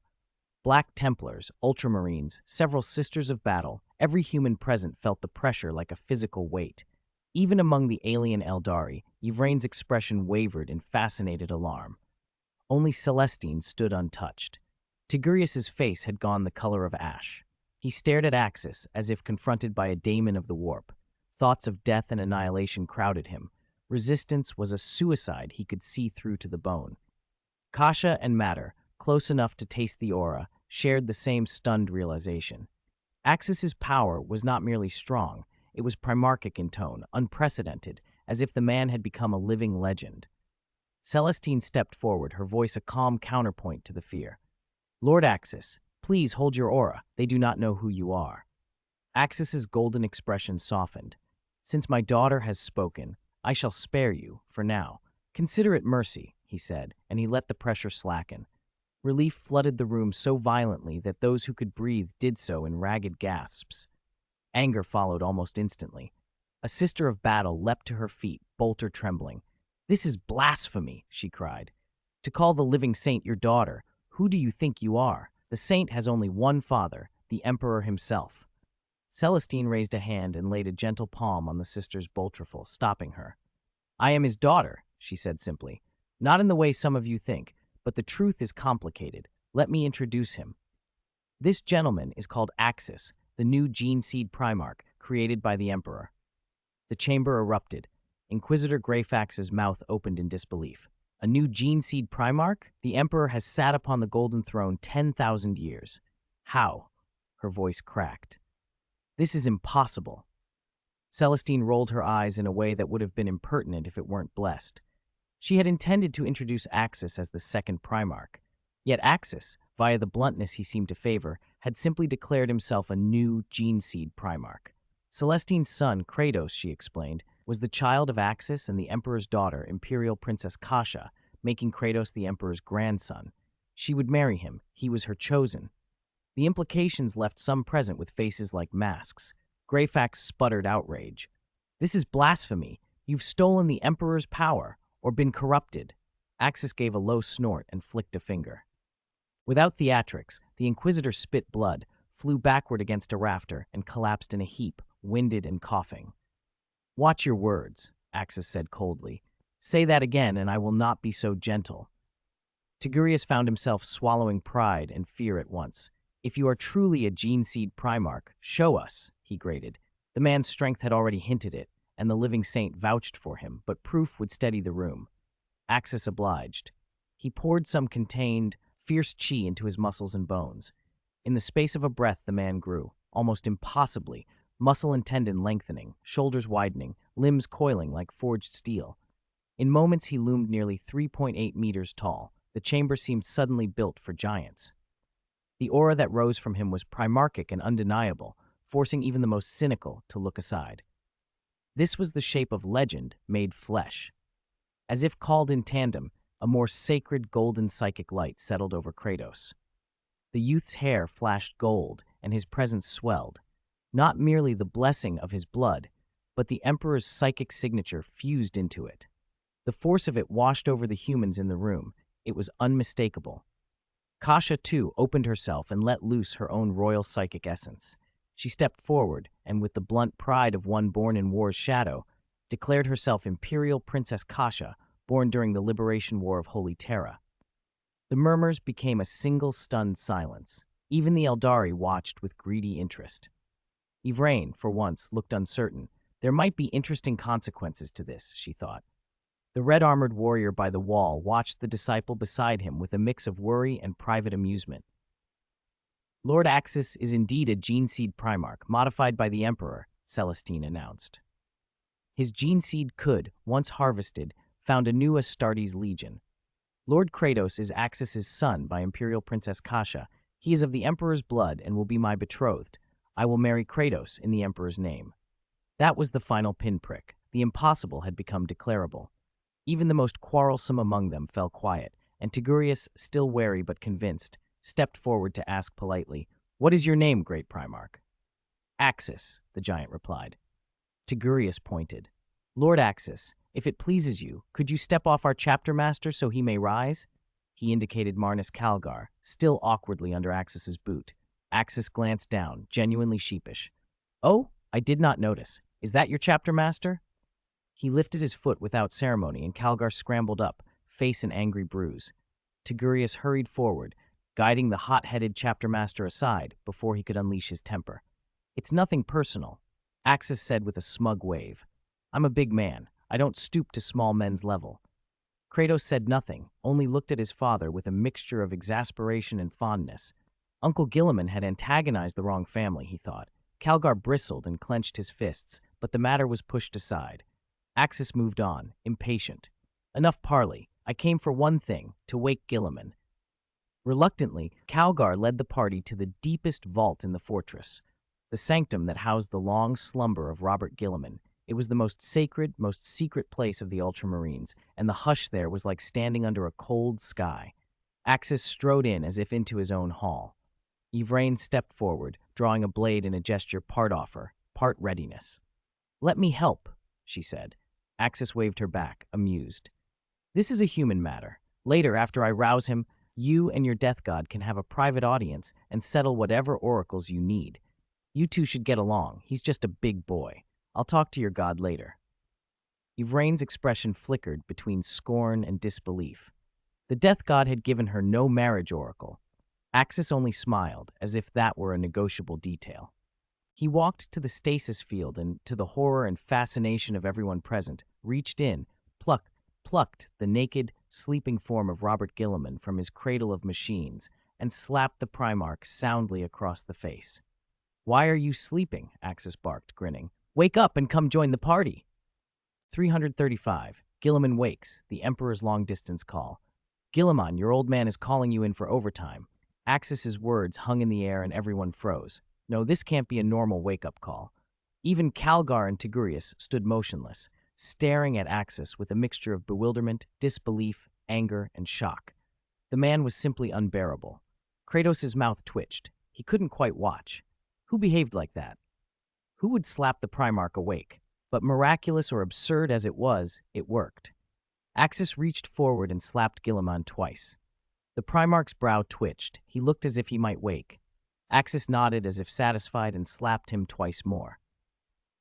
A: Black Templars, Ultramarines, several Sisters of Battle, every human present felt the pressure like a physical weight. Even among the alien Eldari, Yvraine's expression wavered in fascinated alarm. Only Celestine stood untouched. Tigurius's face had gone the color of ash. He stared at Axis as if confronted by a daemon of the warp. Thoughts of death and annihilation crowded him. Resistance was a suicide he could see through to the bone. Kasha and Matter, close enough to taste the aura, shared the same stunned realization. Axis's power was not merely strong, it was primarchic in tone, unprecedented, as if the man had become a living legend. Celestine stepped forward, her voice a calm counterpoint to the fear. Lord Axis, please hold your aura. They do not know who you are. Axis's golden expression softened. Since my daughter has spoken, I shall spare you, for now. Consider it mercy, he said, and he let the pressure slacken. Relief flooded the room so violently that those who could breathe did so in ragged gasps. Anger followed almost instantly. A Sister of Battle leapt to her feet, bolter trembling. This is blasphemy, she cried. To call the living saint your daughter, who do you think you are? The saint has only one father, the Emperor himself. Celestine raised a hand and laid a gentle palm on the sister's bolterful, stopping her. I am his daughter, she said simply. Not in the way some of you think, but the truth is complicated. Let me introduce him. This gentleman is called Axis, the new gene seed Primarch created by the Emperor. The chamber erupted. Inquisitor Greyfax's mouth opened in disbelief. A new gene seed Primarch? The Emperor has sat upon the Golden Throne 10,000 years. How? Her voice cracked. This is impossible. Celestine rolled her eyes in a way that would have been impertinent if it weren't blessed. She had intended to introduce Axis as the second Primarch. Yet Axis, via the bluntness he seemed to favor, had simply declared himself a new gene seed Primarch. Celestine's son, Kratos, she explained, was the child of Axis and the Emperor's daughter, Imperial Princess Kasha, making Kratos the Emperor's grandson. She would marry him. He was her chosen. The implications left some present with faces like masks. Greyfax sputtered outrage. "This is blasphemy. You've stolen the Emperor's power, or been corrupted." Axis gave a low snort and flicked a finger. Without theatrics, the Inquisitor spit blood, flew backward against a rafter, and collapsed in a heap, winded and coughing. "Watch your words," Axis said coldly. "Say that again, and I will not be so gentle." Tigurius found himself swallowing pride and fear at once. "If you are truly a gene-seed Primarch, show us," he grated. The man's strength had already hinted it, and the living saint vouched for him, but proof would steady the room. Axis obliged. He poured some contained, fierce chi into his muscles and bones. In the space of a breath, the man grew, almost impossibly, muscle and tendon lengthening, shoulders widening, limbs coiling like forged steel. In moments, he loomed nearly 3.8 meters tall. The chamber seemed suddenly built for giants. The aura that rose from him was primarchic and undeniable, forcing even the most cynical to look aside. This was the shape of legend made flesh. As if called in tandem, a more sacred golden psychic light settled over Kratos. The youth's hair flashed gold, and his presence swelled. Not merely the blessing of his blood, but the Emperor's psychic signature fused into it. The force of it washed over the humans in the room. It was unmistakable. Kasha, too, opened herself and let loose her own royal psychic essence. She stepped forward, and with the blunt pride of one born in war's shadow, declared herself Imperial Princess Kasha, born during the Liberation War of Holy Terra. The murmurs became a single stunned silence. Even the Eldari watched with greedy interest. Yvraine, for once, looked uncertain. There might be interesting consequences to this, she thought. The red-armored warrior by the wall watched the disciple beside him with a mix of worry and private amusement. "Lord Axis is indeed a gene-seed Primarch, modified by the Emperor," Celestine announced. His gene seed could, once harvested, found a new Astartes legion. "Lord Kratos is Axis's son by Imperial Princess Kasha. He is of the Emperor's blood and will be my betrothed. I will marry Kratos in the Emperor's name." That was the final pinprick. The impossible had become declarable. Even the most quarrelsome among them fell quiet, and Tigurius, still wary but convinced, stepped forward to ask politely, "What is your name, Great Primarch?" "Axis," the giant replied. Tigurius pointed. "Lord Axis, if it pleases you, could you step off our chapter master so he may rise?" He indicated Marnus Calgar, still awkwardly under Axis's boot. Axis glanced down, genuinely sheepish. "Oh, I did not notice. Is that your chapter master?" He lifted his foot without ceremony, and Calgar scrambled up, face an angry bruise. Tigurius hurried forward, guiding the hot-headed chapter master aside before he could unleash his temper. "It's nothing personal," Axis said with a smug wave. "I'm a big man. I don't stoop to small men's level." Kratos said nothing, only looked at his father with a mixture of exasperation and fondness. Uncle Guilliman had antagonized the wrong family, he thought. Calgar bristled and clenched his fists, but the matter was pushed aside. Axis moved on, impatient. "Enough parley. I came for one thing, to wake Guilliman." Reluctantly, Calgar led the party to the deepest vault in the fortress, the sanctum that housed the long slumber of Robert Guilliman. It was the most sacred, most secret place of the Ultramarines, and the hush there was like standing under a cold sky. Axis strode in as if into his own hall. Yvraine stepped forward, drawing a blade in a gesture part offer, part readiness. "Let me help," she said. Axis waved her back, amused. "This is a human matter. Later, after I rouse him, you and your death god can have a private audience and settle whatever oracles you need. You two should get along. He's just a big boy. I'll talk to your god later." Yvraine's expression flickered between scorn and disbelief. The death god had given her no marriage oracle. Axis only smiled, as if that were a negotiable detail. He walked to the stasis field and, to the horror and fascination of everyone present, reached in, plucked the naked, sleeping form of Robert Guilliman from his cradle of machines, and slapped the Primarch soundly across the face. "Why are you sleeping?" Axis barked, grinning. "Wake up and come join the party." 335. Guilliman wakes, the Emperor's long-distance call. "Guilliman, your old man is calling you in for overtime." Axis's words hung in the air and everyone froze. No, this can't be a normal wake-up call. Even Calgar and Tigurius stood motionless, staring at Axis with a mixture of bewilderment, disbelief, anger, and shock. The man was simply unbearable. Kratos' mouth twitched. He couldn't quite watch. Who behaved like that? Who would slap the Primarch awake? But miraculous or absurd as it was, it worked. Axis reached forward and slapped Guilliman twice. The Primarch's brow twitched. He looked as if he might wake. Axis nodded as if satisfied and slapped him twice more.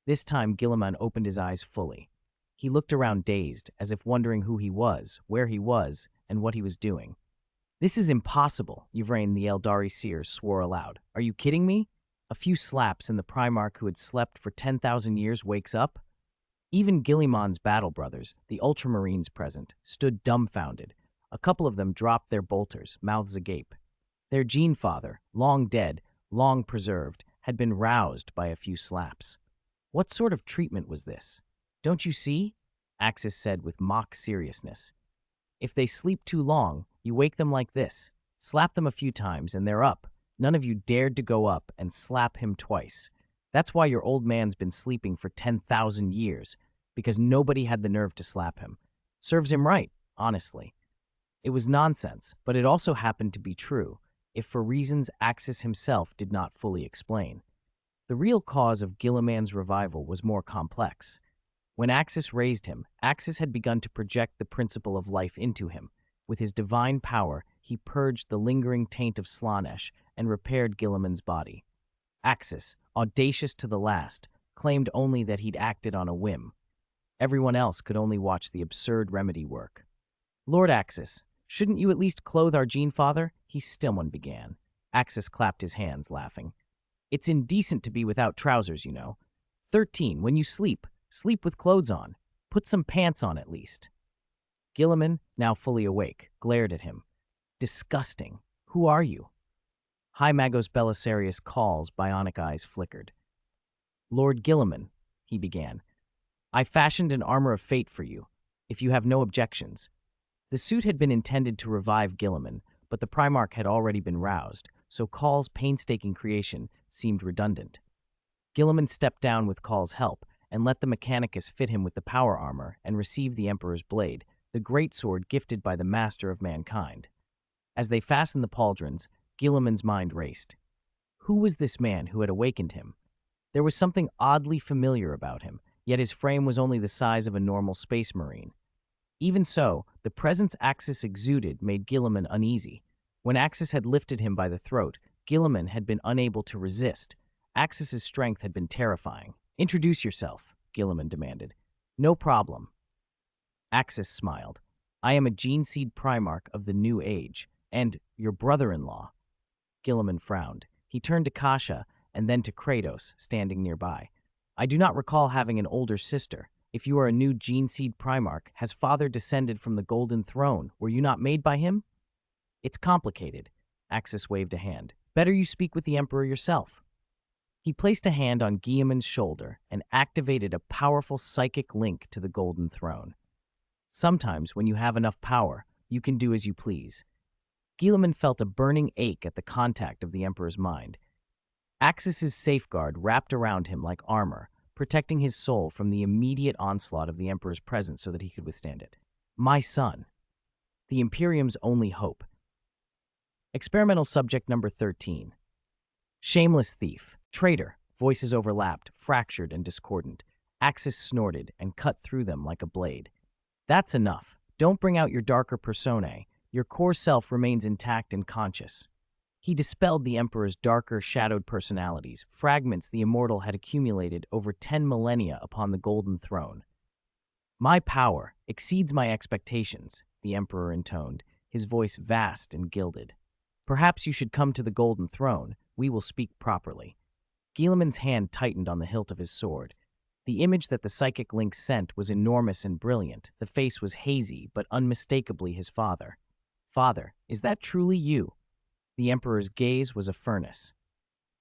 A: This time, Guilliman opened his eyes fully. He looked around dazed, as if wondering who he was, where he was, and what he was doing. "This is impossible," Yvrain the Eldari seer swore aloud. "Are you kidding me?" A few slaps and the Primarch who had slept for 10,000 years wakes up? Even Guilliman's battle brothers, the Ultramarines present, stood dumbfounded. A couple of them dropped their bolters, mouths agape. Their Gene Father, long dead, long preserved, had been roused by a few slaps. What sort of treatment was this? "Don't you see?" Axis said with mock seriousness. "If they sleep too long, you wake them like this. Slap them a few times and they're up. None of you dared to go up and slap him twice. That's why your old man's been sleeping for 10,000 years, because nobody had the nerve to slap him. Serves him right, honestly." It was nonsense, but it also happened to be true, if for reasons Axis himself did not fully explain. The real cause of Guilliman's revival was more complex. When Axis raised him, Axis had begun to project the principle of life into him. With his divine power, he purged the lingering taint of Slaanesh and repaired Guilliman's body. Axis, audacious to the last, claimed only that he'd acted on a whim. Everyone else could only watch the absurd remedy work. "Lord Axis, shouldn't you at least clothe our Gene Father?" Someone began. Axis clapped his hands, laughing. "It's indecent to be without trousers, you know. 13, when you sleep, sleep with clothes on. Put some pants on at least." Guilliman, now fully awake, glared at him. "Disgusting. Who are you?" High Magos Belisarius Call's bionic eyes flickered. "Lord Guilliman," he began, "I fashioned an armor of fate for you, if you have no objections." The suit had been intended to revive Guilliman, but the Primarch had already been roused, so Call's painstaking creation seemed redundant. Guilliman stepped down with Call's help and let the Mechanicus fit him with the power armor and receive the Emperor's blade, the greatsword gifted by the master of mankind. As they fastened the pauldrons, Guilliman's mind raced. Who was this man who had awakened him? There was something oddly familiar about him, yet his frame was only the size of a normal space marine. Even so, the presence Axis exuded made Guilliman uneasy. When Axis had lifted him by the throat, Guilliman had been unable to resist. Axis's strength had been terrifying. "Introduce yourself," Guilliman demanded. "No problem." Axis smiled. "I am a Geneseed Primarch of the New Age, and your brother-in-law." Guilliman frowned. He turned to Kasha and then to Kratos, standing nearby. "I do not recall having an older sister. If you are a new Geneseed Primarch, has father descended from the Golden Throne? Were you not made by him?" "It's complicated." Axis waved a hand. "Better you speak with the Emperor yourself." He placed a hand on Guilliman's shoulder and activated a powerful psychic link to the Golden Throne. Sometimes, when you have enough power, you can do as you please. Guilliman felt a burning ache at the contact of the Emperor's mind. Axis's safeguard wrapped around him like armor, protecting his soul from the immediate onslaught of the Emperor's presence so that he could withstand it. "My son." The Imperium's only hope. Experimental subject number 13. Shameless thief. Traitor. Voices overlapped, fractured and discordant. Axis snorted and cut through them like a blade. "That's enough. Don't bring out your darker personae. Your core self remains intact and conscious." He dispelled the Emperor's darker, shadowed personalities, fragments the immortal had accumulated over 10 millennia upon the Golden Throne. "My power exceeds my expectations," the Emperor intoned, his voice vast and gilded. "Perhaps you should come to the Golden Throne. We will speak properly." Guilliman's hand tightened on the hilt of his sword. The image that the psychic link sent was enormous and brilliant. The face was hazy, but unmistakably his father. "Father, is that truly you?" The Emperor's gaze was a furnace.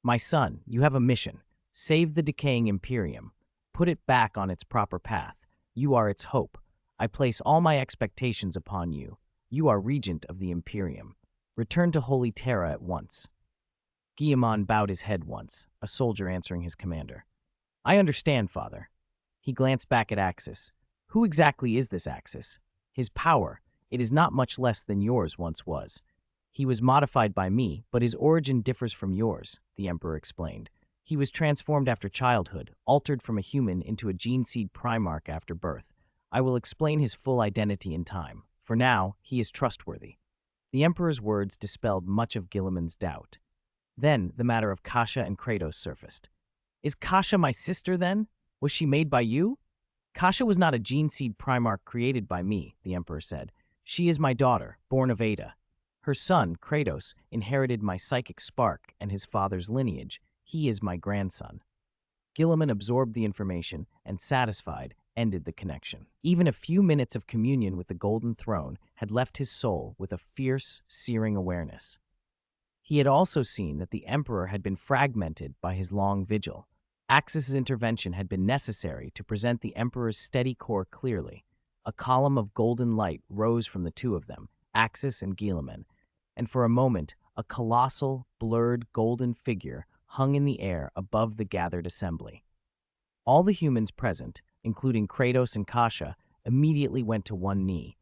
A: "My son, you have a mission. Save the decaying Imperium. Put it back on its proper path. You are its hope. I place all my expectations upon you. You are regent of the Imperium. Return to Holy Terra at once." Guilliman bowed his head once, a soldier answering his commander. "I understand, father." He glanced back at Axis. Who exactly is this Axis? His power, It is not much less than yours once was. He was modified by me, but his origin differs from yours, the Emperor explained. He was transformed after childhood, altered from a human into a gene seed Primarch after birth. I will explain his full identity in time. For now, he is trustworthy. The Emperor's words dispelled much of Guilliman's doubt. Then, the matter of Kasha and Kratos surfaced. Is Kasha my sister, then? Was she made by you? Kasha was not a gene seed Primarch created by me, the Emperor said. She is my daughter, born of Ada. Her son, Kratos, inherited my psychic spark and his father's lineage. He is my grandson. Guilliman absorbed the information and, satisfied, ended the connection. Even a few minutes of communion with the Golden Throne had left his soul with a fierce, searing awareness. He had also seen that the Emperor had been fragmented by his long vigil. Axis's intervention had been necessary to present the Emperor's steady core clearly. A column of golden light rose from the two of them, Axis and Guilliman, and for a moment, a colossal, blurred golden figure hung in the air above the gathered assembly. All the humans present, including Kratos and Kasha, immediately went to one knee.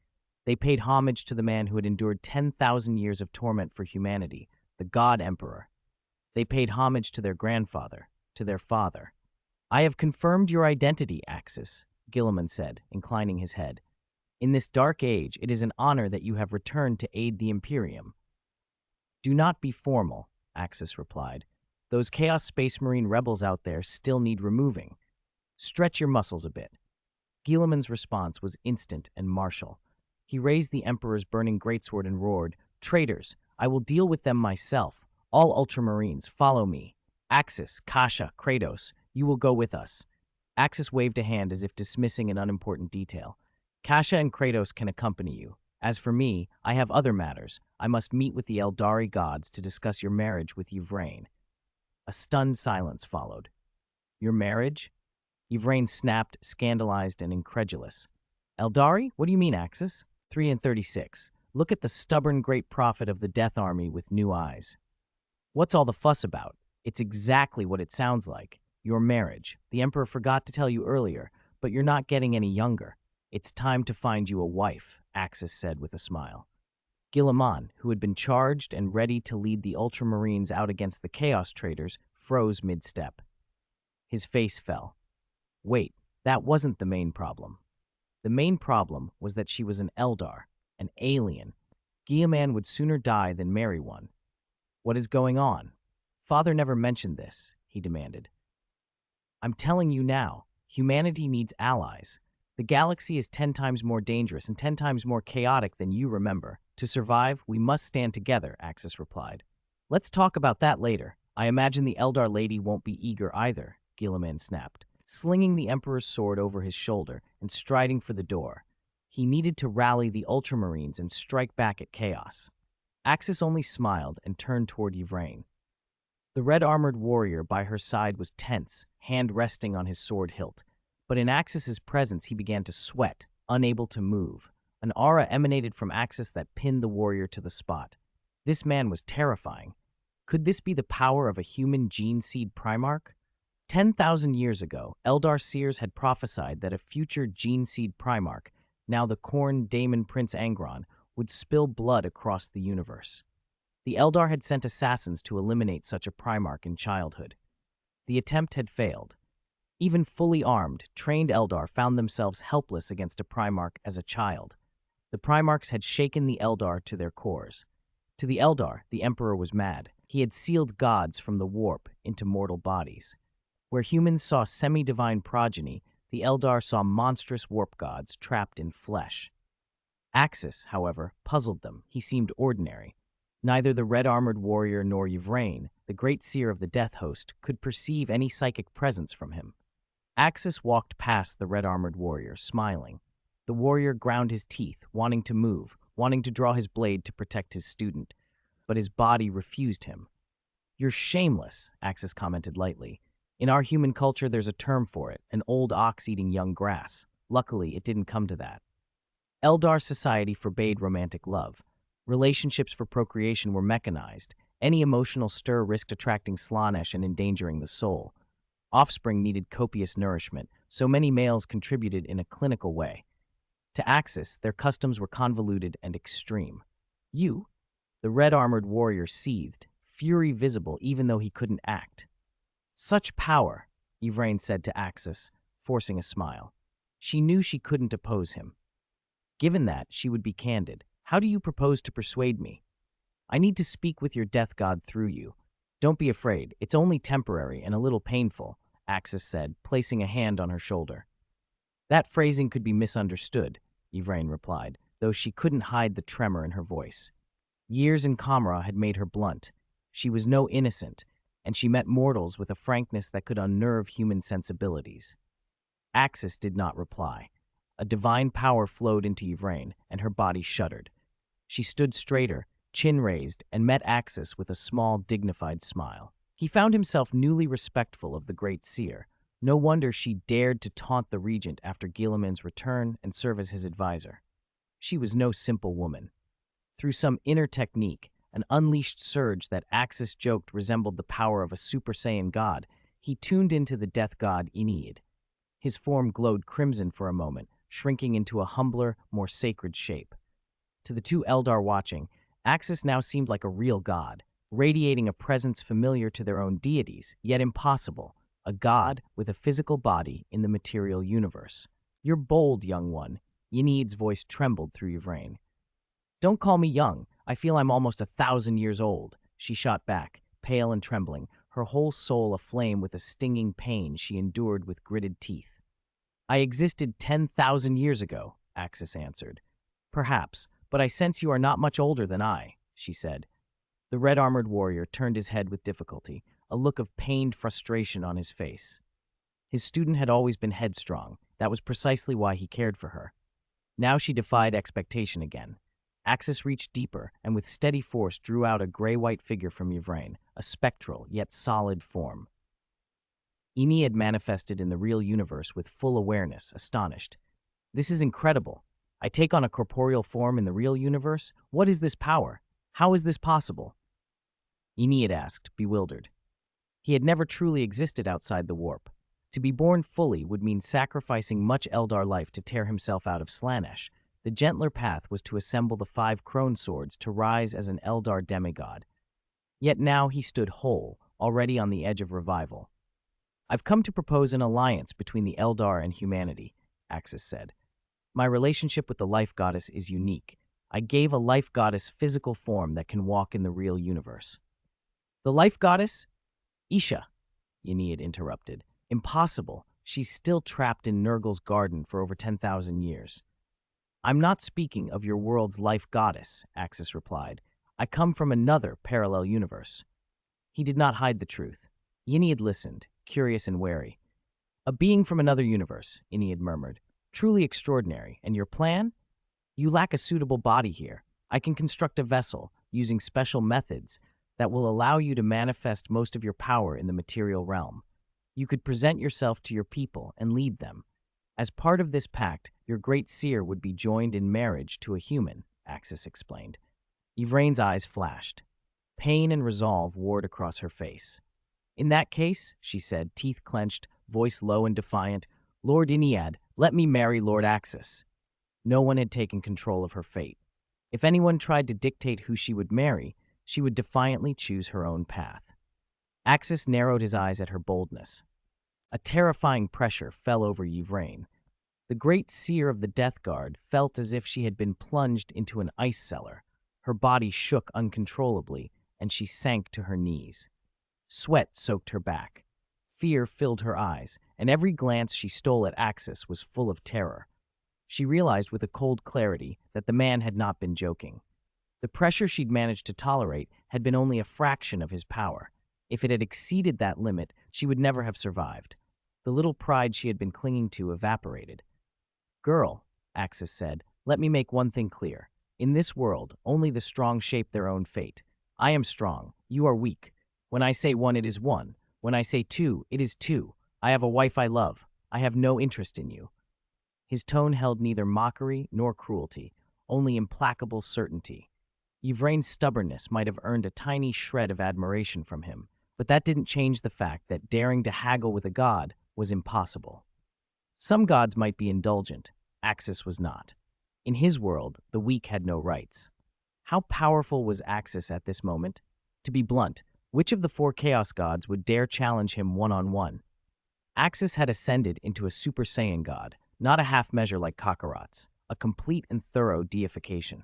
A: They paid homage to the man who had endured 10,000 years of torment for humanity, the God Emperor. They paid homage to their grandfather, to their father. I have confirmed your identity, Axis, Guilliman said, inclining his head. In this dark age, it is an honor that you have returned to aid the Imperium. Do not be formal, Axis replied. Those Chaos Space Marine rebels out there still need removing. Stretch your muscles a bit. Guilliman's response was instant and martial. He raised the Emperor's burning greatsword and roared, Traitors, I will deal with them myself. All Ultramarines, follow me. Axis, Kasha, Kratos, you will go with us. Axis waved a hand as if dismissing an unimportant detail. Kasha and Kratos can accompany you. As for me, I have other matters. I must meet with the Eldari gods to discuss your marriage with Yvraine. A stunned silence followed. Your marriage? Yvraine snapped, scandalized and incredulous. Eldari? What do you mean, Axis? 3 and 36. Look at the stubborn great prophet of the Death Army with new eyes. What's all the fuss about? It's exactly what it sounds like. Your marriage. The Emperor forgot to tell you earlier, but you're not getting any younger. It's time to find you a wife, Axis said with a smile. Guilliman, who had been charged and ready to lead the Ultramarines out against the Chaos Traders, froze mid-step. His face fell. Wait, that wasn't the main problem. The main problem was that she was an Eldar, an alien. Guilliman would sooner die than marry one. What is going on? Father never mentioned this, he demanded. I'm telling you now, humanity needs allies. The galaxy is 10 times more dangerous and 10 times more chaotic than you remember. To survive, we must stand together, Axis replied. Let's talk about that later. I imagine the Eldar lady won't be eager either, Guilliman snapped, slinging the Emperor's sword over his shoulder and striding for the door. He needed to rally the Ultramarines and strike back at chaos. Axis only smiled and turned toward Yvraine. The red-armored warrior by her side was tense, hand resting on his sword hilt. But in Axis's presence he began to sweat, unable to move. An aura emanated from Axis that pinned the warrior to the spot. This man was terrifying. Could this be the power of a human gene seed Primarch? 10,000 years ago, Eldar seers had prophesied that a future gene seed Primarch, now the Khorne daemon Prince Angron, would spill blood across the universe. The Eldar had sent assassins to eliminate such a Primarch in childhood. The attempt had failed. Even fully armed, trained Eldar found themselves helpless against a Primarch as a child. The Primarchs had shaken the Eldar to their cores. To the Eldar, the Emperor was mad. He had sealed gods from the warp into mortal bodies. Where humans saw semi-divine progeny, the Eldar saw monstrous warp gods trapped in flesh. Axis, however, puzzled them. He seemed ordinary. Neither the red-armored warrior nor Yvraine, the great seer of the Death Host, could perceive any psychic presence from him. Axis walked past the red-armored warrior, smiling. The warrior ground his teeth, wanting to move, wanting to draw his blade to protect his student, but his body refused him. You're shameless, Axis commented lightly. In our human culture, there's a term for it, an old ox eating young grass. Luckily, it didn't come to that. Eldar society forbade romantic love. Relationships for procreation were mechanized. Any emotional stir risked attracting Slaanesh and endangering the soul. Offspring needed copious nourishment, so many males contributed in a clinical way. To Axis, their customs were convoluted and extreme. You, the red-armored warrior seethed, fury visible even though he couldn't act. Such power, Yvraine said to Axis, forcing a smile. She knew she couldn't oppose him. Given that, she would be candid. How do you propose to persuade me? I need to speak with your death god through you. Don't be afraid, it's only temporary and a little painful, Axis said, placing a hand on her shoulder. That phrasing could be misunderstood, Yvraine replied, though she couldn't hide the tremor in her voice. Years in Kamra had made her blunt. She was no innocent, and she met mortals with a frankness that could unnerve human sensibilities. Axis did not reply. A divine power flowed into Yvraine, and her body shuddered. She stood straighter, chin raised, and met Axis with a small, dignified smile. He found himself newly respectful of the great seer. No wonder she dared to taunt the regent after Guilliman's return and serve as his advisor. She was no simple woman. Through some inner technique, an unleashed surge that Axis joked resembled the power of a Super Saiyan god, he tuned into the death god Ennead. His form glowed crimson for a moment, shrinking into a humbler, more sacred shape. To the two Eldar watching, Axis now seemed like a real god, radiating a presence familiar to their own deities, yet impossible, a god with a physical body in the material universe. You're bold, young one. Ennead's voice trembled through Yvraine. Don't call me young. I feel I'm almost 1,000 years old, she shot back, pale and trembling, her whole soul aflame with a stinging pain she endured with gritted teeth. I existed 10,000 years ago, Axis answered. Perhaps, but I sense you are not much older than I, she said. The red-armored warrior turned his head with difficulty, a look of pained frustration on his face. His student had always been headstrong. That was precisely why he cared for her. Now she defied expectation again. Axis reached deeper and with steady force drew out a gray-white figure from Yvraine, a spectral yet solid form. Ennead manifested in the real universe with full awareness, astonished. This is incredible. I take on a corporeal form in the real universe? What is this power? How is this possible? Ennead asked, bewildered. He had never truly existed outside the warp. To be born fully would mean sacrificing much Eldar life to tear himself out of Slaanesh. The gentler path was to assemble the 5 crone swords to rise as an Eldar demigod. Yet now he stood whole, already on the edge of revival. I've come to propose an alliance between the Eldar and humanity, Axis said. My relationship with the life goddess is unique. I gave a life goddess physical form that can walk in the real universe. The life goddess? Isha, Ennead interrupted. Impossible. She's still trapped in Nurgle's garden for over 10,000 years. I'm not speaking of your world's life goddess, Axis replied. I come from another parallel universe. He did not hide the truth. Ennead listened, curious and wary. A being from another universe, Ennead murmured. Truly extraordinary. And your plan? You lack a suitable body here. I can construct a vessel, using special methods, that will allow you to manifest most of your power in the material realm. You could present yourself to your people and lead them. As part of this pact, your great seer would be joined in marriage to a human, Axis explained. Yvraine's eyes flashed. Pain and resolve warred across her face. In that case, she said, teeth clenched, voice low and defiant, Lord Ennead, let me marry Lord Axis. No one had taken control of her fate. If anyone tried to dictate who she would marry, she would defiantly choose her own path. Axis narrowed his eyes at her boldness. A terrifying pressure fell over Yvraine. The great seer of the Death Guard felt as if she had been plunged into an ice cellar. Her body shook uncontrollably, and she sank to her knees. Sweat soaked her back. Fear filled her eyes, and every glance she stole at Axis was full of terror. She realized with a cold clarity that the man had not been joking. The pressure she'd managed to tolerate had been only a fraction of his power. If it had exceeded that limit, she would never have survived. The little pride she had been clinging to evaporated. Girl, Axis said, let me make one thing clear. In this world, only the strong shape their own fate. I am strong, you are weak. When I say 1, it is 1. When I say 2, it is 2. I have a wife I love. I have no interest in you. His tone held neither mockery nor cruelty, only implacable certainty. Yvraine's stubbornness might have earned a tiny shred of admiration from him, but that didn't change the fact that daring to haggle with a god was impossible. Some gods might be indulgent. Axis was not. In his world, the weak had no rights. How powerful was Axis at this moment? To be blunt, which of the four Chaos Gods would dare challenge him one-on-one? Axis had ascended into a Super Saiyan god, not a half measure like Kakarot's, a complete and thorough deification.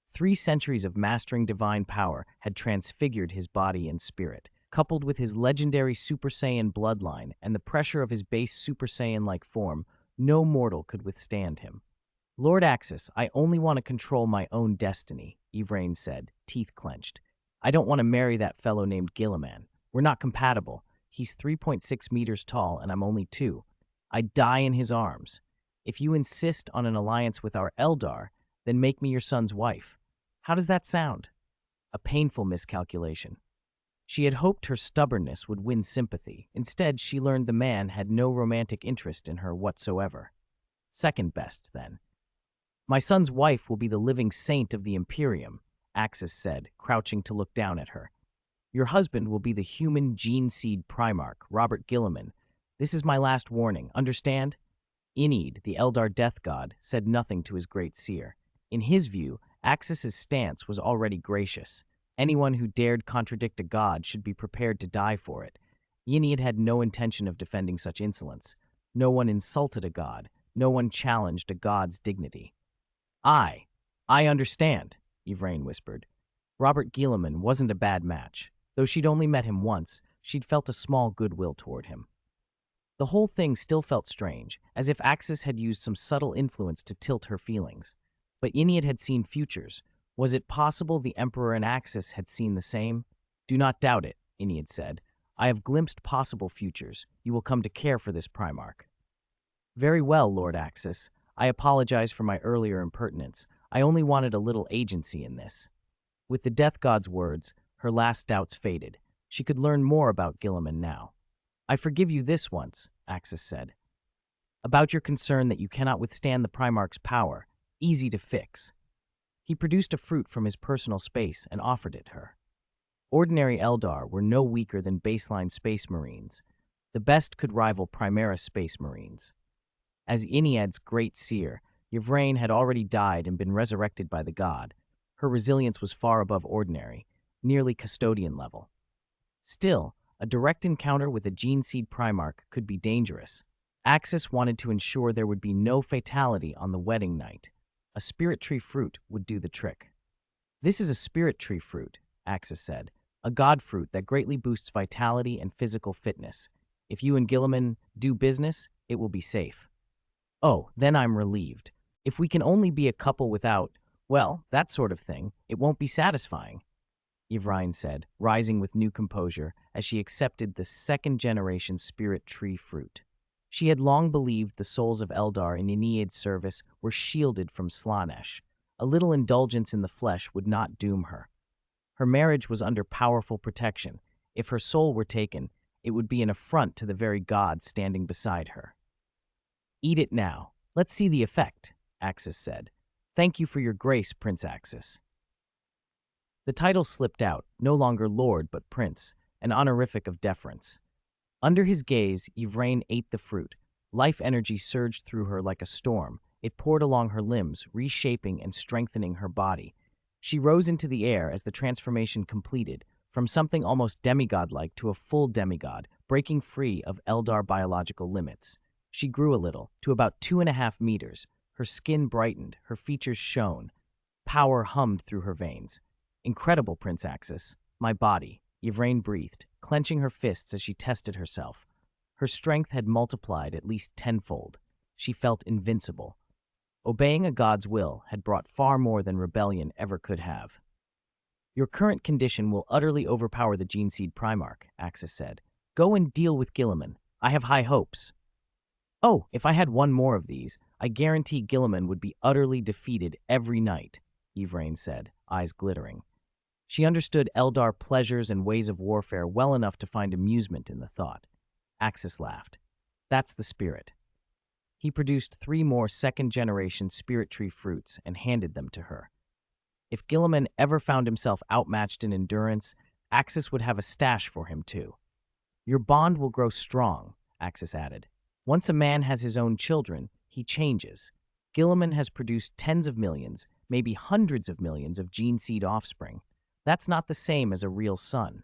A: 3 centuries of mastering divine power had transfigured his body and spirit, coupled with his legendary Super Saiyan bloodline and the pressure of his base Super Saiyan-like form. No mortal could withstand him. Lord Axis, I only want to control my own destiny, Yvraine said, teeth clenched. I don't want to marry that fellow named Guilliman. We're not compatible. He's 3.6 meters tall and I'm only 2. I'd die in his arms. If you insist on an alliance with our Eldar, then make me your son's wife. How does that sound? A painful miscalculation. She had hoped her stubbornness would win sympathy. Instead, she learned the man had no romantic interest in her whatsoever. Second best, then. My son's wife will be the living saint of the Imperium, Axis said, crouching to look down at her. Your husband will be the human gene seed Primarch, Robert Guilliman. This is my last warning, understand? Enid, the Eldar death god, said nothing to his great seer. In his view, Axis's stance was already gracious. Anyone who dared contradict a god should be prepared to die for it. Enid had no intention of defending such insolence. No one insulted a god. No one challenged a god's dignity. I understand, Yvraine whispered. Robert Guilliman wasn't a bad match. Though she'd only met him once, she'd felt a small goodwill toward him. The whole thing still felt strange, as if Axis had used some subtle influence to tilt her feelings. But Enid had seen futures. Was it possible the Emperor and Axis had seen the same? Do not doubt it, Enid said. I have glimpsed possible futures. You will come to care for this Primarch. Very well, Lord Axis. I apologize for my earlier impertinence. I only wanted a little agency in this. With the Death God's words, her last doubts faded. She could learn more about Guilliman now. I forgive you this once, Axis said. About your concern that you cannot withstand the Primarch's power. Easy to fix. He produced a fruit from his personal space and offered it her. Ordinary Eldar were no weaker than baseline Space Marines. The best could rival Primaris Space Marines. As Ennead's great seer, Yvraine had already died and been resurrected by the god. Her resilience was far above ordinary, nearly custodian level. Still, a direct encounter with a gene seed Primarch could be dangerous. Axis wanted to ensure there would be no fatality on the wedding night. A spirit tree fruit would do the trick. This is a spirit tree fruit, Axis said, a god fruit that greatly boosts vitality and physical fitness. If you and Guilliman do business, it will be safe. Oh, then I'm relieved. If we can only be a couple without, well, that sort of thing, it won't be satisfying, Yvraine said, rising with new composure as she accepted the second-generation spirit tree fruit. She had long believed the souls of Eldar in Ennead's service were shielded from Slaanesh. A little indulgence in the flesh would not doom her. Her marriage was under powerful protection. If her soul were taken, it would be an affront to the very gods standing beside her. Eat it now. Let's see the effect, Axis said. Thank you for your grace, Prince Axis. The title slipped out, no longer Lord but Prince, an honorific of deference. Under his gaze, Yvraine ate the fruit. Life energy surged through her like a storm. It poured along her limbs, reshaping and strengthening her body. She rose into the air as the transformation completed, from something almost demigod-like to a full demigod, breaking free of Eldar biological limits. She grew a little, to about 2.5 meters. Her skin brightened, her features shone. Power hummed through her veins. Incredible, Prince Axis. My body, Yvraine breathed, clenching her fists as she tested herself. Her strength had multiplied at least tenfold. She felt invincible. Obeying a god's will had brought far more than rebellion ever could have. Your current condition will utterly overpower the Gene Seed Primarch, Axis said. Go and deal with Guilliman. I have high hopes. Oh, if I had one more of these, I guarantee Guilliman would be utterly defeated every night, Yvraine said, eyes glittering. She understood Eldar pleasures and ways of warfare well enough to find amusement in the thought. Axis laughed. That's the spirit. He produced 3 more second-generation spirit tree fruits and handed them to her. If Guilliman ever found himself outmatched in endurance, Axis would have a stash for him too. Your bond will grow strong, Axis added. Once a man has his own children, he changes. Gilliman has produced tens of millions, maybe hundreds of millions of gene seed offspring. That's not the same as a real son.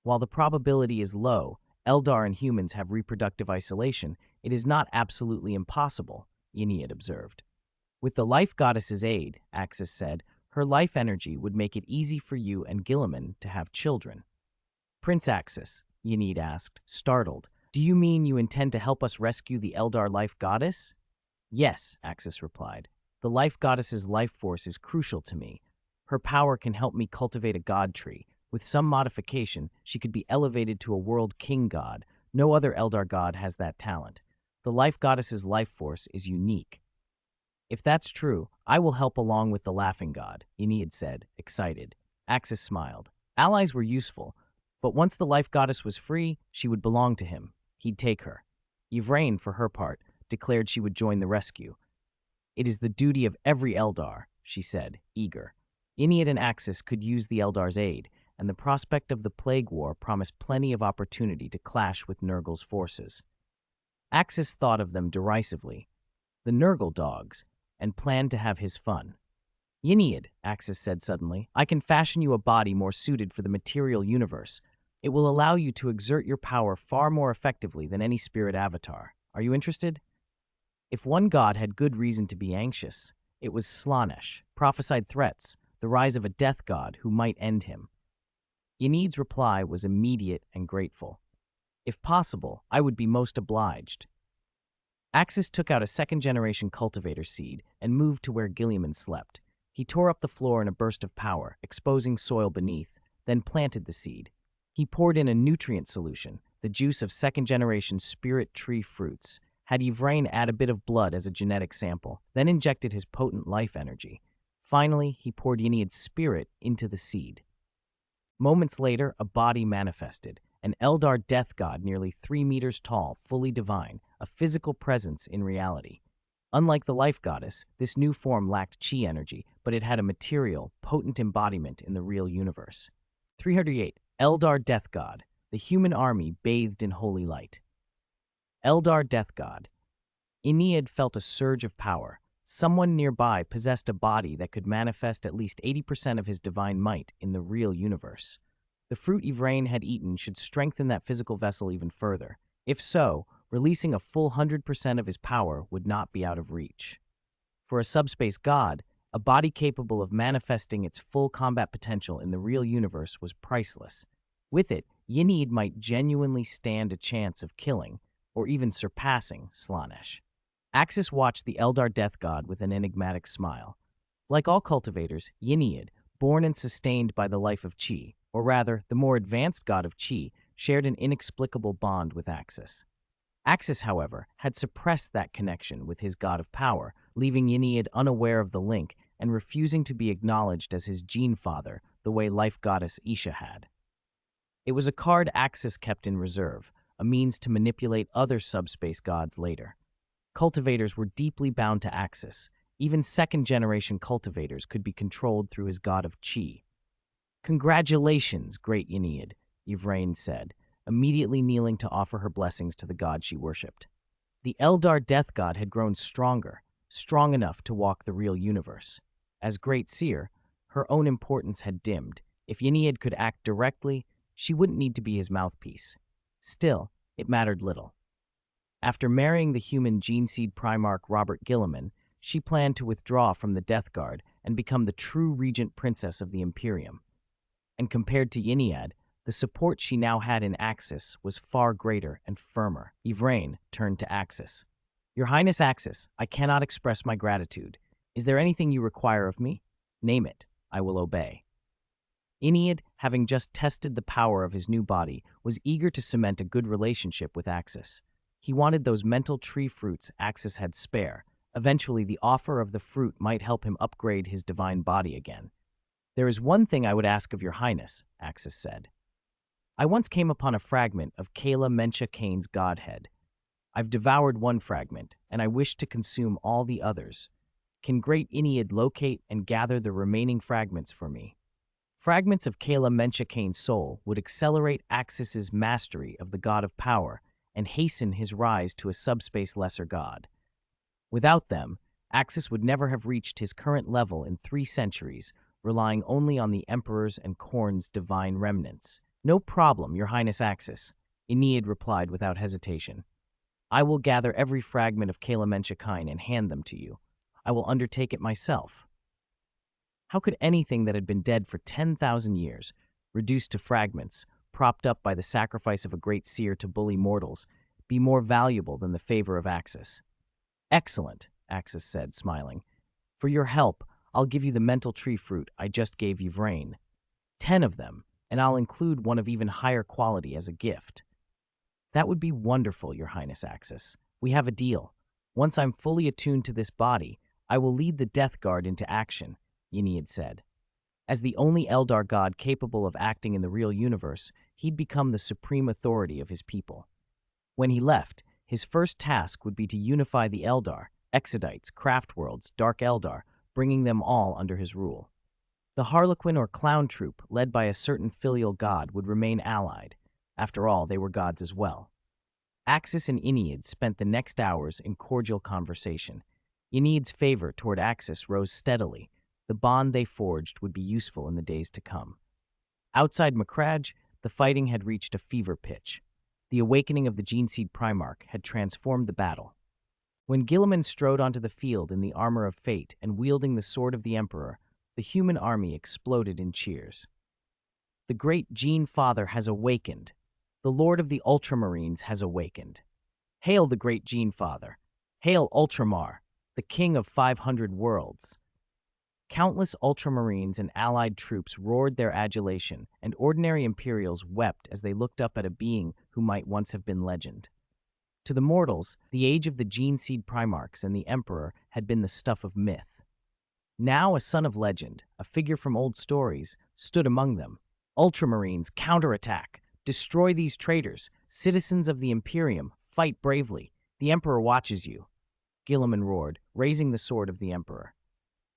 A: While the probability is low, Eldar and humans have reproductive isolation, it is not absolutely impossible, Ennead observed. With the life goddess's aid, Axis said, her life energy would make it easy for you and Gilliman to have children. Prince Axis, Ennead asked, startled, do you mean you intend to help us rescue the Eldar life goddess? Yes, Axis replied. The life goddess's life force is crucial to me. Her power can help me cultivate a god tree. With some modification, she could be elevated to a world king god. No other Eldar god has that talent. The life goddess's life force is unique. If that's true, I will help along with the laughing god, Ennead said, excited. Axis smiled. Allies were useful, but once the life goddess was free, she would belong to him. He'd take her. Yvraine, for her part, declared she would join the rescue. It is the duty of every Eldar, she said, eager. Ennead and Axis could use the Eldar's aid, and the prospect of the Plague War promised plenty of opportunity to clash with Nurgle's forces. Axis thought of them derisively, the Nurgle dogs, and planned to have his fun. Ennead, Axis said suddenly, I can fashion you a body more suited for the material universe. It will allow you to exert your power far more effectively than any spirit avatar. Are you interested? If one god had good reason to be anxious, it was Slaanesh, prophesied threats, the rise of a death god who might end him. Ennead's reply was immediate and grateful. If possible, I would be most obliged. Axis took out a second-generation cultivator seed and moved to where Gilliman slept. He tore up the floor in a burst of power, exposing soil beneath, then planted the seed. He poured in a nutrient solution, the juice of second-generation spirit tree fruits, had Yvraine add a bit of blood as a genetic sample, then injected his potent life energy. Finally, he poured Ennead's spirit into the seed. Moments later, a body manifested, an Eldar death god nearly 3 meters tall, fully divine, a physical presence in reality. Unlike the life goddess, this new form lacked chi energy, but it had a material, potent embodiment in the real universe. 308. Eldar Death God, the human army bathed in holy light. Eldar Death God. Ennead felt a surge of power. Someone nearby possessed a body that could manifest at least 80% of his divine might in the real universe. The fruit Yvraine had eaten should strengthen that physical vessel even further. If so, releasing a full 100% of his power would not be out of reach. For a subspace god, a body capable of manifesting its full combat potential in the real universe was priceless. With it, Ennead might genuinely stand a chance of killing, or even surpassing, Slaanesh. Axis watched the Eldar Death God with an enigmatic smile. Like all cultivators, Ennead, born and sustained by the life of Chi, or rather, the more advanced god of Chi, shared an inexplicable bond with Axis. Axis, however, had suppressed that connection with his god of power, leaving Ennead unaware of the link and refusing to be acknowledged as his gene father, the way life goddess Isha had. It was a card Axis kept in reserve, a means to manipulate other subspace gods later. Cultivators were deeply bound to Axis. Even second-generation cultivators could be controlled through his god of Chi. Congratulations, great Ennead, Yvraine said, immediately kneeling to offer her blessings to the god she worshipped. The Eldar Death God had grown stronger, strong enough to walk the real universe. As Great Seer, her own importance had dimmed. If Ennead could act directly, she wouldn't need to be his mouthpiece. Still, it mattered little. After marrying the human gene seed Primarch Robert Gilliman, she planned to withdraw from the Death Guard and become the true regent princess of the Imperium. And compared to Ennead, the support she now had in Axis was far greater and firmer. Yvraine turned to Axis. Your Highness Axis, I cannot express my gratitude. Is there anything you require of me? Name it. I will obey. Ennead, having just tested the power of his new body, was eager to cement a good relationship with Axis. He wanted those mental tree fruits Axis had spare. Eventually, the offer of the fruit might help him upgrade his divine body again. There is one thing I would ask of your Highness, Axis said. I once came upon a fragment of Kayla Mencha Kane's godhead. I've devoured one fragment, and I wish to consume all the others. Can great Ennead locate and gather the remaining fragments for me? Fragments of Kayla Mencha Kane's soul would accelerate Axis's mastery of the god of power and hasten his rise to a subspace lesser god. Without them, Axis would never have reached his current level in 3 centuries, relying only on the Emperor's and Khorne's divine remnants. "No problem, Your Highness Axis," Aeneid replied without hesitation. "I will gather every fragment of Kane and hand them to you. I will undertake it myself." How could anything that had been dead for 10,000 years, reduced to fragments, propped up by the sacrifice of a great seer to bully mortals, be more valuable than the favor of Axis? "Excellent," Axis said, smiling. "For your help, I'll give you the mental tree fruit I just gave Yvraine. 10 of them, and I'll include one of even higher quality as a gift." "That would be wonderful, Your Highness Axis. We have a deal. Once I'm fully attuned to this body, I will lead the Death Guard into action," Aeneid said. As the only Eldar god capable of acting in the real universe, he'd become the supreme authority of his people. When he left, his first task would be to unify the Eldar, Exodites, Craftworlds, Dark Eldar, bringing them all under his rule. The Harlequin or Clown Troop, led by a certain filial god, would remain allied. After all, they were gods as well. Axis and Aeneid spent the next hours in cordial conversation. Aeneid's favor toward Axis rose steadily. The bond they forged would be useful in the days to come. Outside Macragge, the fighting had reached a fever pitch. The awakening of the Geneseed Primarch had transformed the battle. When Guilliman strode onto the field in the armor of fate and wielding the sword of the Emperor, the human army exploded in cheers. "The great Gene Father has awakened. The Lord of the Ultramarines has awakened. Hail the great Gene Father! Hail Ultramar, the King of 500 worlds!" Countless Ultramarines and allied troops roared their adulation, and ordinary Imperials wept as they looked up at a being who might once have been legend. To the mortals, the age of the Geneseed Primarchs and the Emperor had been the stuff of myth. Now a son of legend, a figure from old stories, stood among them. "Ultramarines, counterattack! Destroy these traitors! Citizens of the Imperium, fight bravely! The Emperor watches you!" Guilliman roared, raising the sword of the Emperor.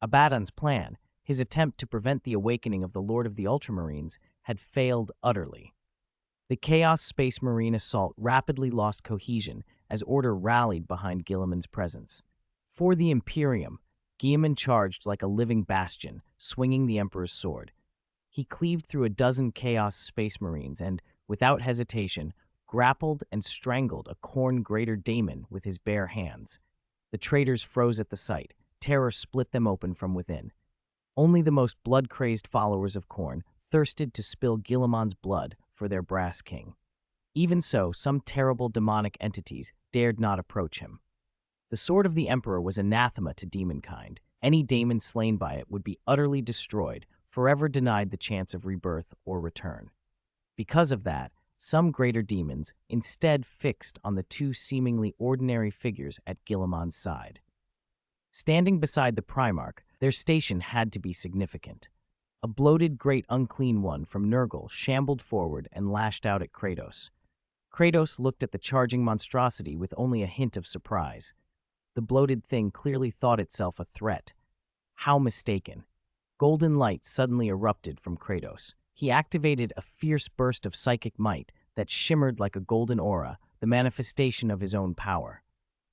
A: Abaddon's plan, his attempt to prevent the awakening of the Lord of the Ultramarines, had failed utterly. The Chaos Space Marine assault rapidly lost cohesion as order rallied behind Guilliman's presence. For the Imperium, Guilliman charged like a living bastion, swinging the Emperor's sword. He cleaved through a dozen Chaos Space Marines and, without hesitation, grappled and strangled a Khorne Greater Daemon with his bare hands. The traitors froze at the sight. Terror split them open from within. Only the most blood-crazed followers of Khorne thirsted to spill Guilliman's blood for their brass king. Even so, some terrible demonic entities dared not approach him. The sword of the Emperor was anathema to demonkind. Any daemon slain by it would be utterly destroyed, forever denied the chance of rebirth or return. Because of that, some greater demons instead fixed on the two seemingly ordinary figures at Guilliman's side. Standing beside the Primarch, their station had to be significant. A bloated great unclean one from Nurgle shambled forward and lashed out at Kratos. Kratos looked at the charging monstrosity with only a hint of surprise. The bloated thing clearly thought itself a threat. How mistaken. Golden light suddenly erupted from Kratos. He activated a fierce burst of psychic might that shimmered like a golden aura, the manifestation of his own power.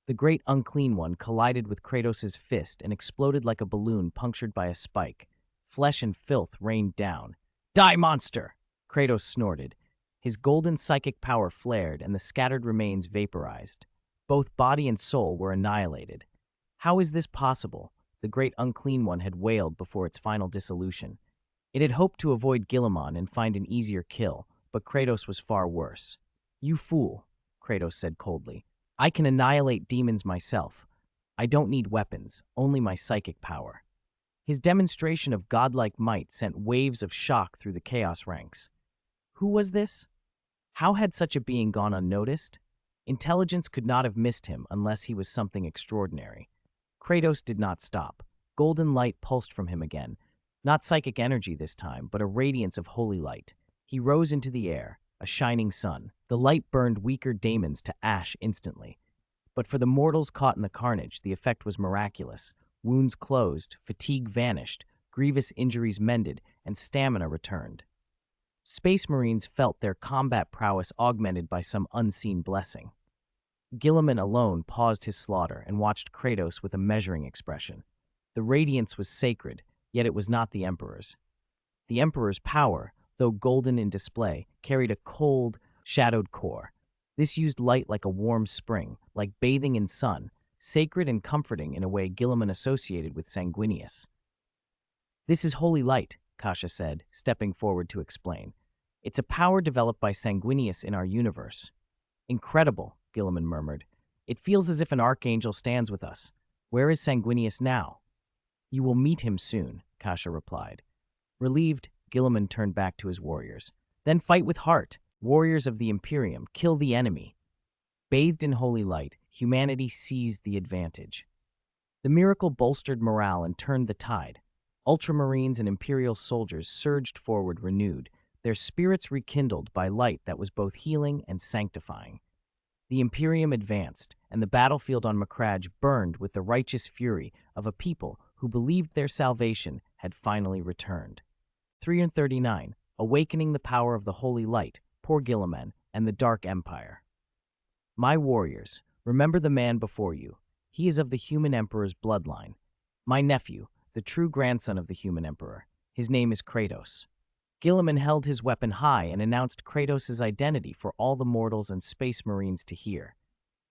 A: The great unclean one collided with Kratos' fist and exploded like a balloon punctured by a spike. Flesh and filth rained down. "Die, monster!" Kratos snorted. His golden psychic power flared and the scattered remains vaporized. Both body and soul were annihilated. "How is this possible?" the great unclean one had wailed before its final dissolution. It had hoped to avoid Guilliman and find an easier kill, but Kratos was far worse. "You fool," Kratos said coldly. "I can annihilate demons myself. I don't need weapons, only my psychic power." His demonstration of godlike might sent waves of shock through the Chaos ranks. Who was this? How had such a being gone unnoticed? Intelligence could not have missed him unless he was something extraordinary. Kratos did not stop. Golden light pulsed from him again. Not psychic energy this time, but a radiance of holy light. He rose into the air, a shining sun. The light burned weaker daemons to ash instantly. But for the mortals caught in the carnage, the effect was miraculous. Wounds closed, fatigue vanished, grievous injuries mended, and stamina returned. Space Marines felt their combat prowess augmented by some unseen blessing. Guilliman alone paused his slaughter and watched Kratos with a measuring expression. The radiance was sacred, yet it was not the Emperor's. The Emperor's power, though golden in display, carried a cold, shadowed core. This used light like a warm spring, like bathing in sun, sacred and comforting in a way Guilliman associated with Sanguinius. "This is holy light," Kasha said, stepping forward to explain. "It's a power developed by Sanguinius in our universe." "Incredible," Guilliman murmured. "It feels as if an archangel stands with us. Where is Sanguinius now?" "You will meet him soon," Kasha replied. Relieved, Guilliman turned back to his warriors. "Then fight with heart. Warriors of the Imperium, kill the enemy." Bathed in holy light, humanity seized the advantage. The miracle bolstered morale and turned the tide. Ultramarines and Imperial soldiers surged forward renewed, their spirits rekindled by light that was both healing and sanctifying. The Imperium advanced, and the battlefield on Macragge burned with the righteous fury of a people who believed their salvation had finally returned. 339. Awakening the power of the holy light, poor Guilliman, and the Dark Empire. My warriors, remember the man before you. He is of the human emperor's bloodline. My nephew, the true grandson of the human emperor. His name is Kratos. Guilliman held his weapon high and announced Kratos' identity for all the mortals and space marines to hear.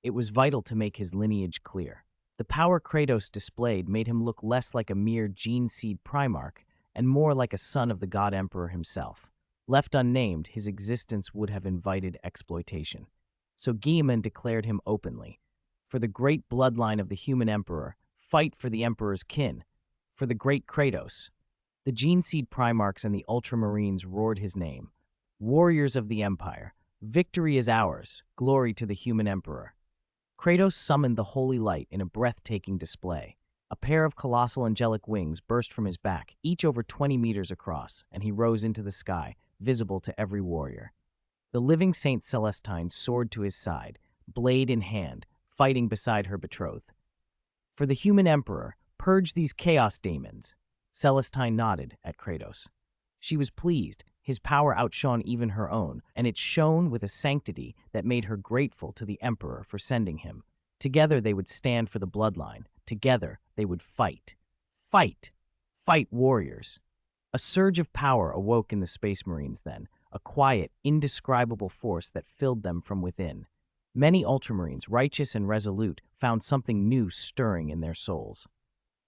A: It was vital to make his lineage clear. The power Kratos displayed made him look less like a mere gene seed Primarch and more like a son of the god emperor himself. Left unnamed, his existence would have invited exploitation. So Guilliman declared him openly. For the great bloodline of the human emperor, fight for the emperor's kin. For the great Kratos. The gene seed Primarchs and the Ultramarines roared his name. Warriors of the Empire, victory is ours, glory to the human emperor. Kratos summoned the holy light in a breathtaking display. A pair of colossal angelic wings burst from his back, each over 20 meters across, and he rose into the sky, visible to every warrior. The living Saint Celestine soared to his side, blade in hand, fighting beside her betrothed. For the human emperor, purge these chaos demons. Celestine nodded at Kratos. She was pleased. His power outshone even her own, and it shone with a sanctity that made her grateful to the emperor for sending him. Together they would stand for the bloodline. Together they would fight. Fight! Fight, warriors! A surge of power awoke in the Space Marines then, a quiet, indescribable force that filled them from within. Many Ultramarines, righteous and resolute, found something new stirring in their souls.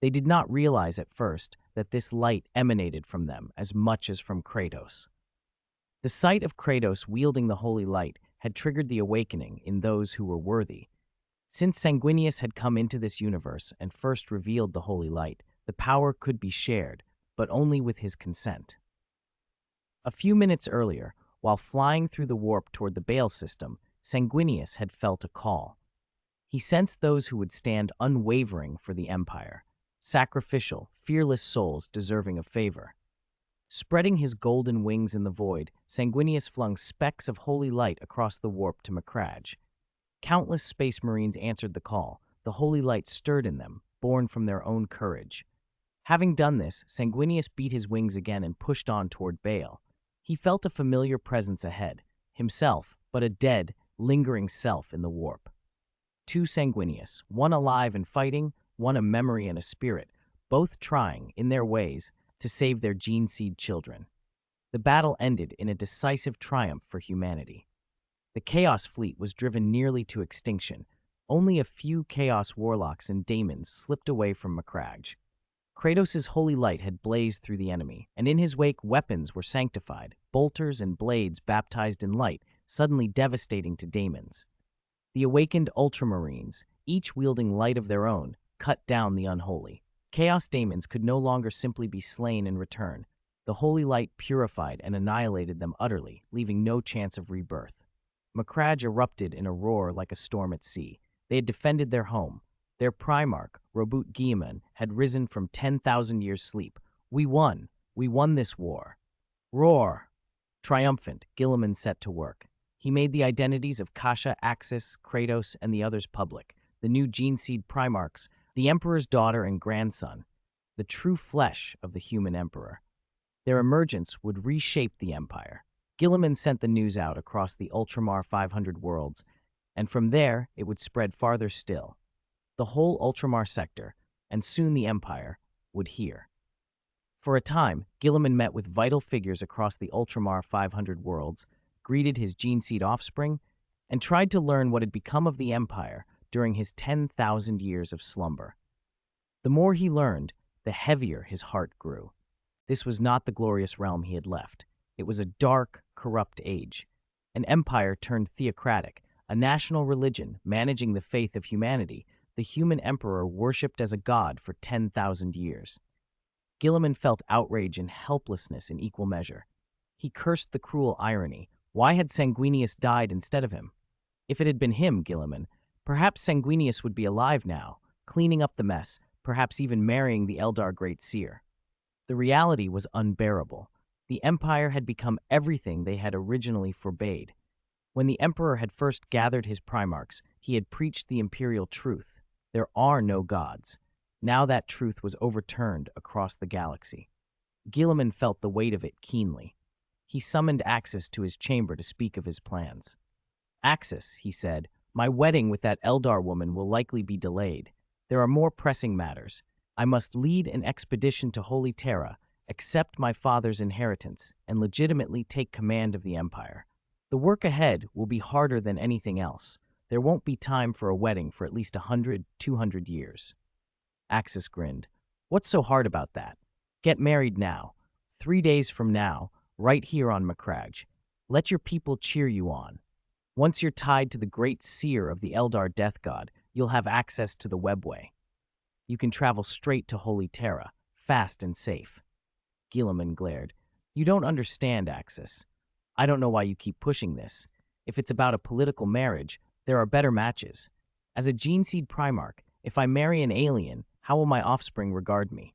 A: They did not realize at first that this light emanated from them as much as from Kratos. The sight of Kratos wielding the holy light had triggered the awakening in those who were worthy. Since Sanguinius had come into this universe and first revealed the holy light, the power could be shared, but only with his consent. A few minutes earlier, while flying through the warp toward the Baal system, Sanguinius had felt a call. He sensed those who would stand unwavering for the Empire, sacrificial, fearless souls deserving of favor. Spreading his golden wings in the void, Sanguinius flung specks of holy light across the warp to Macragge. Countless Space Marines answered the call. The holy light stirred in them, born from their own courage. Having done this, Sanguinius beat his wings again and pushed on toward Baal. He felt a familiar presence ahead, himself, but a dead, lingering self in the warp. Two Sanguinius, one alive and fighting, one a memory and a spirit, both trying, in their ways, to save their gene seed children. The battle ended in a decisive triumph for humanity. The Chaos Fleet was driven nearly to extinction. Only a few Chaos Warlocks and Daemons slipped away from Macragge. Kratos' holy light had blazed through the enemy, and in his wake weapons were sanctified, bolters and blades baptized in light, suddenly devastating to Daemons. The awakened Ultramarines, each wielding light of their own, cut down the unholy. Chaos Daemons could no longer simply be slain in return. The holy light purified and annihilated them utterly, leaving no chance of rebirth. Macragge erupted in a roar like a storm at sea. They had defended their home. Their Primarch, Robut Guilliman, had risen from 10,000 years' sleep. We won. We won this war. Roar! Triumphant, Guilliman set to work. He made the identities of Kasha, Axis, Kratos, and the others public. The new gene seed Primarchs, the Emperor's daughter and grandson, the true flesh of the human Emperor. Their emergence would reshape the Empire. Guilliman sent the news out across the Ultramar 500 worlds. and from there it would spread farther still. The whole Ultramar sector, and soon the Empire, would hear. For a time, Guilliman met with vital figures across the Ultramar 500 worlds, greeted his gene seed offspring, and tried to learn what had become of the Empire during his 10,000 years of slumber. The more he learned, the heavier his heart grew. This was not the glorious realm he had left. It was a dark, corrupt age. An empire turned theocratic, a national religion managing the faith of humanity, the human emperor worshipped as a god for 10,000 years. Guilliman felt outrage and helplessness in equal measure. He cursed the cruel irony. Why had Sanguinius died instead of him? If it had been him, Guilliman, perhaps Sanguinius would be alive now, cleaning up the mess, perhaps even marrying the Eldar Great Seer. The reality was unbearable. The Empire had become everything they had originally forbade. When the Emperor had first gathered his Primarchs, he had preached the imperial truth. There are no gods. Now that truth was overturned across the galaxy. Guilliman felt the weight of it keenly. He summoned Axis to his chamber to speak of his plans. "Axis," he said, "my wedding with that Eldar woman will likely be delayed. There are more pressing matters. I must lead an expedition to Holy Terra, accept my father's inheritance, and legitimately take command of the Empire. The work ahead will be harder than anything else. There won't be time for a wedding for at least 100, 200 years. Axis grinned. "What's so hard about that? Get married now. 3 days from now, right here on Macragge. Let your people cheer you on. Once you're tied to the great seer of the Eldar death god, you'll have access to the webway. You can travel straight to Holy Terra, fast and safe." Guilliman glared. "You don't understand, Axis. I don't know why you keep pushing this. If it's about a political marriage, there are better matches. As a gene seed Primarch, if I marry an alien, how will my offspring regard me?"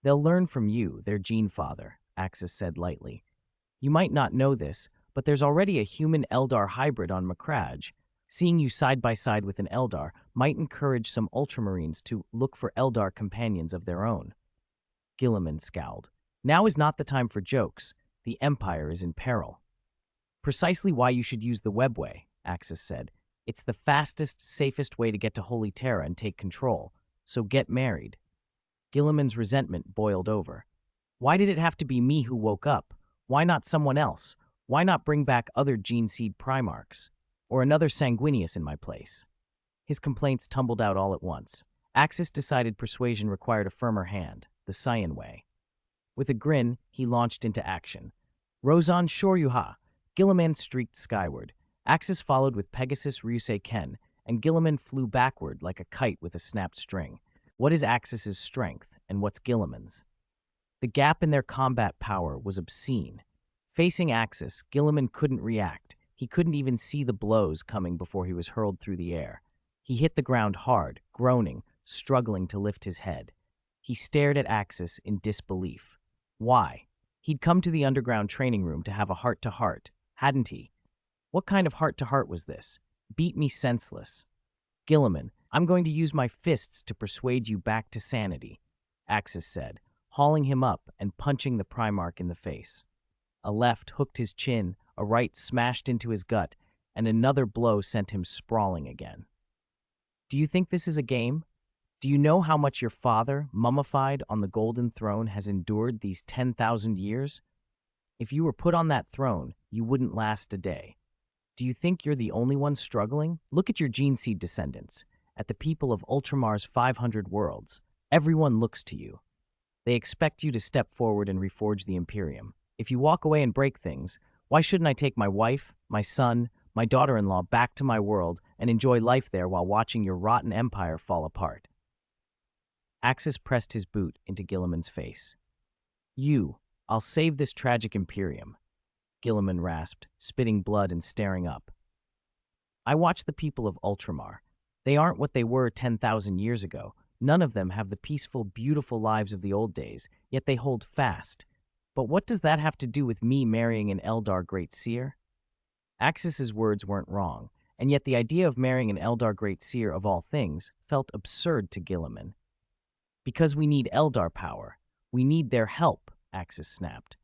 A: "They'll learn from you, their gene father," Axis said lightly. "You might not know this, but there's already a human-Eldar hybrid on Macragge. Seeing you side by side with an Eldar might encourage some Ultramarines to look for Eldar companions of their own." Guilliman scowled. "Now is not the time for jokes. The Empire is in peril." "Precisely why you should use the webway," Axis said. "It's the fastest, safest way to get to Holy Terra and take control. So get married." Guilliman's resentment boiled over. Why did it have to be me who woke up? Why not someone else? Why not bring back other gene seed Primarchs? Or another Sanguinius in my place? His complaints tumbled out all at once. Axis decided persuasion required a firmer hand, the Saiyan way. With a grin, he launched into action. "Rozan Shoryuha!" Guilliman streaked skyward. Axis followed with Pegasus Ryusei Ken, and Guilliman flew backward like a kite with a snapped string. What is Axis's strength, and what's Guilliman's? The gap in their combat power was obscene. Facing Axis, Guilliman couldn't react. He couldn't even see the blows coming before he was hurled through the air. He hit the ground hard, groaning, struggling to lift his head. He stared at Axis in disbelief. Why? He'd come to the underground training room to have a heart-to-heart, hadn't he? What kind of heart-to-heart was this? Beat me senseless. "Guilliman, I'm going to use my fists to persuade you back to sanity," Axis said, hauling him up and punching the Primarch in the face. A left hooked his chin, a right smashed into his gut, and another blow sent him sprawling again. "Do you think this is a game? Do you know how much your father, mummified on the Golden Throne, has endured these 10,000 years? If you were put on that throne, you wouldn't last a day. Do you think you're the only one struggling? Look at your gene seed descendants, at the people of Ultramar's 500 worlds. Everyone looks to you. They expect you to step forward and reforge the Imperium. If you walk away and break things, why shouldn't I take my wife, my son, my daughter-in-law back to my world and enjoy life there while watching your rotten empire fall apart?" Axis pressed his boot into Guilliman's face. "I'll save this tragic Imperium," Guilliman rasped, spitting blood and staring up. "I watch the people of Ultramar. They aren't what they were 10,000 years ago. None of them have the peaceful, beautiful lives of the old days, yet they hold fast. But what does that have to do with me marrying an Eldar Great Seer?" Axis's words weren't wrong, and yet the idea of marrying an Eldar Great Seer of all things felt absurd to Guilliman. "Because we need Eldar power. We need their help," Axis snapped.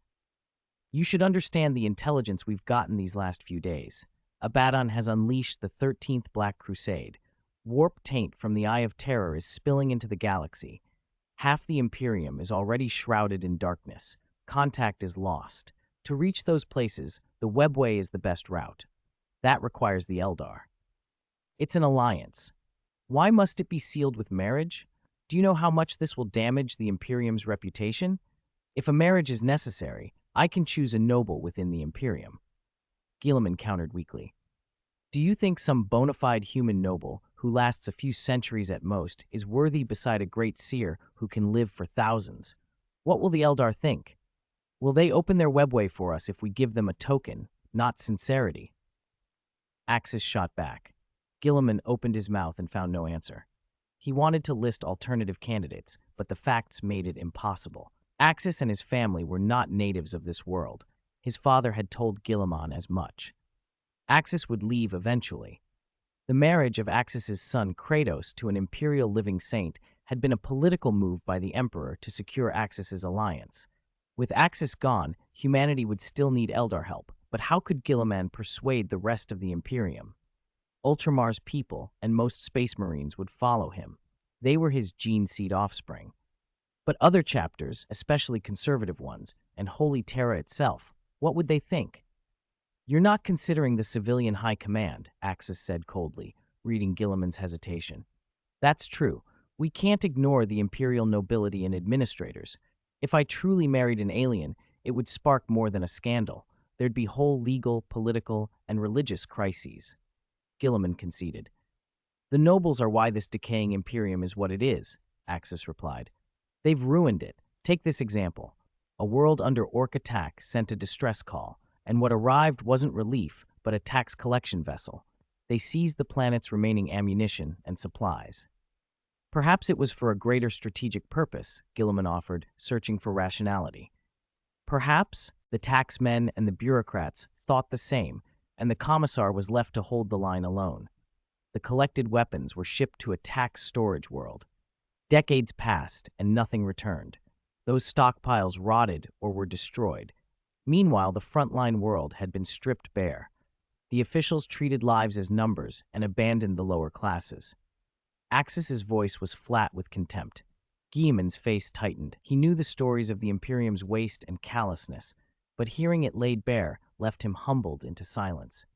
A: "You should understand the intelligence we've gotten these last few days. Abaddon has unleashed the 13th Black Crusade. Warp taint from the Eye of Terror is spilling into the galaxy. Half the Imperium is already shrouded in darkness. Contact is lost. To reach those places, the webway is the best route. That requires the Eldar. It's an alliance. Why must it be sealed with marriage? Do you know how much this will damage the Imperium's reputation? If a marriage is necessary, I can choose a noble within the Imperium. Guilliman countered weakly. Do you think some bona fide human noble, who lasts a few centuries at most, is worthy beside a great seer who can live for thousands? What will the Eldar think? Will they open their webway for us if we give them a token, not sincerity? Axis shot back. Guilliman opened his mouth and found no answer. He wanted to list alternative candidates, but the facts made it impossible. Axis and his family were not natives of this world. His father had told Guilliman as much. Axis would leave eventually. The marriage of Axis's son Kratos to an imperial living saint had been a political move by the Emperor to secure Axis's alliance. With Axis gone, humanity would still need Eldar help, but how could Guilliman persuade the rest of the Imperium? Ultramar's people and most Space Marines would follow him. They were his gene seed offspring. But other chapters, especially conservative ones, and Holy Terra itself, what would they think? You're not considering the civilian high command, Axis said coldly, reading Guilliman's hesitation. That's true. We can't ignore the imperial nobility and administrators. If I truly married an alien, it would spark more than a scandal. There'd be whole legal, political, and religious crises. Guilliman conceded. The nobles are why this decaying Imperium is what it is, Axis replied. They've ruined it. Take this example. A world under Orc attack sent a distress call, and what arrived wasn't relief, but a tax collection vessel. They seized the planet's remaining ammunition and supplies. Perhaps it was for a greater strategic purpose, Guilliman offered, searching for rationality. Perhaps the taxmen and the bureaucrats thought the same, and the commissar was left to hold the line alone. The collected weapons were shipped to a tax storage world. Decades passed, and nothing returned. Those stockpiles rotted or were destroyed. Meanwhile, the frontline world had been stripped bare. The officials treated lives as numbers and abandoned the lower classes. Axis's voice was flat with contempt. Guilliman's face tightened. He knew the stories of the Imperium's waste and callousness, but hearing it laid bare left him humbled into silence.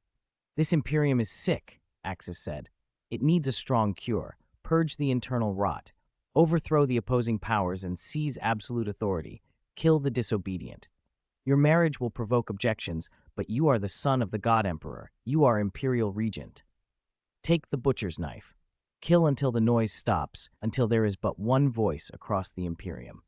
A: This Imperium is sick, Axis said. It needs a strong cure. Purge the internal rot. Overthrow the opposing powers and seize absolute authority. Kill the disobedient. Your marriage will provoke objections, but you are the son of the God Emperor. You are Imperial Regent. Take the butcher's knife. Kill until the noise stops, until there is but one voice across the Imperium.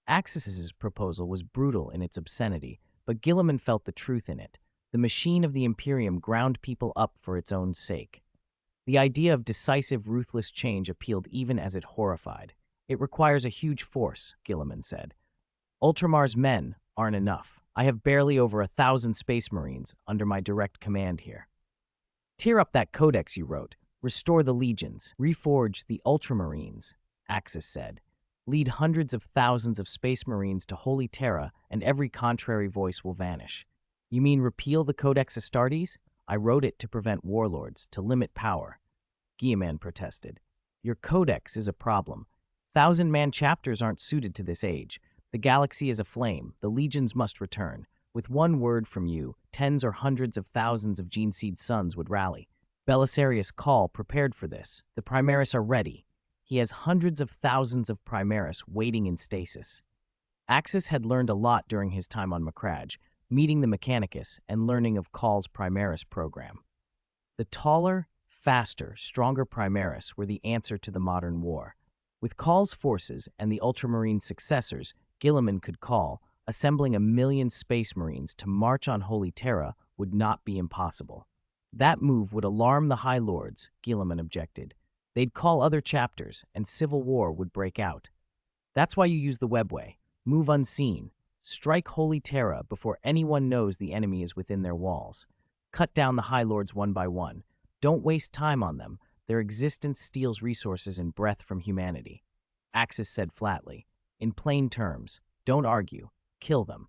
A: Axis's proposal was brutal in its obscenity, but Guilliman felt the truth in it. The machine of the Imperium ground people up for its own sake. The idea of decisive, ruthless change appealed even as it horrified. It requires a huge force, Guilliman said. Ultramar's men aren't enough. I have barely over 1,000 Space Marines under my direct command here. Tear up that codex you wrote. Restore the legions. Reforge the Ultramarines, Axis said. Lead hundreds of thousands of Space Marines to Holy Terra, and every contrary voice will vanish. You mean repeal the Codex Astartes? I wrote it to prevent warlords, to limit power. Guilliman protested. Your codex is a problem. 1,000-man chapters aren't suited to this age. The galaxy is aflame. The legions must return. With one word from you, tens or hundreds of thousands of Geneseed sons would rally. Belisarius Cawl prepared for this. The Primaris are ready. He has hundreds of thousands of Primaris waiting in stasis. Axis had learned a lot during his time on Macragge, meeting the Mechanicus and learning of Call's Primaris program. The taller, faster, stronger Primaris were the answer to the modern war. With Call's forces and the Ultramarine successors, Guilliman could call, assembling 1,000,000 Space Marines to march on Holy Terra would not be impossible. That move would alarm the High Lords, Guilliman objected. They'd call other chapters, and civil war would break out. That's why you use the webway. Move unseen. Strike Holy Terra before anyone knows the enemy is within their walls. Cut down the High Lords one by one. Don't waste time on them. Their existence steals resources and breath from humanity. Axis said flatly. In plain terms, don't argue. Kill them.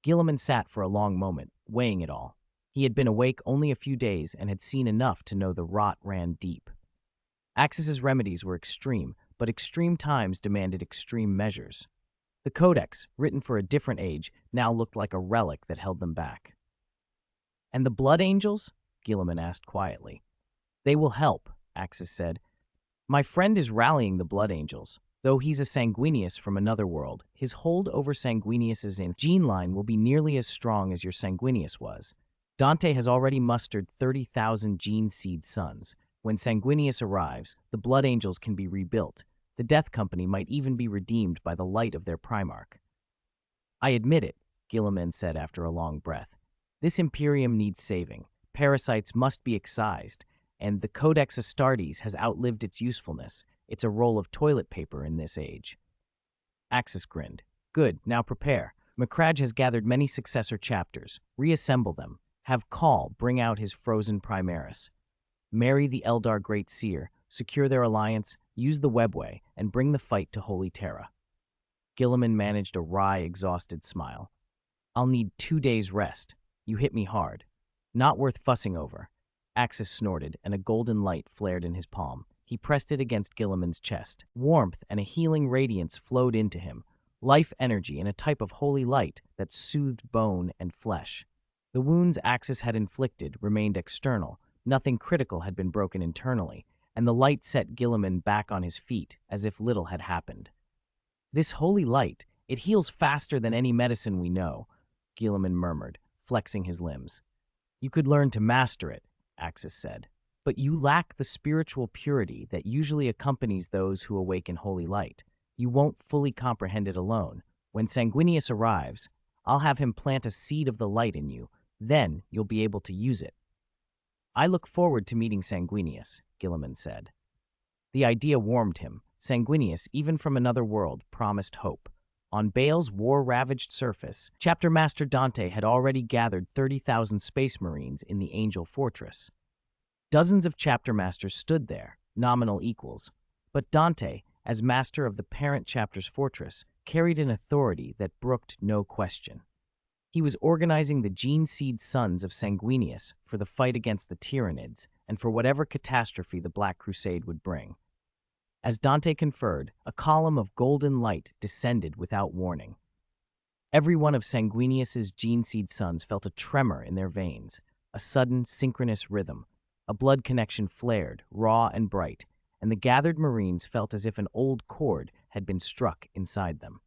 A: Guilliman sat for a long moment, weighing it all. He had been awake only a few days and had seen enough to know the rot ran deep. Axis's remedies were extreme, but extreme times demanded extreme measures. The Codex, written for a different age, now looked like a relic that held them back. "And the Blood Angels?" Guilliman asked quietly. "They will help," Axis said. "My friend is rallying the Blood Angels. Though he's a Sanguinius from another world, his hold over Sanguinius's gene line will be nearly as strong as your Sanguinius was. Dante has already mustered 30,000 gene seed sons. When Sanguinius arrives, the Blood Angels can be rebuilt. The Death Company might even be redeemed by the light of their Primarch." "I admit it," Guilliman said after a long breath. "This Imperium needs saving. Parasites must be excised, and the Codex Astartes has outlived its usefulness. It's a roll of toilet paper in this age." Axis grinned. "Good, now prepare. Macragge has gathered many successor chapters. Reassemble them. Have Call bring out his frozen Primaris. Marry the Eldar Great Seer, secure their alliance, use the webway, and bring the fight to Holy Terra." Guilliman managed a wry, exhausted smile. "I'll need 2 days' rest. You hit me hard. Not worth fussing over." Axis snorted, and a golden light flared in his palm. He pressed it against Guilliman's chest. Warmth and a healing radiance flowed into him, life energy and a type of holy light that soothed bone and flesh. The wounds Axis had inflicted remained external, nothing critical had been broken internally, and the light set Guilliman back on his feet as if little had happened. "This holy light, it heals faster than any medicine we know," Guilliman murmured, flexing his limbs. "You could learn to master it," Axis said. "But you lack the spiritual purity that usually accompanies those who awaken holy light. You won't fully comprehend it alone. When Sanguinius arrives, I'll have him plant a seed of the light in you. Then you'll be able to use it." "I look forward to meeting Sanguinius," Guilliman said. The idea warmed him. Sanguinius, even from another world, promised hope. On Baal's war-ravaged surface, Chapter Master Dante had already gathered 30,000 Space Marines in the Angel Fortress. Dozens of chapter masters stood there, nominal equals, but Dante, as master of the parent chapter's fortress, carried an authority that brooked no question. He was organizing the gene seed sons of Sanguinius for the fight against the Tyranids and for whatever catastrophe the Black Crusade would bring. As Dante conferred, a column of golden light descended without warning. Every one of Sanguinius's gene seed sons felt a tremor in their veins, a sudden synchronous rhythm. A blood connection flared, raw and bright, and the gathered Marines felt as if an old chord had been struck inside them.